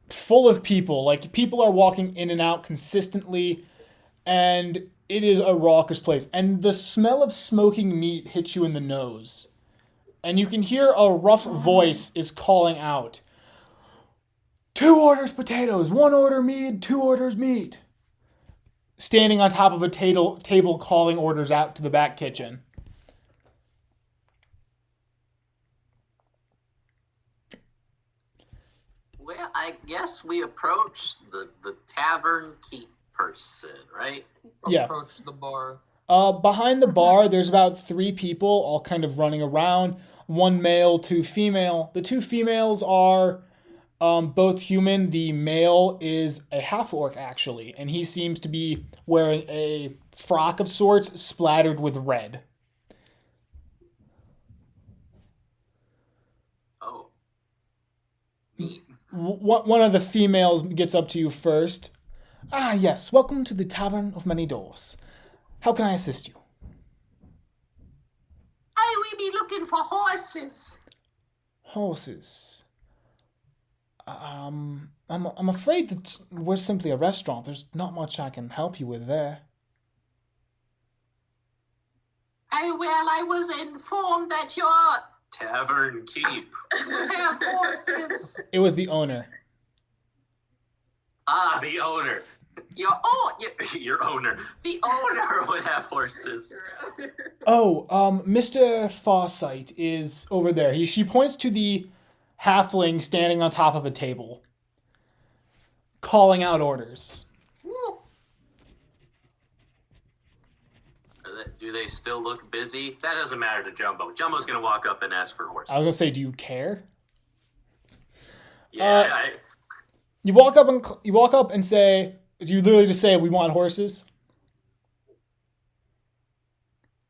full of people. Like, people are walking in and out consistently, and it is a raucous place. And the smell of smoking meat hits you in the nose. And you can hear a rough voice is calling out, 2 orders potatoes, 1 order meat, 2 orders meat. Standing on top of a table calling orders out to the back kitchen. Well, I guess we approach the tavern keep person, right? Yeah. Approach the bar. Behind the bar, there's about 3 people all kind of running around. 1 male, 2 female. The 2 females are both human. The male is a half-orc, actually, and he seems to be wearing a frock of sorts splattered with red. Oh. Neat. One of the females gets up to you first. Ah, yes, welcome to the Tavern of Many Doors. How can I assist you? I will be looking for horses. Horses. I'm afraid that we're simply a restaurant. There's not much I can help you with there. I was informed that your Tavern keep. have horses. It was the owner. Ah, the owner. Your owner. The owner would have horses. Oh, Mr. Farsight is over there. She points to the halfling standing on top of a table, calling out orders. Do they still look busy? That doesn't matter to Jumbo. Jumbo's gonna walk up and ask for horses. I was gonna say, do you care? Yeah, You walk up and say, you literally just say, "We want horses."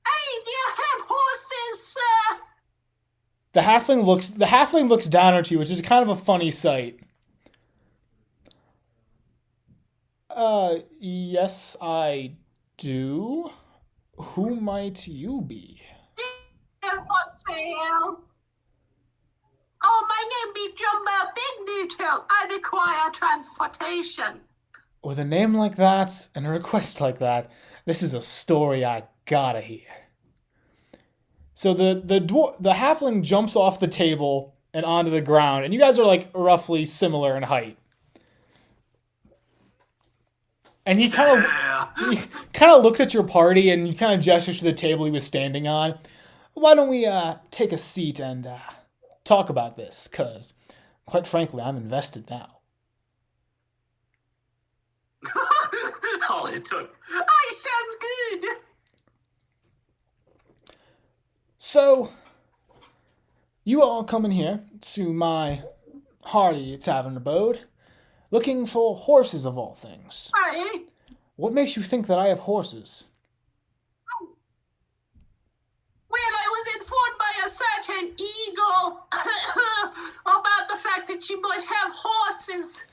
Hey, do you have horses, sir? The halfling looks down at you, which is kind of a funny sight. Yes, I do. Who might you be? They're for sale. Oh, my name be Jumbo Big Noodle. I require transportation. With a name like that and a request like that, this is a story I gotta hear. So the halfling jumps off the table and onto the ground, and you guys are like roughly similar in height. And he kind of looks at your party and he kind of gestures to the table he was standing on. Why don't we take a seat and talk about this? Because, quite frankly, I'm invested now. all it took. Oh, sounds good. So, you all coming here to my hearty tavern abode, looking for horses of all things. Hey, What makes you think that I have horses? well, I was informed by a certain eagle about the fact that you might have horses.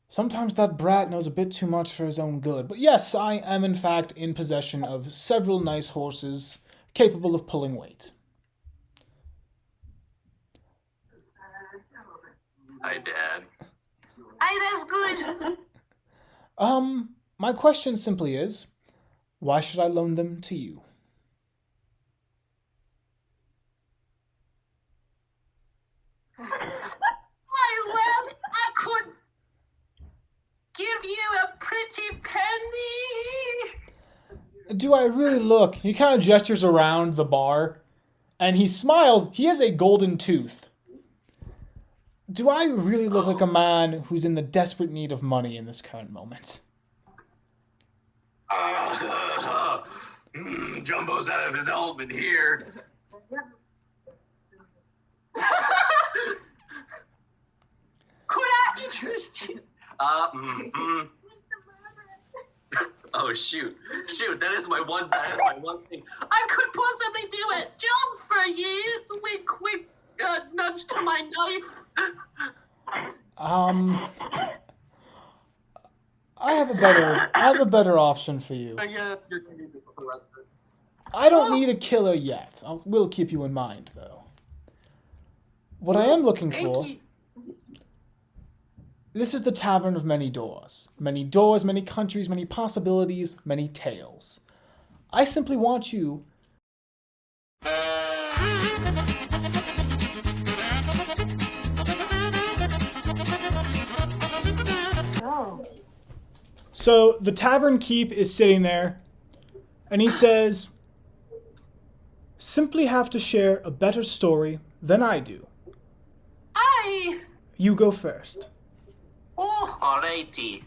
Sometimes that brat knows a bit too much for his own good. But yes, I am in fact in possession of several nice horses capable of pulling weight. Hi, Dad. Hey, that's good. My question simply is, why should I loan them to you? Well, I could give you a pretty penny. Do I really look? He kind of gestures around the bar, and he smiles. He has a golden tooth. Do I really look like a man who's in the desperate need of money in this current moment? Jumbo's out of his element here. Could I interest you? Oh shoot! That is my one thing. I could possibly do a job for you. Wink, wink, nudge to my knife. I have a better option for you. Yeah, you're gonna be arrested. I don't need a killer yet. We'll keep you in mind, though. What I am looking for... you. This is the Tavern of Many Doors. Many doors, many countries, many possibilities, many tales. I simply want you... Oh. So the tavern keep is sitting there, and he says, simply have to share a better story than I do. Aye. You go first. Oh, Alrighty.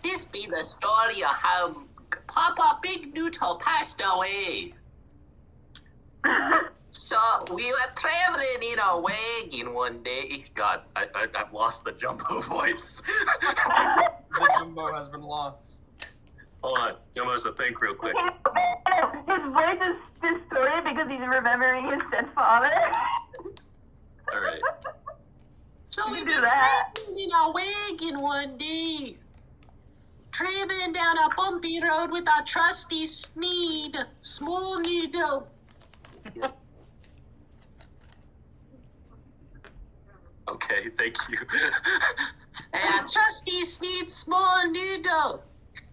this be the story of how Papa Big Noodle passed away. So we were traveling in a wagon one day. God, I've lost the Jumbo voice. The Jumbo has been lost. Hold on, Jumbo has to think real quick. His voice is distorted because he's remembering his dead father. All right. So You we can be do that. traveling in a wagon one day. Traveling down a bumpy road with our trusty Sneed, Small Noodle. Okay, thank you. And our trusty Sneed, Small Noodle.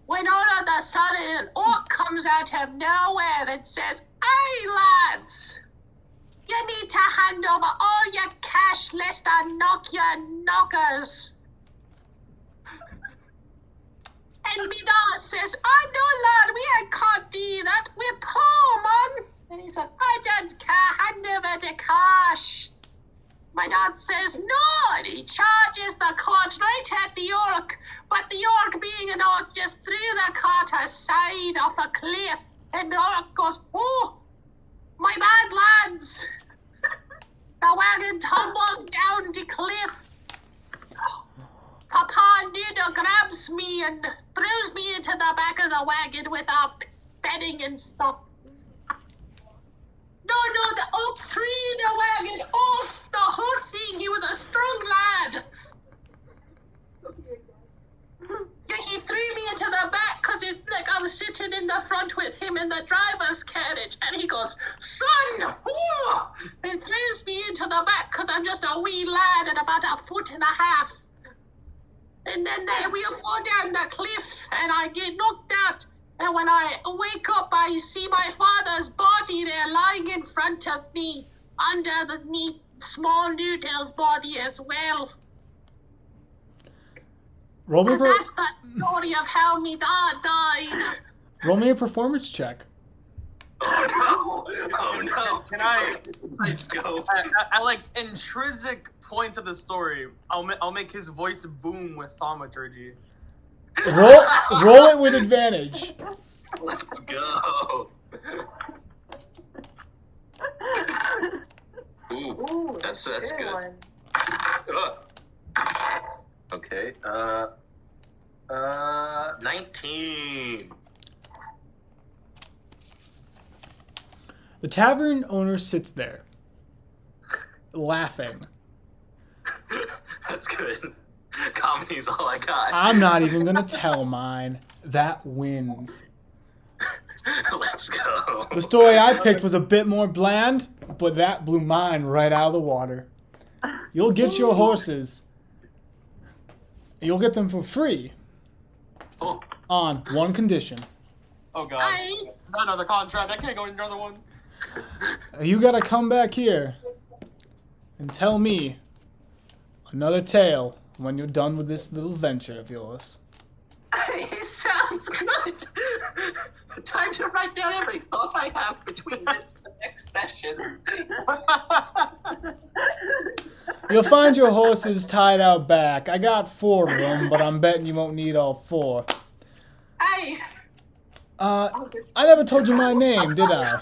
When all of a sudden an orc comes out of nowhere and says, "Hey lads, you need to hand over all your cash lest I knock your knockers." And me dad says, "Oh no lad, we ain't can't do that. We're poor man." And he says, "I don't care, hand over the cash." My dad says, "No," and he charges the cart right at the orc. But the orc, being an orc, just threw the cart aside off a cliff. And the orc goes, "Oh, my bad lads." The wagon tumbles down the cliff. Papa Noodle grabs me and throws me into the back of the wagon without bedding and stuff. No, the oak threw the wagon off the whole thing. He was a strong lad. Yeah, he threw me into the back because I was sitting in the front with him in the driver's carriage. And he goes, "Son!" and throws me into the back because I'm just a wee lad at about 1.5 feet. And then we fall down the cliff and I get knocked out. And when I wake up, I see my father's body there lying in front of me, under the neat Small Noodle's body as well. Roll me, And that's the story of how me dad died. roll me a performance check. Oh no! Can I? Let's go. At like intrinsic points of the story, I'll make his voice boom with thaumaturgy. Roll it with advantage. Let's go. Ooh, that's good. Okay. 19. The tavern owner sits there, laughing. That's good. Comedy's all I got. I'm not even gonna tell mine. That wins. Let's go. The story I picked was a bit more bland, but that blew mine right out of the water. You'll get your horses. You'll get them for free. Oh, On one condition. Oh god. Not another contract. I can't go into another one. You gotta come back here and tell me another tale when you're done with this little venture of yours. Hey, sounds good. Time to write down every thought I have between this and the next session. You'll find your horses tied out back. I got 4 of them, but I'm betting you won't need all 4. Hey. I never told you my name, did I?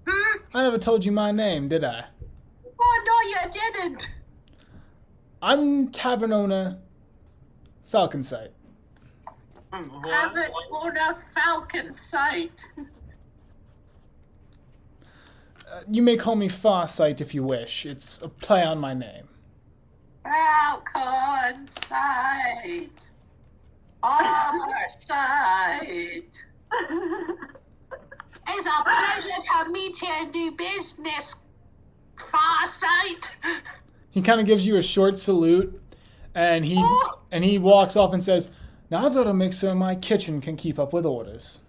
Hmm? I never told you my name, did I? Oh, no, you didn't. I'm tavern owner Falconsight. Have it on a falcon sight. You may call me Farsight if you wish. It's a play on my name. Falcon sight. Armor sight. It's a pleasure to meet you and do business, Farsight. He kind of gives you a short salute, and he walks off and says, "Now I've got to make sure my kitchen can keep up with orders."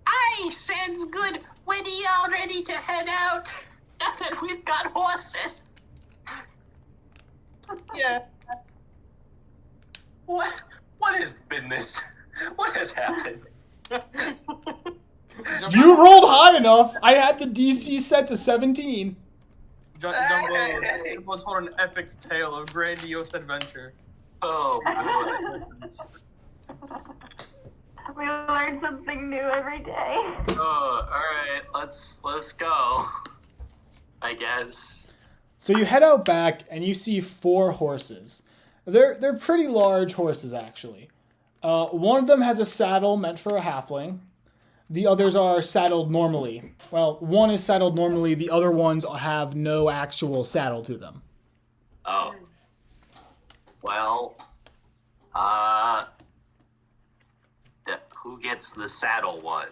Aye, sounds good. When are y'all ready to head out? Now that we've got horses. yeah. What has been this? What has happened? You rolled high enough. I had the DC set to 17. Jumbo told an epic tale of grandiose adventure. Oh boy. We learn something new every day. Oh, all right. Let's go. I guess. So you head out back and you see 4 horses. They're pretty large horses, actually. One of them has a saddle meant for a halfling. The others are saddled normally. Well, one is saddled normally. The other ones have no actual saddle to them. Oh. Well. Who gets the saddle one?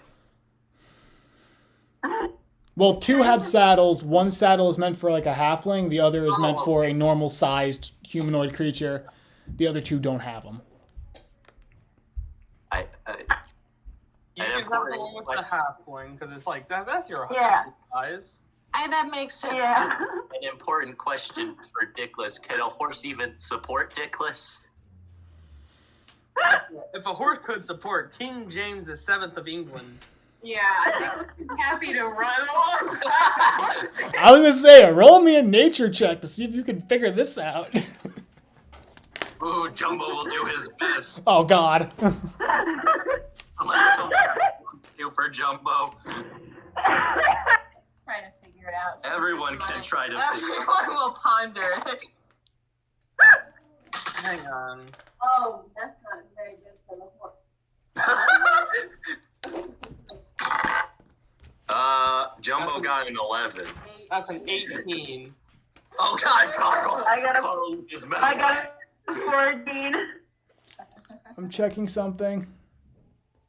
Well, 2 have saddles. One saddle is meant for like a halfling. The other is meant for a normal-sized humanoid creature. The other 2 don't have them. You can have the one with the halfling, because it's like, that's your Yeah. size. Aye, that makes sense. Yeah. An important question for Dickless. Can a horse even support Dickless? If a horse could support King James VII of England. Yeah, Dickless is happy to run alongside. I was gonna say, roll me a nature check to see if you can figure this out. Ooh, Jumbo will do his best. Oh God. Unless someone wants to for Jumbo. Trying to figure it out. Everyone can try to figure it Everyone will ponder. Hang on. Oh, that's not very good for the horse. Jumbo got an 11. That's an 18. Oh God, Carl! I got a- Carl is mad. I got a 14. I'm checking something.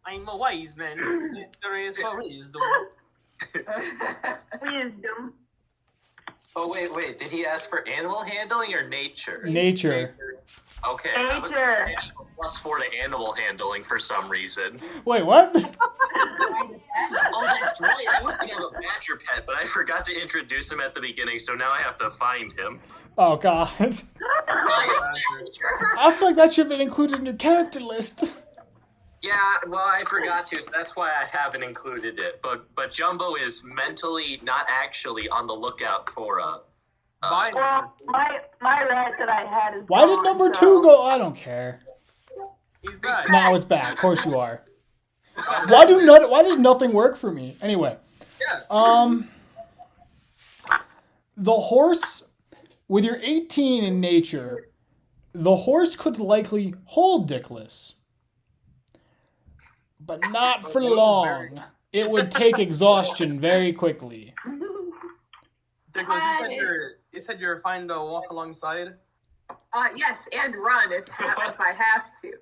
I'm a wise man. There is for wisdom. Wisdom. Oh wait, did he ask for animal handling or nature? Nature. Okay, I was Nature. +4 to animal handling for some reason. Wait, what? Oh, that's right. I was gonna have a badger pet, but I forgot to introduce him at the beginning, so now I have to find him. Oh God. I feel like that should have been included in your character list. Yeah, well, I forgot to, so that's why I haven't included it. But Jumbo is mentally, not actually, on the lookout for a. Well, my rat that I had is Why did gone, number so- 2 go? I don't care. He's back. Now it's back. Of course you are. Why does nothing work for me? Anyway. Yes. The horse, with your 18 in nature, the horse could likely hold Dickless. But not for long. It would take exhaustion very quickly. Dickless, you said you're fine to walk alongside? Yes, and run if I have to.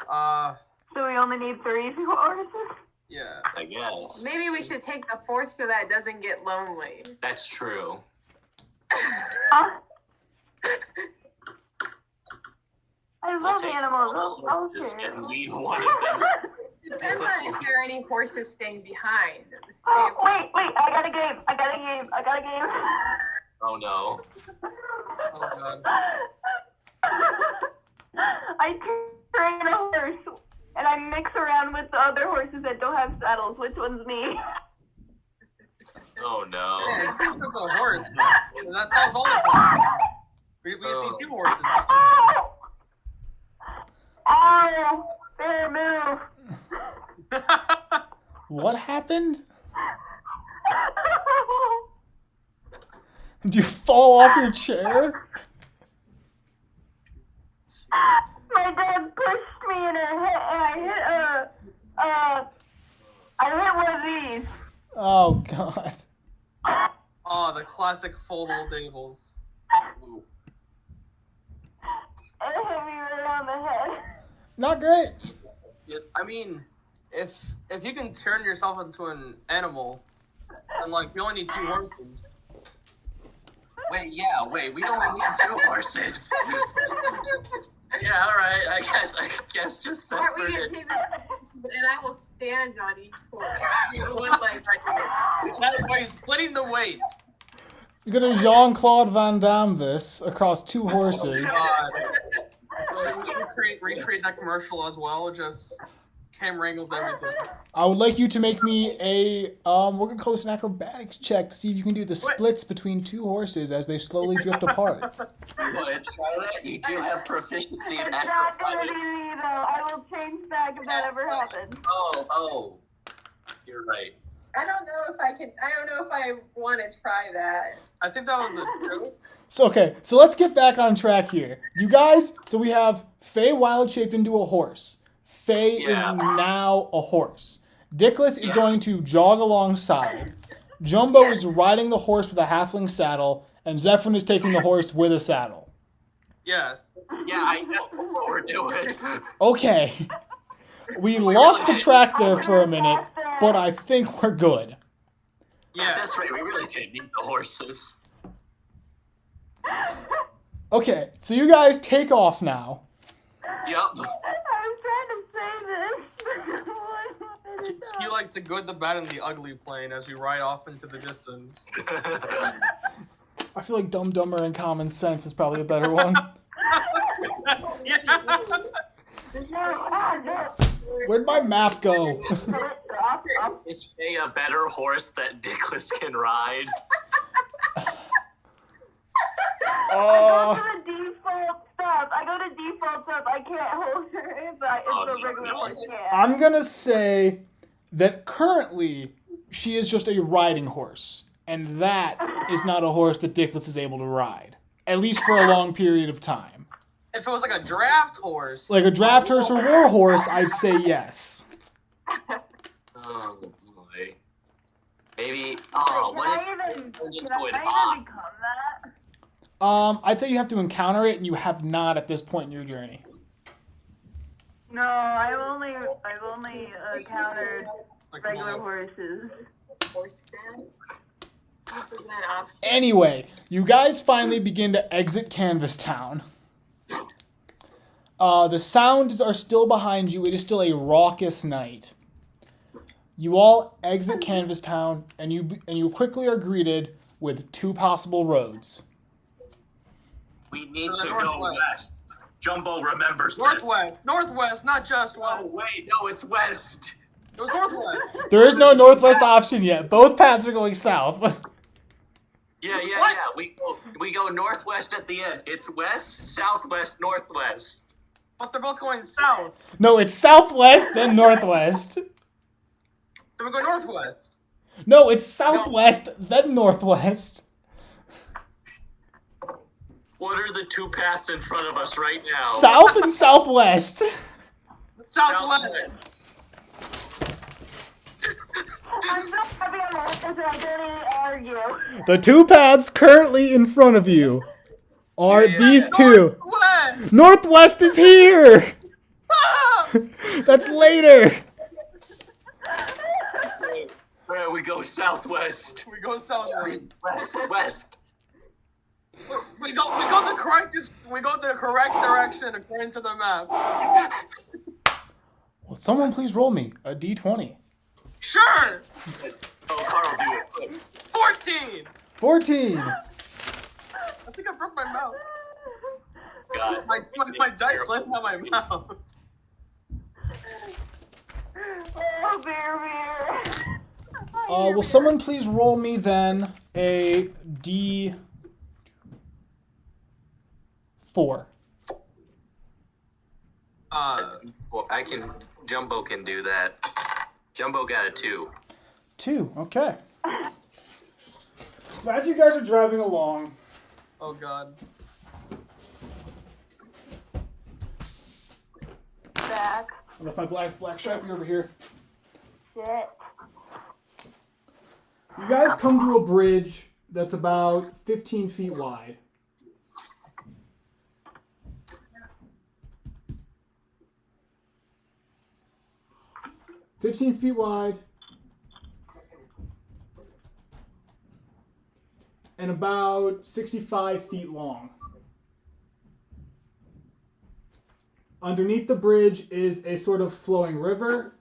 So we only need 3 horses? Yeah. I guess. Maybe we should take the 4th so that it doesn't get lonely. That's true. I We'll love take animals. all the I'll horses share. and leave one of them. Depends on if there are any horses staying behind. Oh, wait, I got a game. Oh no. Oh god. I train a horse, and I mix around with the other horses that don't have saddles. Which one's me? Oh no. Yeah, it's a horse. That sounds only fun. We just need 2 horses. Ow! Ow! Better move. What happened? Did you fall off your chair? My dad pushed me and I hit one of these. Oh, God. Oh, the classic foldable tables. And it hit me right on the head. Not great. I mean, if you can turn yourself into an animal, and like you only need 2 horses. Wait, we only need 2 horses. Yeah, alright, I guess just Aren't we separate gonna it. take this? And I will stand on each horse. One leg That's why he's splitting the weight. You're gonna Jean-Claude Van Damme this across 2 horses. God. Recreate that commercial as well. Just camera angles everything. I would like you to make me a, we're gonna call this an acrobatics check to see if you can do the splits between 2 horses as they slowly drift apart. You want to try that? You do have proficiency in It's not gonna be acrobatics. me though. I will change back if that ever happens. Oh. You're right. I don't know if I want to try that. I think that was a joke. So let's get back on track here. You guys, so we have Faye wild shaped into a horse. Faye Yeah. is now a horse. Dickless is Yes. going to jog alongside. Jumbo is Yes. riding the horse with a halfling saddle, and Zephyrin is taking the horse with a saddle. Yes. Yeah, I know what we're doing. Okay. We lost the track there for a minute, but I think we're good. At Yeah. this rate, we really didn't need the horses. Okay, so you guys take off now. Yep. I was trying to say this. What happened? You like the good, the bad, and the ugly plane as we ride off into the distance. I feel like Dumb Dumber and Common Sense is probably a better one. Yeah. Where'd my map go? Is Faye a better horse that Dickless can ride? I go to default stuff. I can't hold her if the regular horse can. I'm gonna say that currently she is just a riding horse, and that is not a horse that Dickless is able to ride, at least for a long period of time. If it was like a draft horse. Like a draft horse or war horse, I'd say yes. Oh boy. Maybe. Oh, what if Can I even into become an ox? that? I'd say you have to encounter it, and you have not at this point in your journey. No, I've only encountered Like regular wolf. horses. Horse stand? Is that an option? Anyway, you guys finally begin to exit Canvas Town. The sounds are still behind you. It is still a raucous night. You all exit Canvas Town, and you quickly are greeted with 2 possible roads. We need To to the go northwest. west. Jumbo remembers Northwest, not just this. west. Oh, wait, no, it's west. It was northwest. There is no northwest option yet. Both paths are going south. Yeah. What? We go northwest at the end. It's west, southwest, northwest. But they're both going south. No, it's southwest, then northwest. Then we go northwest. No, it's southwest, then northwest. What are the 2 paths in front of us right now? South and southwest. Southwest. I'm so happy I'm a horse and I don't even argue. The 2 paths currently in front of you are these 2. Northwest. Northwest is here! Ah! That's later. Where we go southwest. We go southwest. West. We go the correct direction according to the map. Will someone please roll me a d20? Sure. Oh, Carl, do it. 14. 14. I think I broke my mouse. God. My dice landed on my mouse. Oh, beer. Will someone please roll me then a d4? Well, I can. Jumbo can do that. Jumbo got a 2. 2. Okay. So as you guys are driving along, Oh God. Back. I left my black stripey over here. Shit. You guys come to a bridge that's about 15 feet wide. And about 65 feet long. Underneath the bridge is a sort of flowing river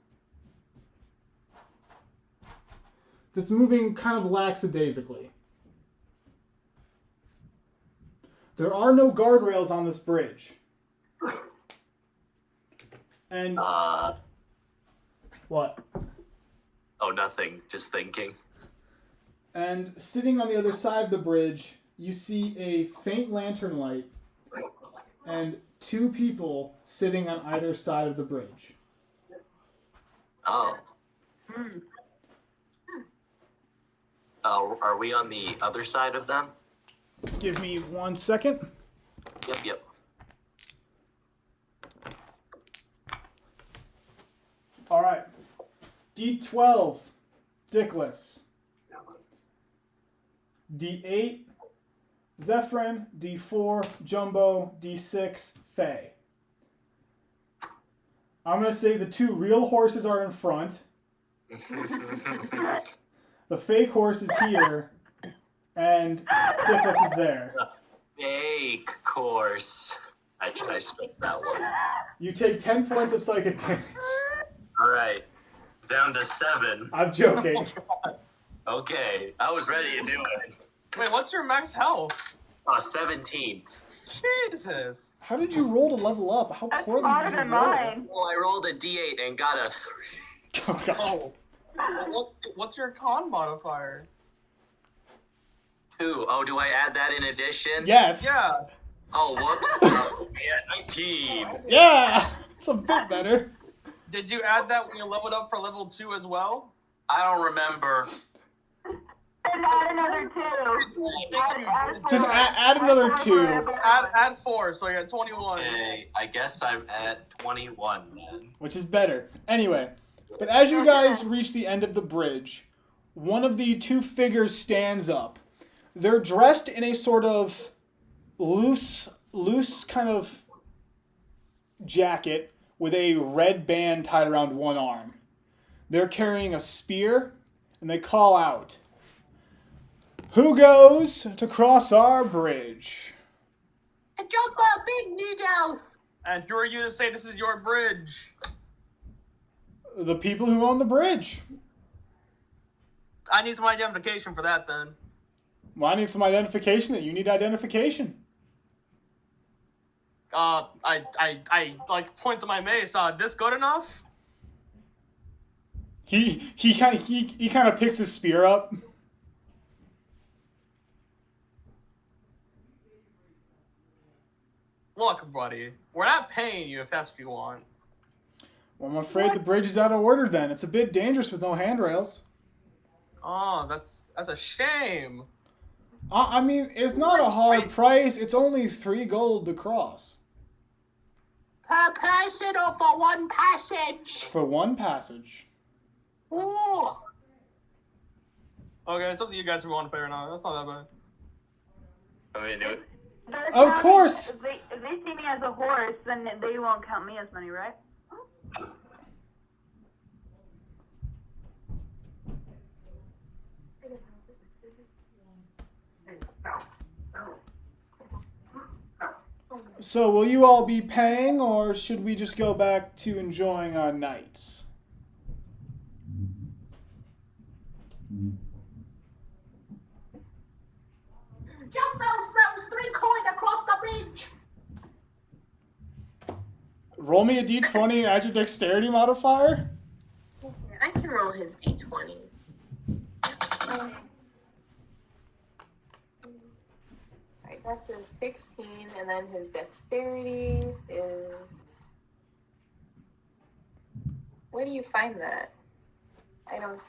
that's moving kind of lackadaisically. There are no guardrails on this bridge. And what? Oh, nothing. Just thinking. And sitting on the other side of the bridge, you see a faint lantern light and 2 people sitting on either side of the bridge. Oh. Are we on the other side of them? Give me 1 second. Yep. All right. D12, Dickless. D8, Zephyrin. D4, Jumbo. D6, Faye. I'm going to say the 2 real horses are in front. The fake horse is here. And Dickless is there. Fake course. I skipped that one. You take 10 points of psychic damage. All right. Down to 7. I'm joking. Okay. I was ready to do it. Wait, what's your max health? 17. Jesus. How did you roll to level up? How That's poorly harder did you than roll? mine. Well, I rolled a d8 and got a 3. Oh, God. What's your con modifier? 2. Oh, do I add that in addition? Yes. Yeah. Oh, whoops. Yeah, 19. Yeah. It's a bit better. Did you add that when you leveled up for level 2 as well? I don't remember. And add another 2. Just add another 2. Add 4, so you got 21. Okay, I guess I'm at 21 then. Which is better. Anyway, but as you guys reach the end of the bridge, one of the 2 figures stands up. They're dressed in a sort of loose kind of jacket with a red band tied around one arm. They're carrying a spear, and they call out, "Who goes to cross our bridge?" A Jumbo Big Noodle. And who are you to say this is your bridge? The people who own the bridge. I need some identification for that then. Well, I need some identification. That you need identification. I like point to my mace. This good enough? He kind of picks his spear up. Look, buddy, we're not paying you if that's what you want. Well, I'm afraid the bridge is out of order then. It's a bit dangerous with no handrails. Oh, that's a shame. I mean, it's not a hard price. It's only 3 gold to cross. Per person or for one passage? For 1 passage. Ooh. Okay, it's up to you guys if you want to pay or not. That's not that bad. I mean, Of course! If they see me as a horse, then they won't count me as money, right? So will you all be paying, or should we just go back to enjoying our nights? Jump out, friends, 3 coin across the bridge. Roll me a d20 and add your dexterity modifier. I can roll his d20. Alright, that's a 16, and then his dexterity is... Where do you find that? I don't...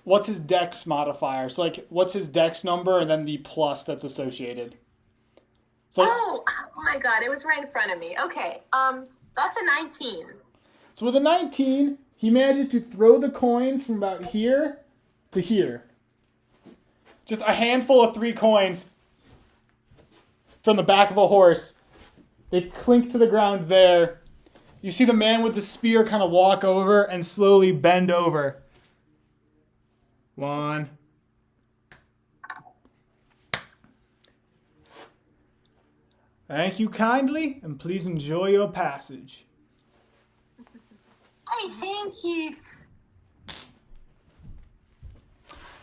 What's his dex modifier? So, like, what's his dex number and then the plus that's associated? So, Oh my god, it was right in front of me. Okay, that's a 19. So with a 19, he manages to throw the coins from about here to here. Just a handful of 3 coins from the back of a horse. They clink to the ground there. You see the man with the spear kind of walk over and slowly bend over. 1. Thank you kindly, and please enjoy your passage. I thank you.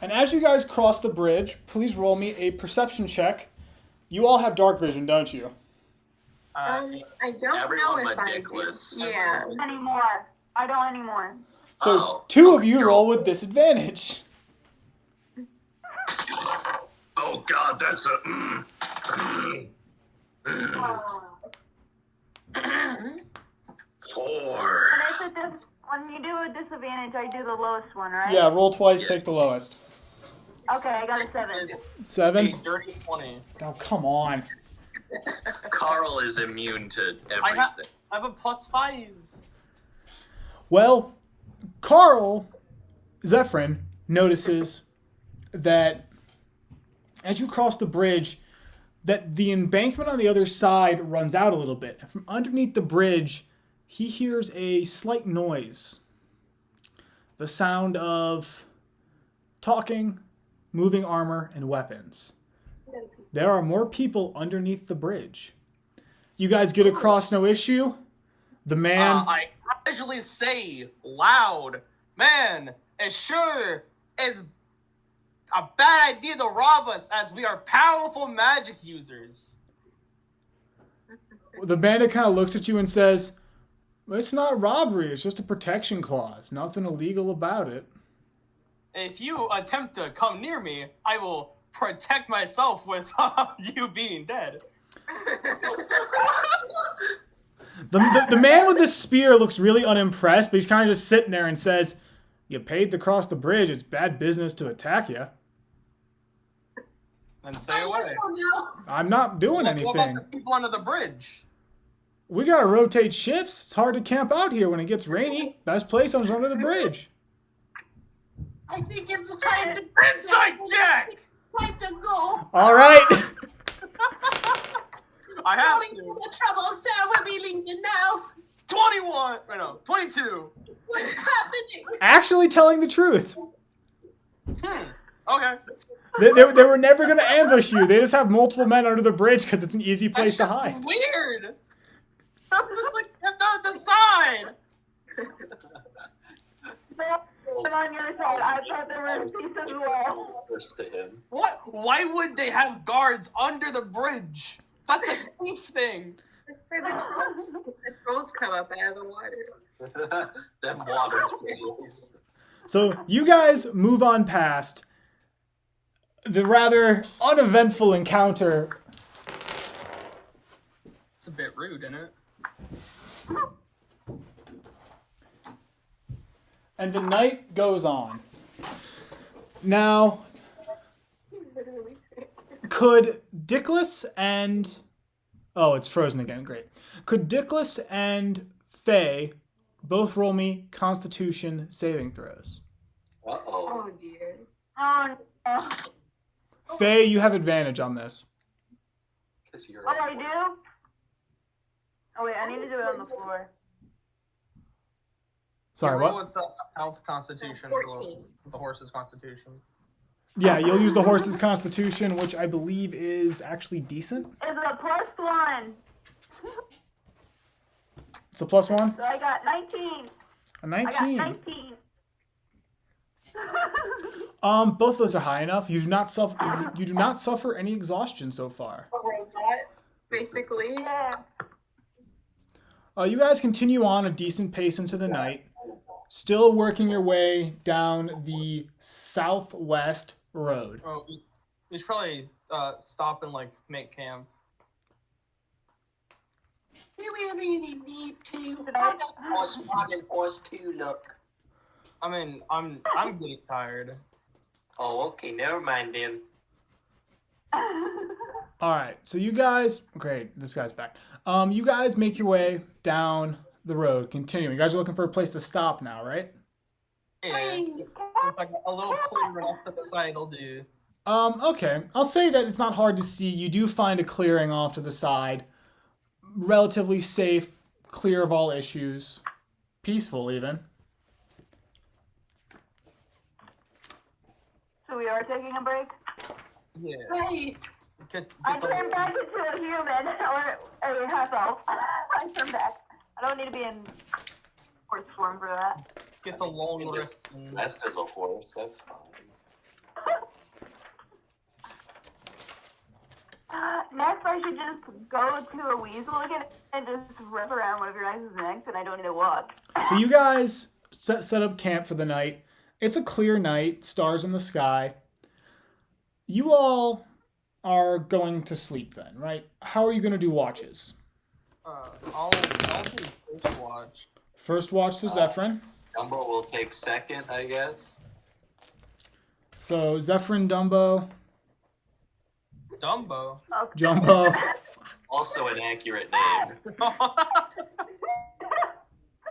And as you guys cross the bridge, please roll me a perception check. You all have dark vision, don't you? I don't Everyone know if I do. ridiculous. Yeah. Anymore. I don't anymore. So 2 of you roll with disadvantage. Oh God, that's a. Four. When you do a disadvantage, I do the lowest one, right? Yeah, roll twice, Yeah. take the lowest. Okay, I got a 7. 7? A dirty 20. Oh, come on. Carl is immune to I have everything. a +5. Well, Carl, Zephyrin, notices that as you cross the bridge, that the embankment on the other side runs out a little bit. And from underneath the bridge, he hears a slight noise. The sound of talking, moving armor, and weapons. There are more people underneath the bridge. You guys get across no issue. The man... I casually say loud, man, it sure is a bad idea to rob us as we are powerful magic users. The bandit kind of looks at you and says, it's not robbery, it's just a protection clause. Nothing illegal about it. If you attempt to come near me, I will protect myself with you being dead. The man with the spear looks really unimpressed, but he's kind of just sitting there and says, you paid to cross the bridge, it's bad business to attack you. And stay away. I'm not doing What anything. about the people under the bridge? We gotta rotate shifts. It's hard to camp out here when it gets rainy. Best place is under the bridge. I think it's time to Inside Jack! time to go. All right. I have Going to. through the trouble, sir. We're leaving you now. 21! Wait, no, 22. What's happening? Actually telling the truth. Okay. They were never gonna ambush you. They just have multiple men under the bridge because it's an easy place to That's just hide. weird. I'm just like kept on the side. But on your side, I thought there were pieces as well. First to him. What? Why would they have guards under the bridge? That's a thief thing. It's for the trolls. The trolls come up out of the water. Them water trolls. So you guys move on past the rather uneventful encounter. It's a bit rude, isn't it? And the night goes on. Now, could Dickless and... Oh, it's frozen again. Great. Could Dickless and Faye both roll me Constitution saving throws? Uh-oh. Oh dear. Oh, no. Faye, you have advantage on this. Because you're. Oh, I do? Oh, wait, I need to do it on the floor. Sorry, Roll what? with the health constitution. 14. With the horse's constitution. Yeah, you'll use the horse's Constitution, which I believe is actually decent. It's a +1. It's a +1. So I got 19. A I got 19. 19. Both those are high enough. You do not suffer. You do not suffer any exhaustion so far. A robot, basically. Yeah. You guys continue on a decent pace into the night, still working your way down the southwest road. Oh, we should probably stop and like make camp. Do we really need to? How does horse 1 and horse 2 look? I mean, I'm getting tired. Oh, okay, never mind then. All right, so you guys, great, this guy's back. You guys make your way down the road, continuing. You guys are looking for a place to stop now, right? Yeah. It's like a little clearer off to the side will do. Okay. I'll say that it's not hard to see. You do find a clearing off to the side. Relatively safe, clear of all issues. Peaceful, even. So we are taking a break? Yeah. Hey, I turn back into a human or a half elf. I turn back. I don't need to be in horse form for that. Get the long You rest. just rest as a horse, that's fine. Next, I should just go to a weasel again and just rip around one of your guys' necks, and I don't need to walk. So you guys set up camp for the night. It's a clear night, stars in the sky. You all are going to sleep then, right? How are you going to do watches? I'll do first watch. First watch to Zephyrin. Dumbo will take second, I guess. So Zephyrin, Dumbo, Dumbo. Okay. Jumbo. Also an accurate name.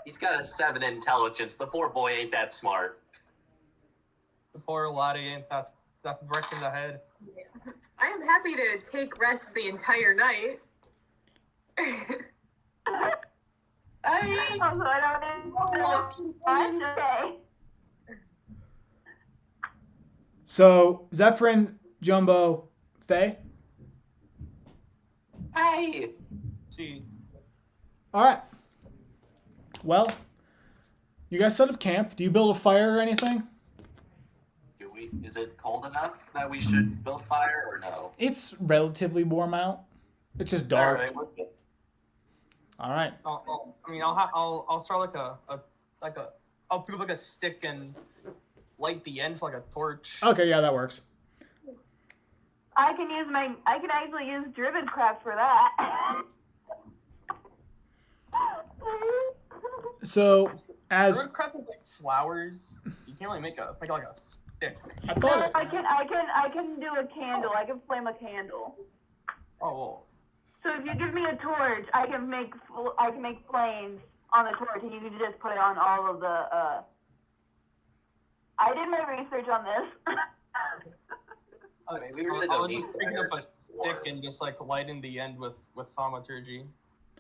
He's got a 7 intelligence. The poor boy ain't that smart. The poor laddie ain't that brick in the head. I am happy to take rest the entire night. hey, Also, I don't need to watch today. So Zephyrin, Jumbo, Faye. Hey! See, All right. Well, you guys set up camp. Do you build a fire or anything? Do we? Is it cold enough that we should build fire or no? It's relatively warm out. It's just dark. Alright, we're good. All right. I'll start I'll pick up like a stick and light the end for like a torch. Okay, yeah, that works. I can actually use driven craft for that. So as Driven craft is like flowers. You can't really make like a stick. I thought, I can do a candle. I can flame a candle. Oh, well. So if you give me a torch, I can make flames on the torch, and you can just put it on all of the. I did my research on this. Okay, we really I'll don't need just pick fire. up a stick and just like lighten the end with thaumaturgy.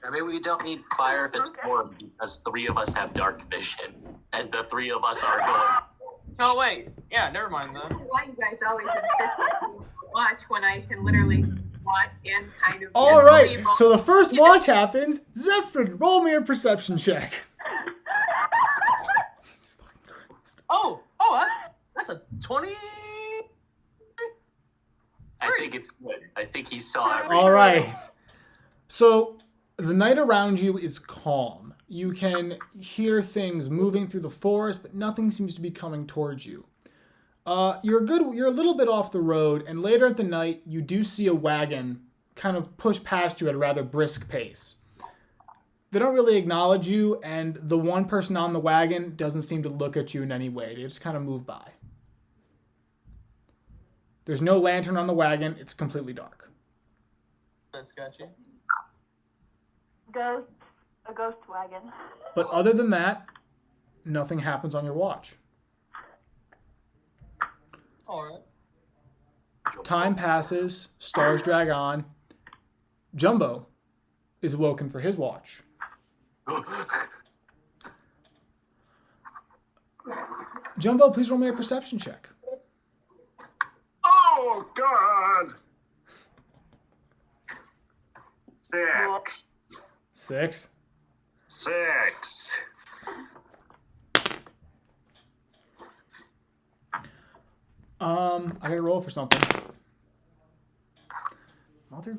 I mean, we don't need fire if it's Okay. warm because 3 of us have dark vision, and the 3 of us are going. Oh wait, yeah, never mind then. Why you guys always insist on watch when I can literally watch and kind of all right. sleep. So the first watch happens. Zephyrin, roll me a perception check. Oh, that's a 20. I think it's good. I think he saw everything. All right. So the night around you is calm. You can hear things moving through the forest, but nothing seems to be coming towards you. You're a little bit off the road, and later at the night, you do see a wagon kind of push past you at a rather brisk pace. They don't really acknowledge you, and the one person on the wagon doesn't seem to look at you in any way. They just kind of move by. There's no lantern on the wagon. It's completely dark. That's sketchy. A ghost wagon. But other than that, nothing happens on your watch. All right. Time passes, stars drag on. Jumbo is awoken for his watch. Jumbo, please roll me a perception check. Oh, God! 6. 6. 6. I gotta roll for something. Motherfucker.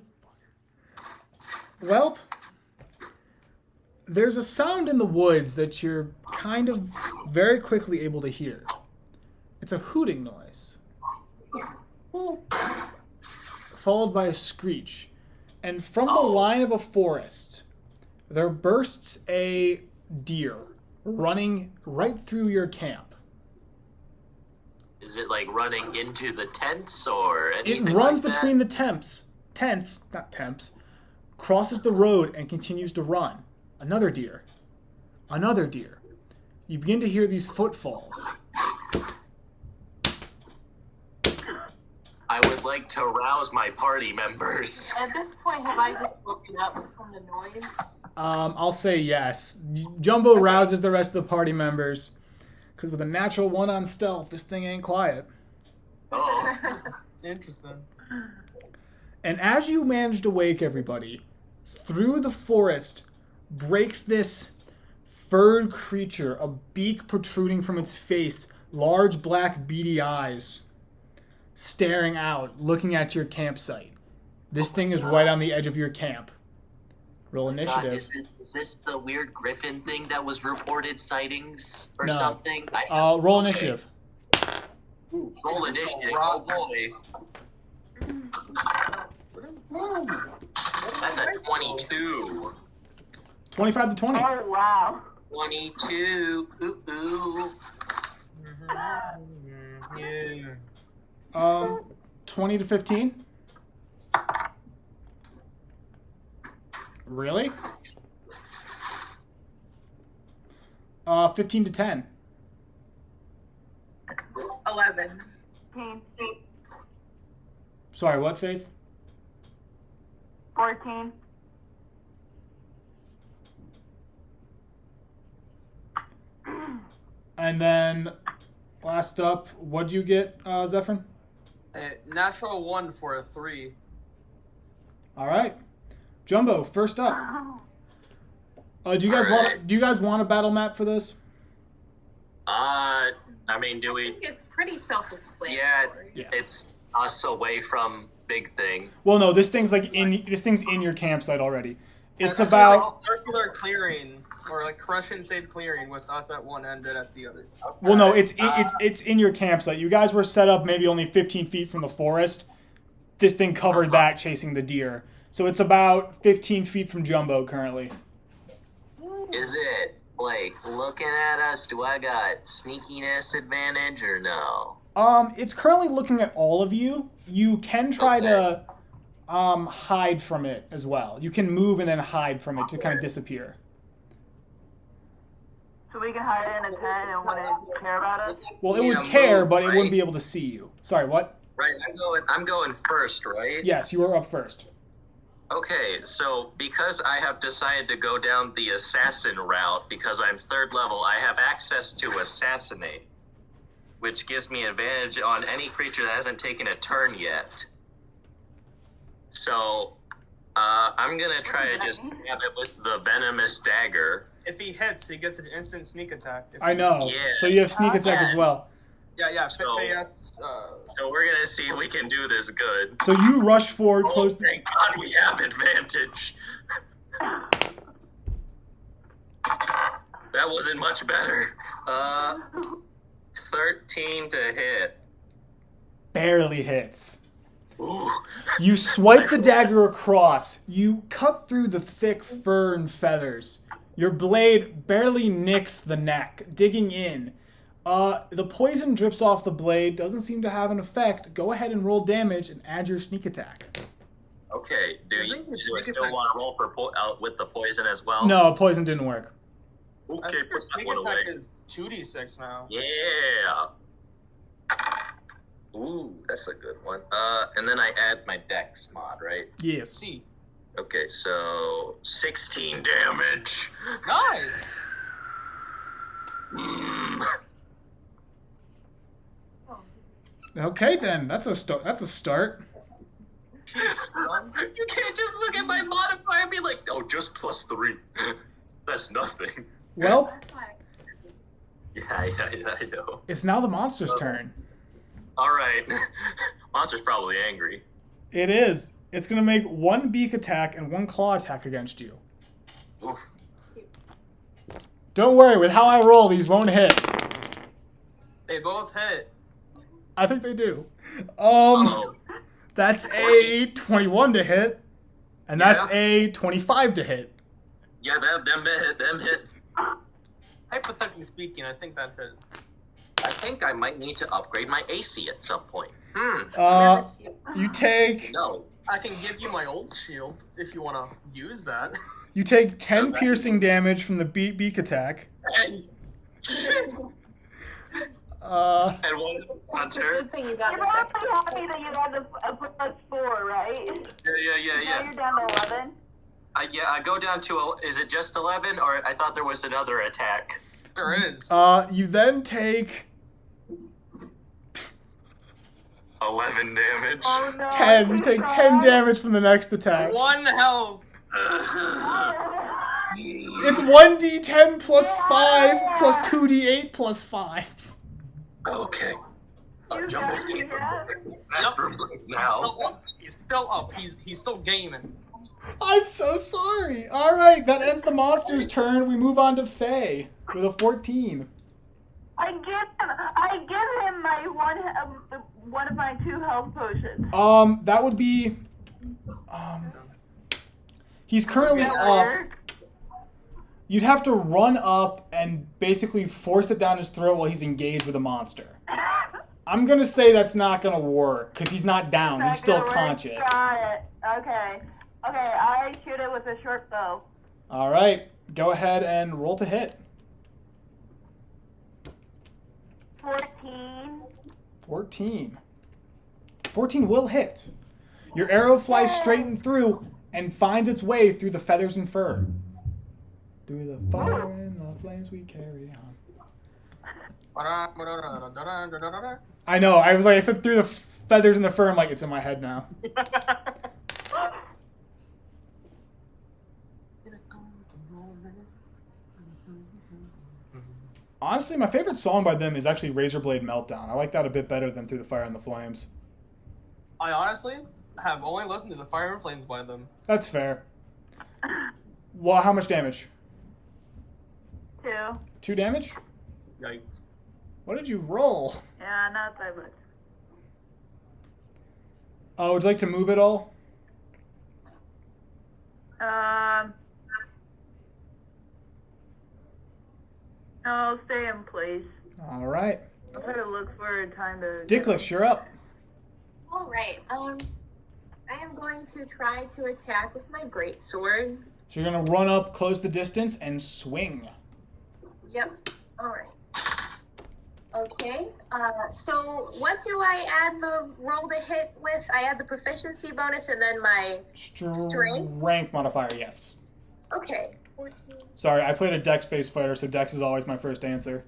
Welp, there's a sound in the woods that you're kind of very quickly able to hear. It's a hooting noise, followed by a screech. And from the line of a forest, there bursts a deer running right through your camp. Is it like running into the tents or anything? It runs like between that? the not temps, crosses the road and continues to run. Another deer. Another deer. You begin to hear these footfalls. I would like to rouse my party members. At this point, have I just woken up from the noise? I'll say yes. Jumbo rouses the rest of the party members. Because with a natural 1 on stealth, this thing ain't quiet. Oh. Interesting. And as you manage to wake everybody, through the forest breaks this furred creature, a beak protruding from its face, large black beady eyes, staring out, looking at your campsite. This thing is right on the edge of your camp. Roll initiative. God, is this the weird griffin thing that was reported sightings or No. something? Roll initiative. Roll initiative. Oh boy. That's a 22. 25 to 20. Oh, wow. 22. Ooh, ooh. Yeah. 20 to 15. Really? 15 to 10. 11. 14. Sorry, what, Faith? 14. And then last up, what'd you get, Zephyrin? A natural 1 for a 3. All right, Jumbo, first up. Do you guys want a battle map for this? I mean, do I we? think it's pretty self-explanatory. Yeah. It's us away from big thing. Well, no, this thing's in your campsite already. It's It's about like a circular clearing, or like crush and save clearing with us at one end and at the other. well, no, it's in your campsite. You guys were set up maybe only 15 feet from the forest. This thing covered that, chasing the deer. So it's about 15 feet from Jumbo currently. Is it like looking at us? Do I got sneakiness advantage or no? It's currently looking at all of you. You can try to hide from it as well. You can move and then hide from it to kind of disappear. So we can hide in a tent and wouldn't care about us? Well, it Yeah, would care, move, but it right? wouldn't be able to see you. Sorry, what? Right, I'm going first, right? Yes, you are up first. Okay, so because I have decided to go down the assassin route, because I'm 3rd level, I have access to assassinate, which gives me advantage on any creature that hasn't taken a turn yet. So, I'm gonna try to just stab it with the venomous dagger. If he hits, he gets an instant sneak attack. I know. Yeah. So you have sneak attack as well. Yeah. So- Fast. So we're gonna see if we can do this good. So you rush forward, Oh, close. thank God we have advantage. That wasn't much better. 13 to hit. Barely hits. Ooh. You swipe the dagger across. You cut through the thick fur and feathers. Your blade barely nicks the neck, digging in. The poison drips off the blade, doesn't seem to have an effect. Go ahead and roll damage and add your sneak attack. Okay, do I sneak still attack- want to roll for with the poison as well? No, poison didn't work. I Okay, think your put that sneak one away. attack is 2d6 now. Yeah. Ooh, that's a good one. And then I add my dex mod, right? Yes. See. Okay, so 16 damage. Nice. Mm. Okay then, that's a start. You can't just look at my modifier and be like, "Oh, just +3. That's nothing." Well, That's why. Yeah, I know. it's now the monster's turn. All right. Monster's probably angry. It is. It's going to make 1 beak attack and 1 claw attack against you. Oof. Don't worry, with how I roll, these won't hit. They both hit. I think they do. Oh, That's a 21 to hit, and that's Yeah. a 25 to hit. yeah, them hit. Hypothetically speaking, I think that hit. I think I might need to upgrade my AC at some point. You take No. I can give you my old shield if you want to use that. 10 piercing damage from the beak attack. And And one hunter. Good thing you got You're the second. probably happy that you got a +4, right? Yeah. Now you're down to 11. I go down to. Is it just 11, or I thought there was another attack? There is. You then take 11 damage. Oh no. 10. You take 10 damage. damage from the next attack. 1 health. It's 1d10 plus 5 plus 2d8 plus 5. Okay. You Jumbo's got getting it, yeah. That's from right now. He's still up. He's still gaming. I'm so sorry. All right, that ends the monster's turn. We move on to Faye with a 14. I give him my one of my 2 health potions. That would be. He's currently up. You'd have to run up and basically force it down his throat while he's engaged with a monster. I'm gonna say that's not gonna work because he's not down. He's still conscious. Got it. Okay. Okay, I shoot it with a short bow. All right, go ahead and roll to hit. 14. 14 will hit. Your arrow flies straight and through and finds its way through the feathers and fur. Through the fire and the flames we carry on. I know. I said through the feathers and the fur. I'm like, it's in my head now. Honestly, my favorite song by them is actually Razorblade Meltdown. I like that a bit better than Through the Fire and the Flames. I honestly have only listened to the Fire and Flames by them. That's fair. Well, how much damage? 2. 2 damage? Yikes. What did you roll? Yeah, not that much. Oh, would you like to move at all? I'll stay in place. All right. I'll try to look for a time to. Dickless, you're up. All right. I am going to try to attack with my greatsword. So you're going to run up, close the distance, and swing. Yep. All right. Okay. So what do I add the roll to hit with? I add the proficiency bonus and then my Strength modifier, yes. Okay. 14. Sorry, I played a dex-based fighter, so dex is always my first answer.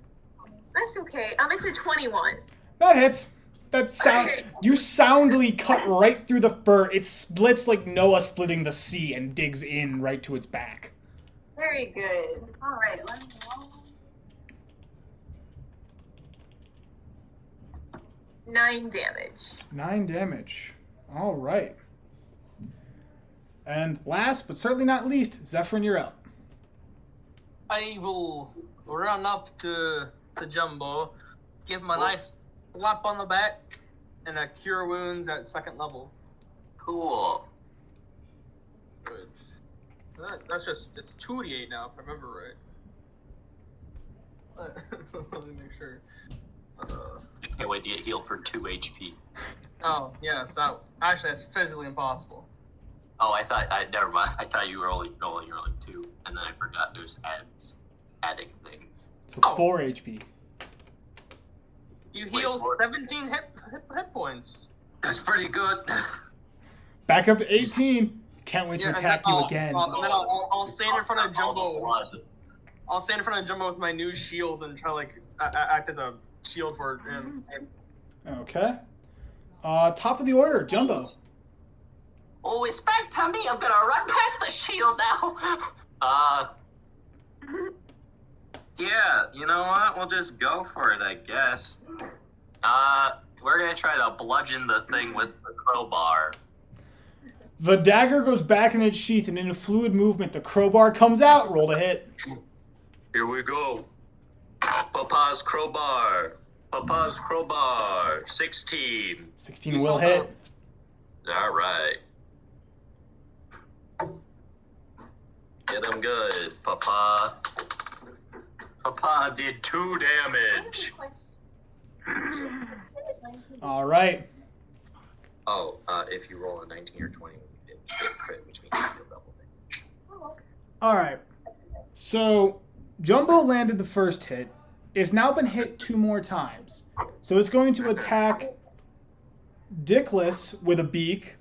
That's okay. It's a 21. That hits. That sound. Okay. You soundly cut right through the fur. It splits like Noah splitting the sea and digs in right to its back. Very good. All right. Let me roll. 9 damage. 9 damage. All right. And last but certainly not least, Zephyrin, you're up. I will run up to Jumbo, give him a nice slap on the back, and a cure wounds at 2nd level. Cool. Good. That's just, it's 2d8 now, if I remember right. Let me make sure. I can't wait to get healed for 2 HP. Oh, yes, that's physically impossible. Oh, never mind. I thought you were only 2, and then I forgot there's adding things. So 4 HP. You heal what? 17 hit points. That's pretty good. Back up to 18. Can't wait to and attack then you again. And then I'll stand in front of All the Jumbo. blood. I'll stand in front of Jumbo with my new shield and try act as a shield for him. Okay. Top of the order, Jumbo. Oh, it's back to me. I'm gonna run past the shield now. Yeah, you know what? We'll just go for it, I guess. We're gonna try to bludgeon the thing with the crowbar. The dagger goes back in its sheath, and in a fluid movement, the crowbar comes out. Roll to hit. Here we go. Papa's crowbar. Papa's crowbar. 16. 16 will hit. All right. Get him good, Papa. Papa did 2 damage. All right. Oh, if you roll a 19 or 20, it's crit, which means you deal double damage. All right. So Jumbo landed the first hit. It's now been hit 2 more times. So it's going to attack Dickless with a beak,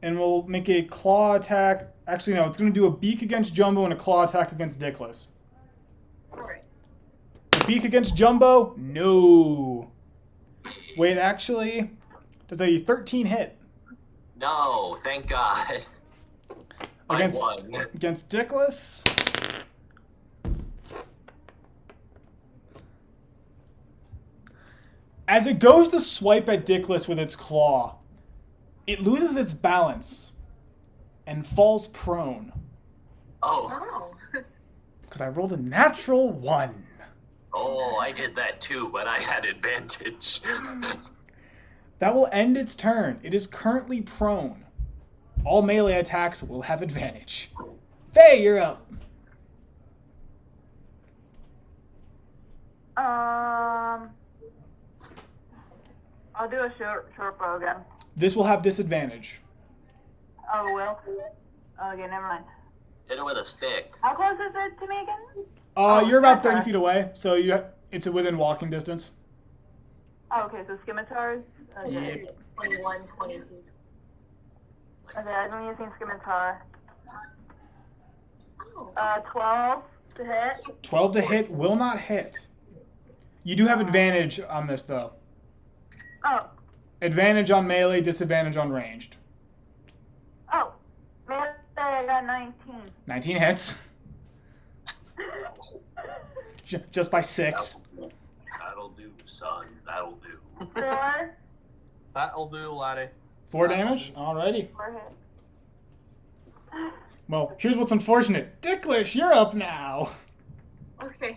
and will make a claw attack. Actually, no, it's going to do a beak against Jumbo and a claw attack against Dickless. Alright. The beak against Jumbo? No. Wait, actually, does a 13 hit No, thank God. against I won. against Dickless? As it goes to swipe at Dickless with its claw, it loses its balance and falls prone. Oh. Because I rolled a natural 1. Oh, I did that too, but I had advantage. That will end its turn. It is currently prone. All melee attacks will have advantage. Faye, you're up. I'll do a short bow again. This will have disadvantage. Oh, it will? Okay, never mind. Hit it with a stick. How close is it to me again? You're about 30 feet away, so it's within walking distance. Oh, okay, so scimitars? Okay. Yep. 21, 22. Okay, I'm using scimitar. Oh. 12 to hit. 12 to hit will not hit. You do have advantage on this, though. Oh, Advantage on melee, disadvantage on ranged. oh. Melee, I got 19. 19 hits. Just by 6. That'll do, son. That'll do. 4. That'll do, laddie. 4 damage? Alrighty. 4 hit. Well, here's what's unfortunate. Dicklish, you're up now. Okay.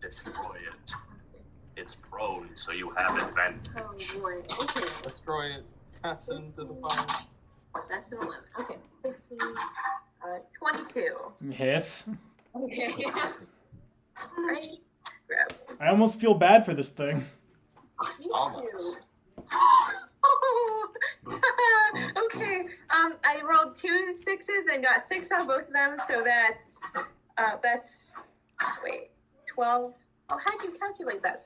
Destroy it. It's prone, so you have advantage. Oh boy. Okay. Destroy it. Cast it into the fire. That's an 11. Okay. 15. 22. Hits. Okay. Right. Grab. I almost feel bad for this thing. Me too. Almost. Okay. I rolled 2 6s and got 6 on both of them, so that's wait, 12. Oh, how'd you calculate that?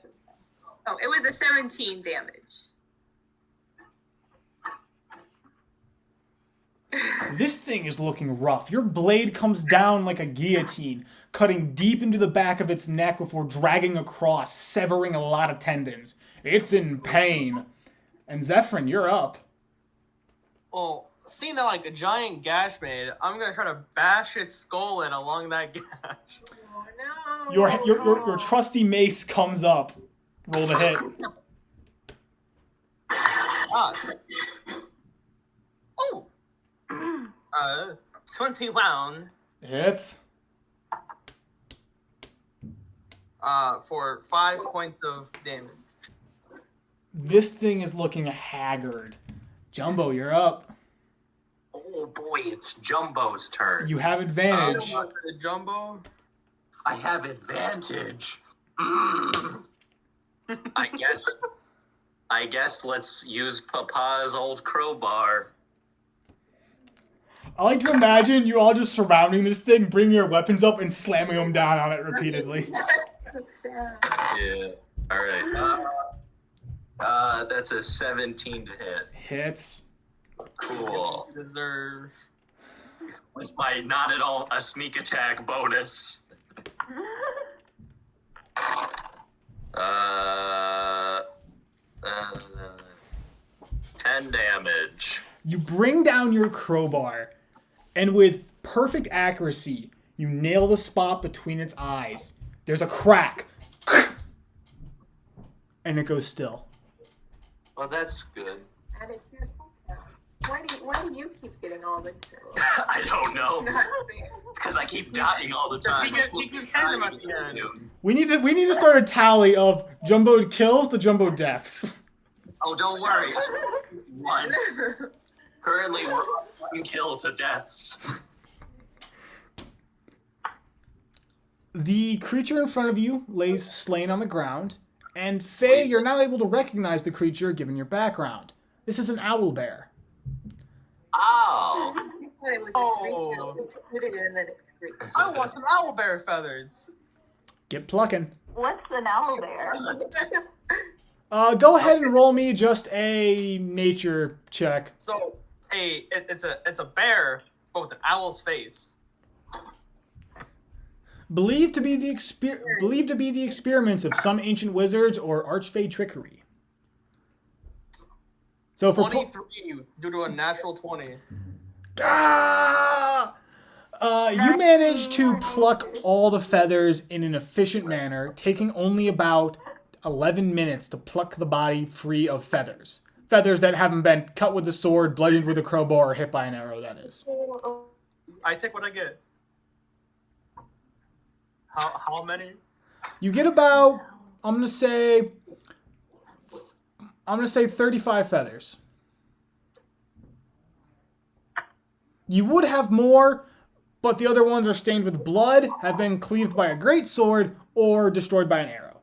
Oh, it was a 17 damage. This thing is looking rough. Your blade comes down like a guillotine, cutting deep into the back of its neck before dragging across, severing a lot of tendons. It's in pain. And Zephyrin, you're up. Well, seeing that like a giant gash made, I'm gonna try to bash its skull in along that gash. Oh no. Your trusty mace comes up. Roll to hit. Ah. Oh. 21. Hits. For 5 points of damage. This thing is looking haggard. Jumbo, you're up. Oh boy, it's Jumbo's turn. You have advantage. The jumbo. I have advantage. I guess let's use Papa's old crowbar. I like to imagine you all just surrounding this thing, bringing your weapons up and slamming them down on it repeatedly. That's so sad. Yeah. All right. That's a 17 to hit. Hits. Cool. Deserve. With my not at all a sneak attack bonus. 10 damage. You bring down your crowbar, and with perfect accuracy, you nail the spot between its eyes. There's a crack. And it goes still. Well, that's good. That is your fault. Why do you keep getting all the kills? I don't know. Not fair. It's because I keep dying all the Does time. he keeps hitting them at the end. We need to start a tally of Jumbo kills to Jumbo deaths. Oh, don't worry. One. Currently, we're 1 kill to deaths. The creature in front of you lays slain on the ground, and Faye, you're now able to recognize the creature given your background. This is an owl bear. Oh. It was a Oh. screech. Put it in and it's screech. I want some owlbear feathers. Get plucking. What's an owl bear? Go ahead and roll me just a nature check. So, it's a bear, but with an owl's face. Believed to be the experiments of some ancient wizards or archfey trickery. So for 23 due to a natural 20. you managed to pluck all the feathers in an efficient manner, taking only about 11 minutes to pluck the body free of feathers. Feathers that haven't been cut with a sword, bludgeoned with a crowbar, or hit by an arrow, that is. I take what I get. How many? You get about, I'm gonna say 35 feathers. You would have more, but the other ones are stained with blood, have been cleaved by a great sword, or destroyed by an arrow.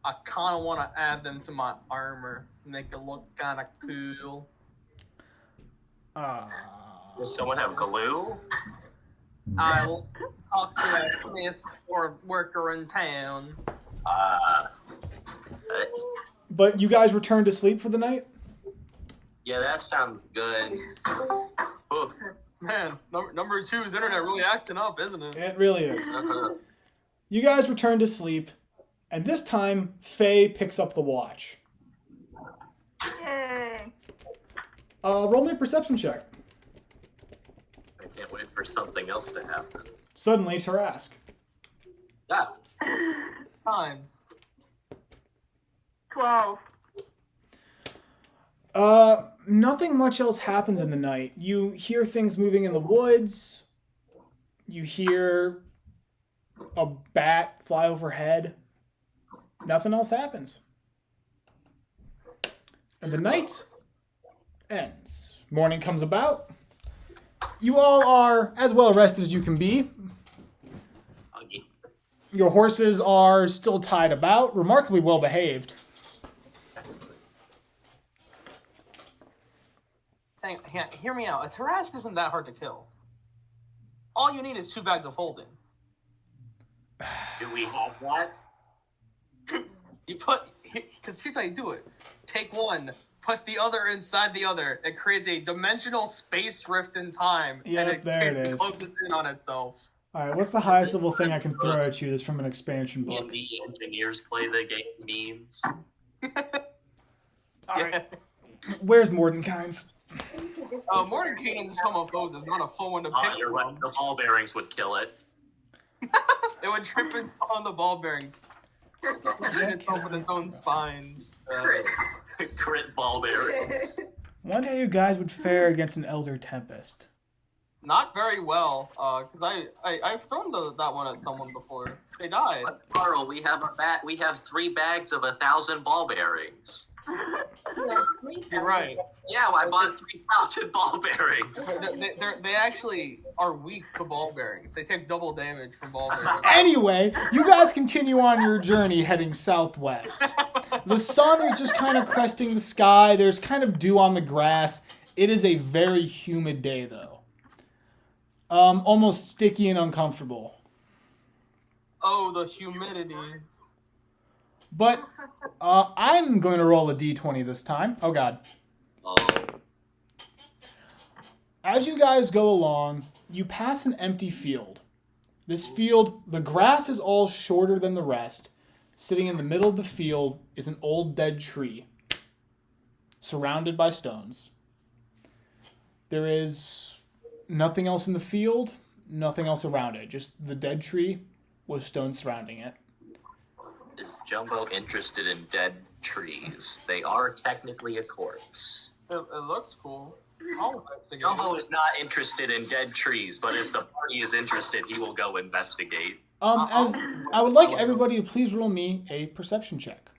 I kind of want to add them to my armor, make it look kind of cool. Does someone have glue? I'll talk to that smith or worker in town. But you guys return to sleep for the night? Yeah, that sounds good. Ooh. Man, number two's internet really acting up, isn't it? It really is. Uh-huh. You guys return to sleep, and this time, Faye picks up the watch. Yay. Roll me a perception check. I can't wait for something else to happen. Suddenly, Tarask. Ah, Times. 12. Nothing much else happens in the night. You hear things moving in the woods. You hear a bat fly overhead. Nothing else happens. And the night ends. Morning comes about. You all are as well rested as you can be. huggy. Your horses are still tied about, remarkably well behaved. Hear me out. A Tarrasque isn't that hard to kill. All you need is 2 bags of holding. Do we have that? You put, because here's how you do it. Take one, put the other inside the other. It creates a dimensional space rift in time. Yep, and there it is. closes in on itself. Alright, what's the highest level thing I can throw at you that's from an expansion book? And the engineers play the game memes. Alright, where's Mordenkind? Mordenkainen's Tome of Foes is not a fun one to pick You're right. from. The ball bearings would kill it. It would trip on the ball bearings. And itself with its own spines. Crit ball bearings. Wonder how you guys would fare against an Elder Tempest. Not very well, because I've thrown that one at someone before. They died. But Carl, we have we have 3 bags of 1,000 ball bearings. You're right. Yeah, I bought 3,000 ball bearings. They actually are weak to ball bearings. They take double damage from ball bearings. Anyway, you guys continue on your journey heading southwest. The sun is just kind of cresting the sky. There's kind of dew on the grass. It is a very humid day, though. Almost sticky and uncomfortable. Oh, the humidity. But I'm going to roll a d20 this time. Oh, God. Oh, As you guys go along, you pass an empty field. This field, the grass is all shorter than the rest. Sitting in the middle of the field is an old dead tree. surrounded by stones. There is nothing else in the field, nothing else around it. Just the dead tree with stones surrounding it. Is Jumbo interested in dead trees? They are technically a corpse. It looks cool. I'll investigate. Jumbo is not interested in dead trees, but if the party is interested, he will go investigate. As I would like everybody to please roll me a perception check.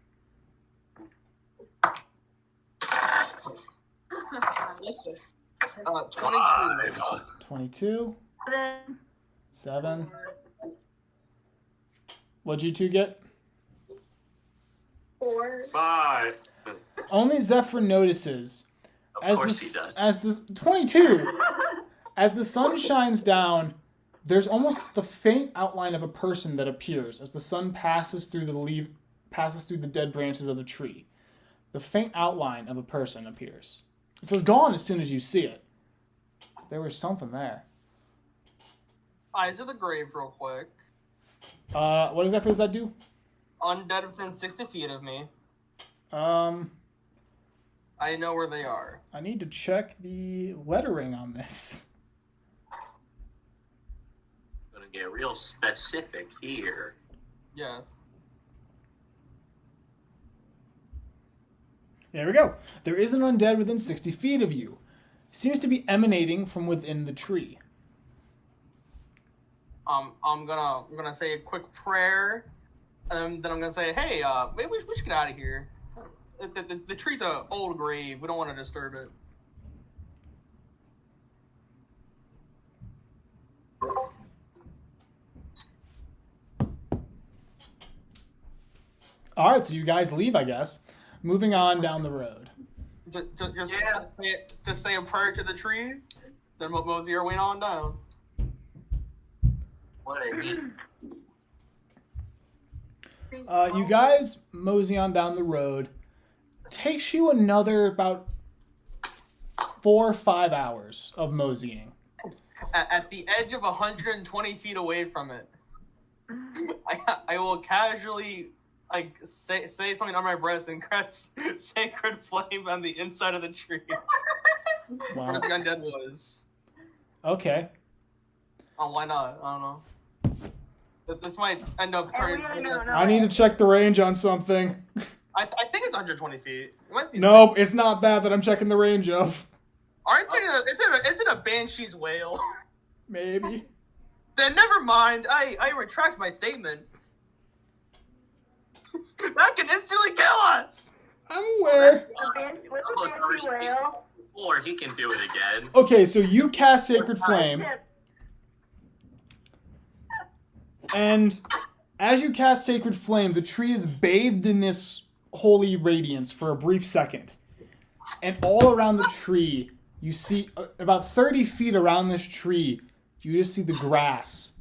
22. 22. 7. What'd you two get? 4. 5. Only Zephyr notices Of course he does. as the 22 as the sun shines down, there's almost the faint outline of a person that appears as the sun passes through the dead branches of the tree. The faint outline of a person appears. It says gone as soon as you see it. There was something there. Eyes of the grave, real quick. What exactly does that do? Undead within 60 feet of me. I I know where they are. need to check the lettering on this. I'm gonna get real specific here. Yes. There we go. There is an undead within 60 feet of you. It seems to be emanating from within the tree. I'm gonna say a quick prayer, and then I'm gonna say, hey, maybe we should get out of here. The tree's an old grave. We don't want to disturb it. All right, so you guys leave, I guess. Moving on down the road. Just say a prayer to the tree, then mosey our way on down. What I need. You guys mosey on down the road. Takes you another about 4 or 5 hours of moseying. At the edge of 120 feet away from it, I will casually say something on my breast and cast sacred flame on the inside of the tree Wow. where the undead was. Okay. Why not? I don't know. This might end up turning. I need to check the range on something. I think it's 120 feet. It might be. Nope, 60. it's not that I'm checking the range of. Aren't you? Is it a banshee's wail? Maybe. Then never mind. I retract my statement. That can instantly kill us. I'm aware. Jumbo's already faced it before. He can do it again. Okay, so you cast Sacred Flame. And as you cast Sacred Flame, the tree is bathed in this holy radiance for a brief second. And all around the tree, you see, about 30 feet around this tree, you just see the grass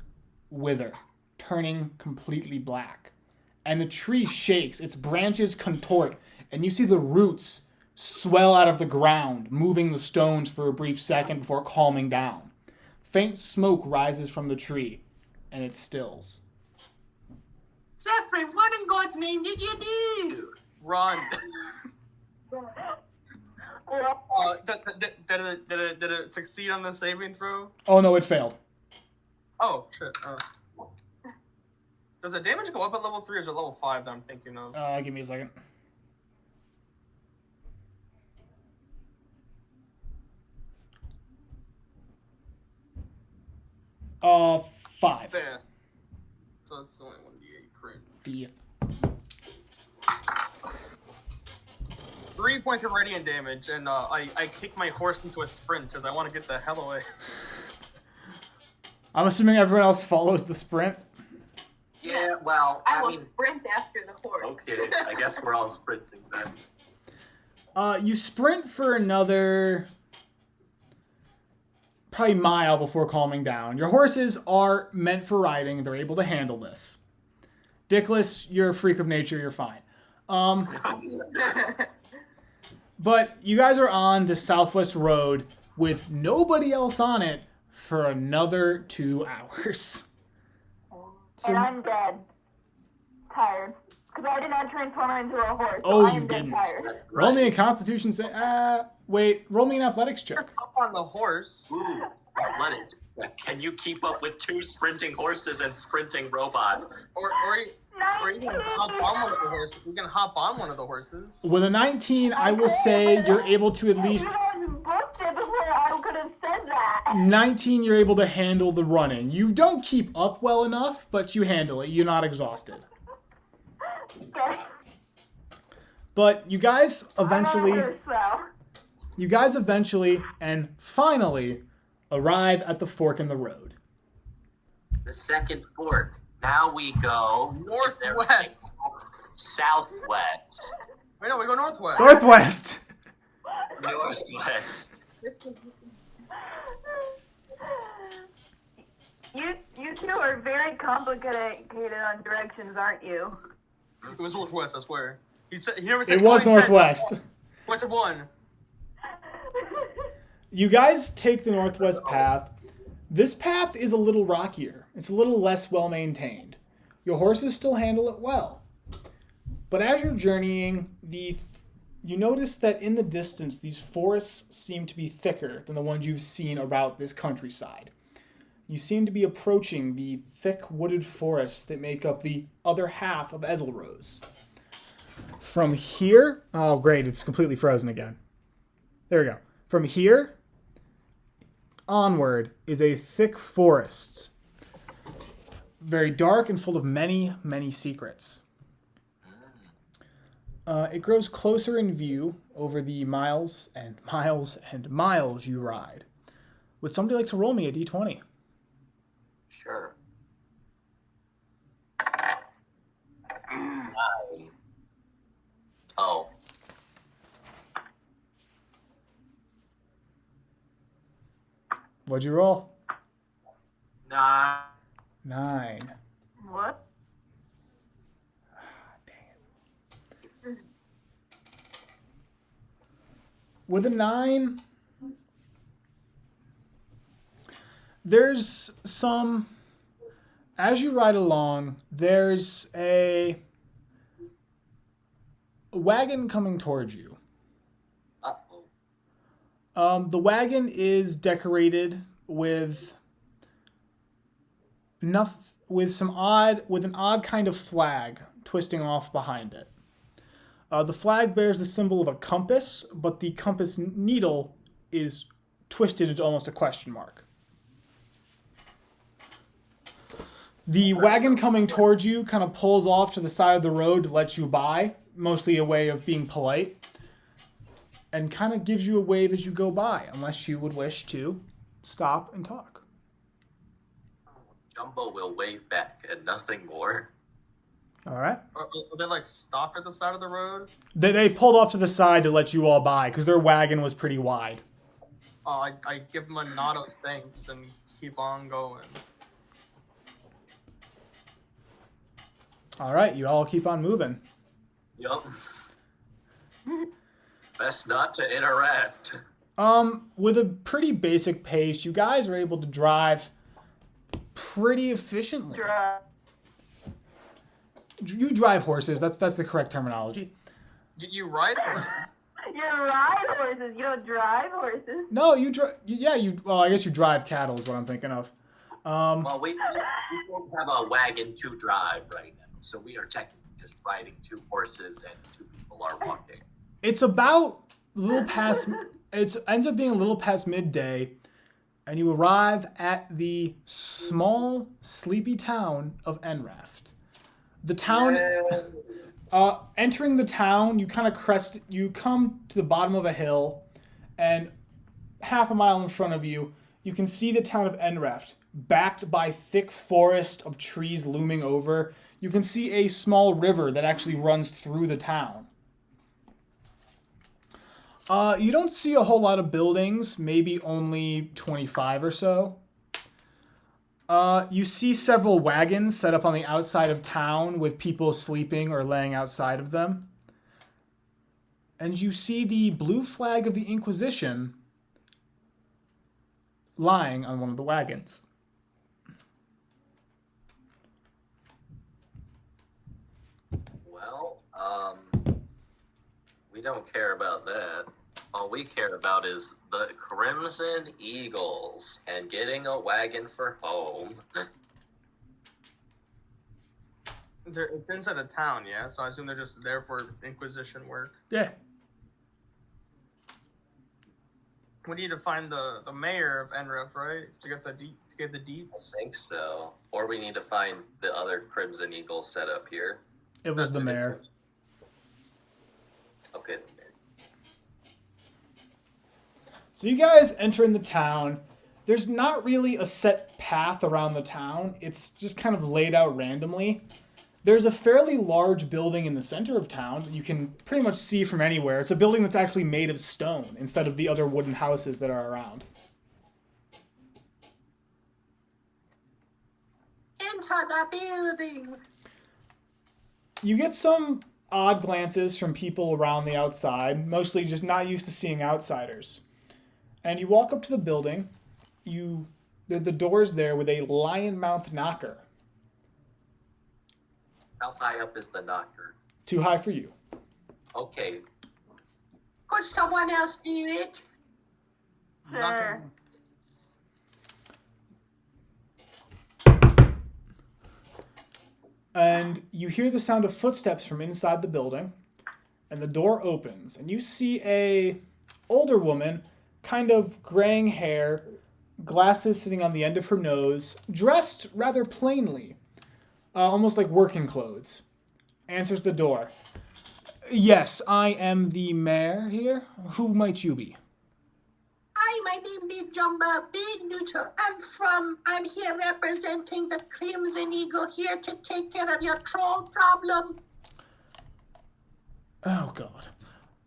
wither, turning completely black. And the tree shakes, its branches contort, and you see the roots swell out of the ground, moving the stones for a brief second before calming down. Faint smoke rises from the tree, and it stills. Zephyr, what in God's name did you do? Run. Did it succeed on the saving throw? Oh no, it failed. Oh shit. Does the damage go up at level 3 or is it level 5 that I'm thinking of? Give me a second. Uh, 5. There. So it's only 1d8 crit. The 3 points of radiant damage, and I kick my horse into a sprint because I want to get the hell away. I'm assuming everyone else follows the sprint. Yeah, well, I will mean, sprint after the horse. okay, I guess we're all sprinting then. You sprint for another probably mile before calming down. Your horses are meant for riding. They're able to handle this. Dickless, you're a freak of nature. You're fine. But you guys are on the southwest road with nobody else on it for another 2 hours. And I'm dead. Tired. Because I did not transform into a horse. Oh, so I you am dead didn't. tired. That's Roll me right. a Constitution wait, roll me an athletics check. Just hop on the horse. Ooh, athletics. Can you keep up with 2 sprinting horses and sprinting robot? Or you can hop on one of the horses. You can hop on one of the horses. With a 19, I will say you're able to at least... You guys booked it before I could have said that. 19, you're able to handle the running. You don't keep up well enough, but you handle it. You're not exhausted. Okay. But you guys eventually... I'm on a horse, so. You guys eventually and finally arrive at the fork in the road. The second fork. Now we go Northwest. Southwest. Wait, no, we go northwest. Northwest! Northwest. You two are very complicated on directions, aren't you? It was northwest, I swear. He never said. It was he only said northwest. Which one? You guys take the northwest path. This path is a little rockier. It's a little less well maintained. Your horses still handle it well. But as you're journeying, you notice that in the distance, these forests seem to be thicker than the ones you've seen about this countryside. You seem to be approaching the thick wooded forests that make up the other half of Ezelrose. From here, oh great, it's completely frozen again. There we go. From here onward is a thick forest. Very dark and full of many, many secrets. It grows closer in view over the miles and miles and miles you ride. Would somebody like to roll me a d20? Sure. 9. Oh. What'd you roll? 9. 9. What? With a 9, there's some, as you ride along, there's a wagon coming towards you. Uh-oh. The wagon is decorated with an odd kind of flag twisting off behind it. The flag bears the symbol of a compass, but the compass needle is twisted into almost a question mark. The wagon coming towards you kind of pulls off to the side of the road to let you by, mostly a way of being polite, and kind of gives you a wave as you go by, unless you would wish to stop and talk. Jumbo will wave back and nothing more. All right. Or they like stop at the side of the road? They pulled off to the side to let you all by because their wagon was pretty wide. I give them a nod of thanks and keep on going. All right, you all keep on moving. Yup. Best not to interact. With a pretty basic pace, you guys are able to drive pretty efficiently. You drive horses. That's the correct terminology. You ride horses? You ride horses. You don't drive horses. No, you drive. Yeah, you. Well, I guess you drive cattle is what I'm thinking of. Well, we don't have a wagon to drive right now, so we are technically just riding 2 horses and 2 people are walking. It's about a little past. It ends up being a little past midday, and you arrive at the small, sleepy town of Enraft. The town. Entering the town, you kind of you come to the bottom of a hill, and half a mile in front of you, you can see the town of Enraft, backed by thick forest of trees looming over. You can see a small river that actually runs through the town. You don't see a whole lot of buildings, maybe only 25 or so. You see several wagons set up on the outside of town with people sleeping or laying outside of them. And you see the blue flag of the Inquisition lying on one of the wagons. Well, We don't care about that. All we care about is the Crimson Eagles and getting a wagon for home. It's inside the town, yeah? So I assume they're just there for Inquisition work. Yeah. We need to find the mayor of Enref, right? To get the I deets. think so. Or we need to find the other Crimson Eagle set up here. It was the mayor. Okay, the mayor. So you guys enter in the town. There's not really a set path around the town. It's just kind of laid out randomly. There's a fairly large building in the center of town that you can pretty much see from anywhere. It's a building that's actually made of stone instead of the other wooden houses that are around. Enter the building. You get some odd glances from people around the outside, mostly just not used to seeing outsiders. And you walk up to the building. The door's there with a lion-mouthed knocker. How high up is the knocker? Too high for you. Okay. Could someone else do it? Sure. And you hear the sound of footsteps from inside the building, and the door opens, and you see a older woman, kind of graying hair, glasses sitting on the end of her nose, dressed rather plainly, almost like working clothes. Answers the door. Yes, I am the mayor here. Who might you be? Hi, my name is Jumba Big Noodle. I'm here representing the Crimson Eagle here to take care of your troll problem. Oh, God.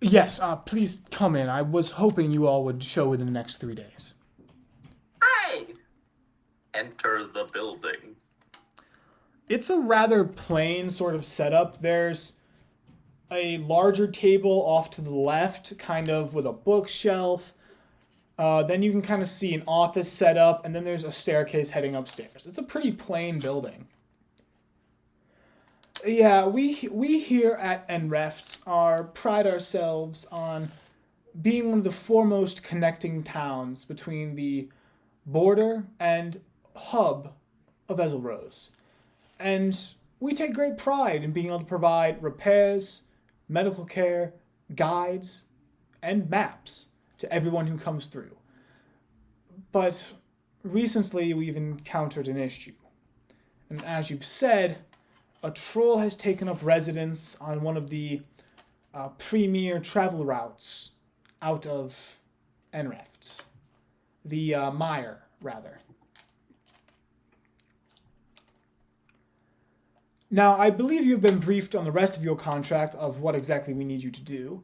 Yes, please come in. I was hoping you all would show within the next 3 days. Hi! Enter the building. It's a rather plain sort of setup. There's a larger table off to the left, kind of with a bookshelf. Then you can kind of see an office set up, and then there's a staircase heading upstairs. It's a pretty plain building. Yeah, we here at Enreft pride ourselves on being one of the foremost connecting towns between the border and hub of Ezelrose. And we take great pride in being able to provide repairs, medical care, guides, and maps to everyone who comes through. But recently we've encountered an issue. And as you've said, a troll has taken up residence on one of the premier travel routes out of Enreft. The Mire, rather. Now, I believe you've been briefed on the rest of your contract of what exactly we need you to do.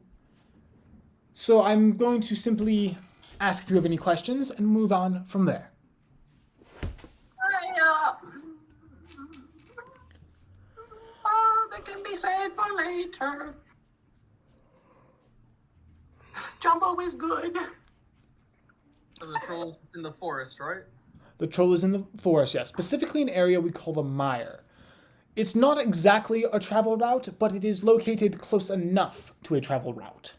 So I'm going to simply ask if you have any questions and move on from there. That can be said for later. Jumbo is good. So the troll's in the forest, right? The troll is in the forest, yes. Specifically an area we call the Mire. It's not exactly a travel route, but it is located close enough to a travel route.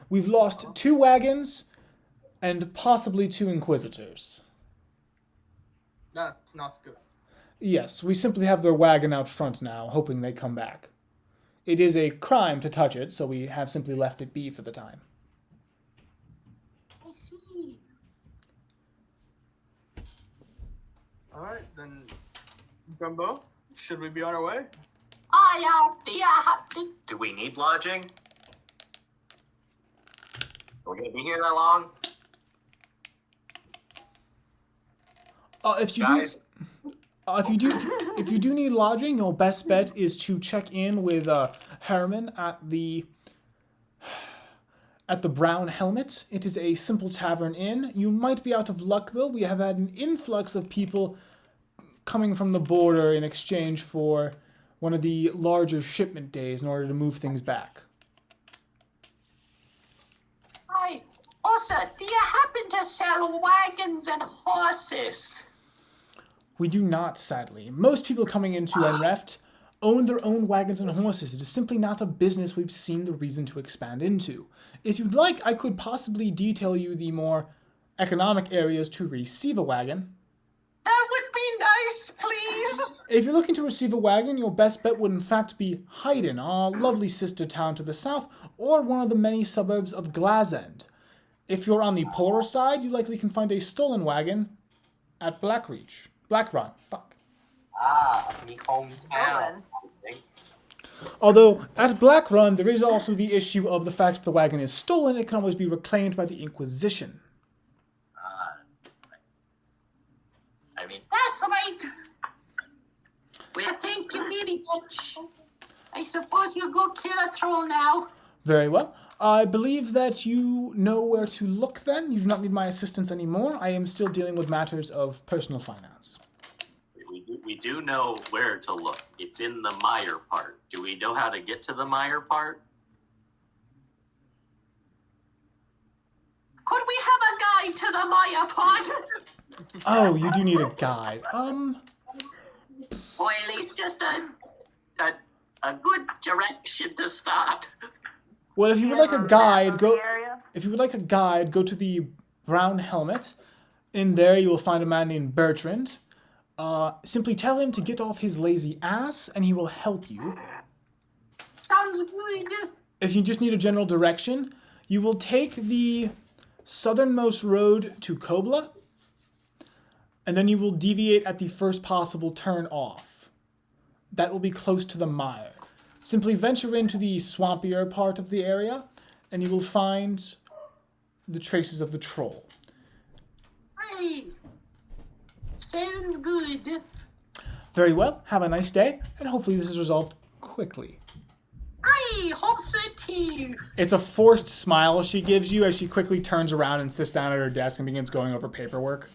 We've lost 2 wagons and possibly 2 inquisitors. That's not good. Yes, we simply have their wagon out front now, hoping they come back. It is a crime to touch it, so we have simply left it be for the time. I see. Alright, then Jumbo, should we be on our way? Do we need lodging? Are we gonna be here that long? If Guys, you do need lodging, your best bet is to check in with Harriman at the Brown Helmet. It is a simple tavern inn. You might be out of luck though. We have had an influx of people coming from the border in exchange for one of the larger shipment days in order to move things back. Hi. Also, do you happen to sell wagons and horses? We do not, sadly. Most people coming into Enreft own their own wagons and horses. It is simply not a business we've seen the reason to expand into. If you'd like, I could possibly detail you the more economic areas to receive a wagon. That would be nice, please. If you're looking to receive a wagon, your best bet would in fact be Hayden, our lovely sister town to the south, or one of the many suburbs of Glasend. If you're on the poorer side, you likely can find a stolen wagon at Blackrun. Fuck. Me hometown. Although, at Blackrun, there is also the issue of the fact that the wagon is stolen, it can always be reclaimed by the Inquisition. I mean, That's right. Well, thank you very much. I suppose we'll go kill a troll now. Very well. I believe that you know where to look then. You do not need my assistance anymore. I am still dealing with matters of personal finance. we do know where to look. It's in the mire part. Do we know how to get to the mire part? Could we have a guide to the Maya pod? Oh, you do need a guide. Or at least just a good direction to start. Well, if you would like a guide, The area? go to the Brown Helmet. In there, you will find a man named Bertrand. Simply tell him to get off his lazy ass, and he will help you. Sounds good. If you just need a general direction, you will take the southernmost road to Kobla, and then you will deviate at the first possible turn off. That will be close to the mire. Simply venture into the swampier part of the area, and you will find the traces of the troll. Hey, sounds good. Very well, have a nice day, and hopefully this is resolved quickly. I hope so too. It's a forced smile she gives you as she quickly turns around and sits down at her desk and begins going over paperwork.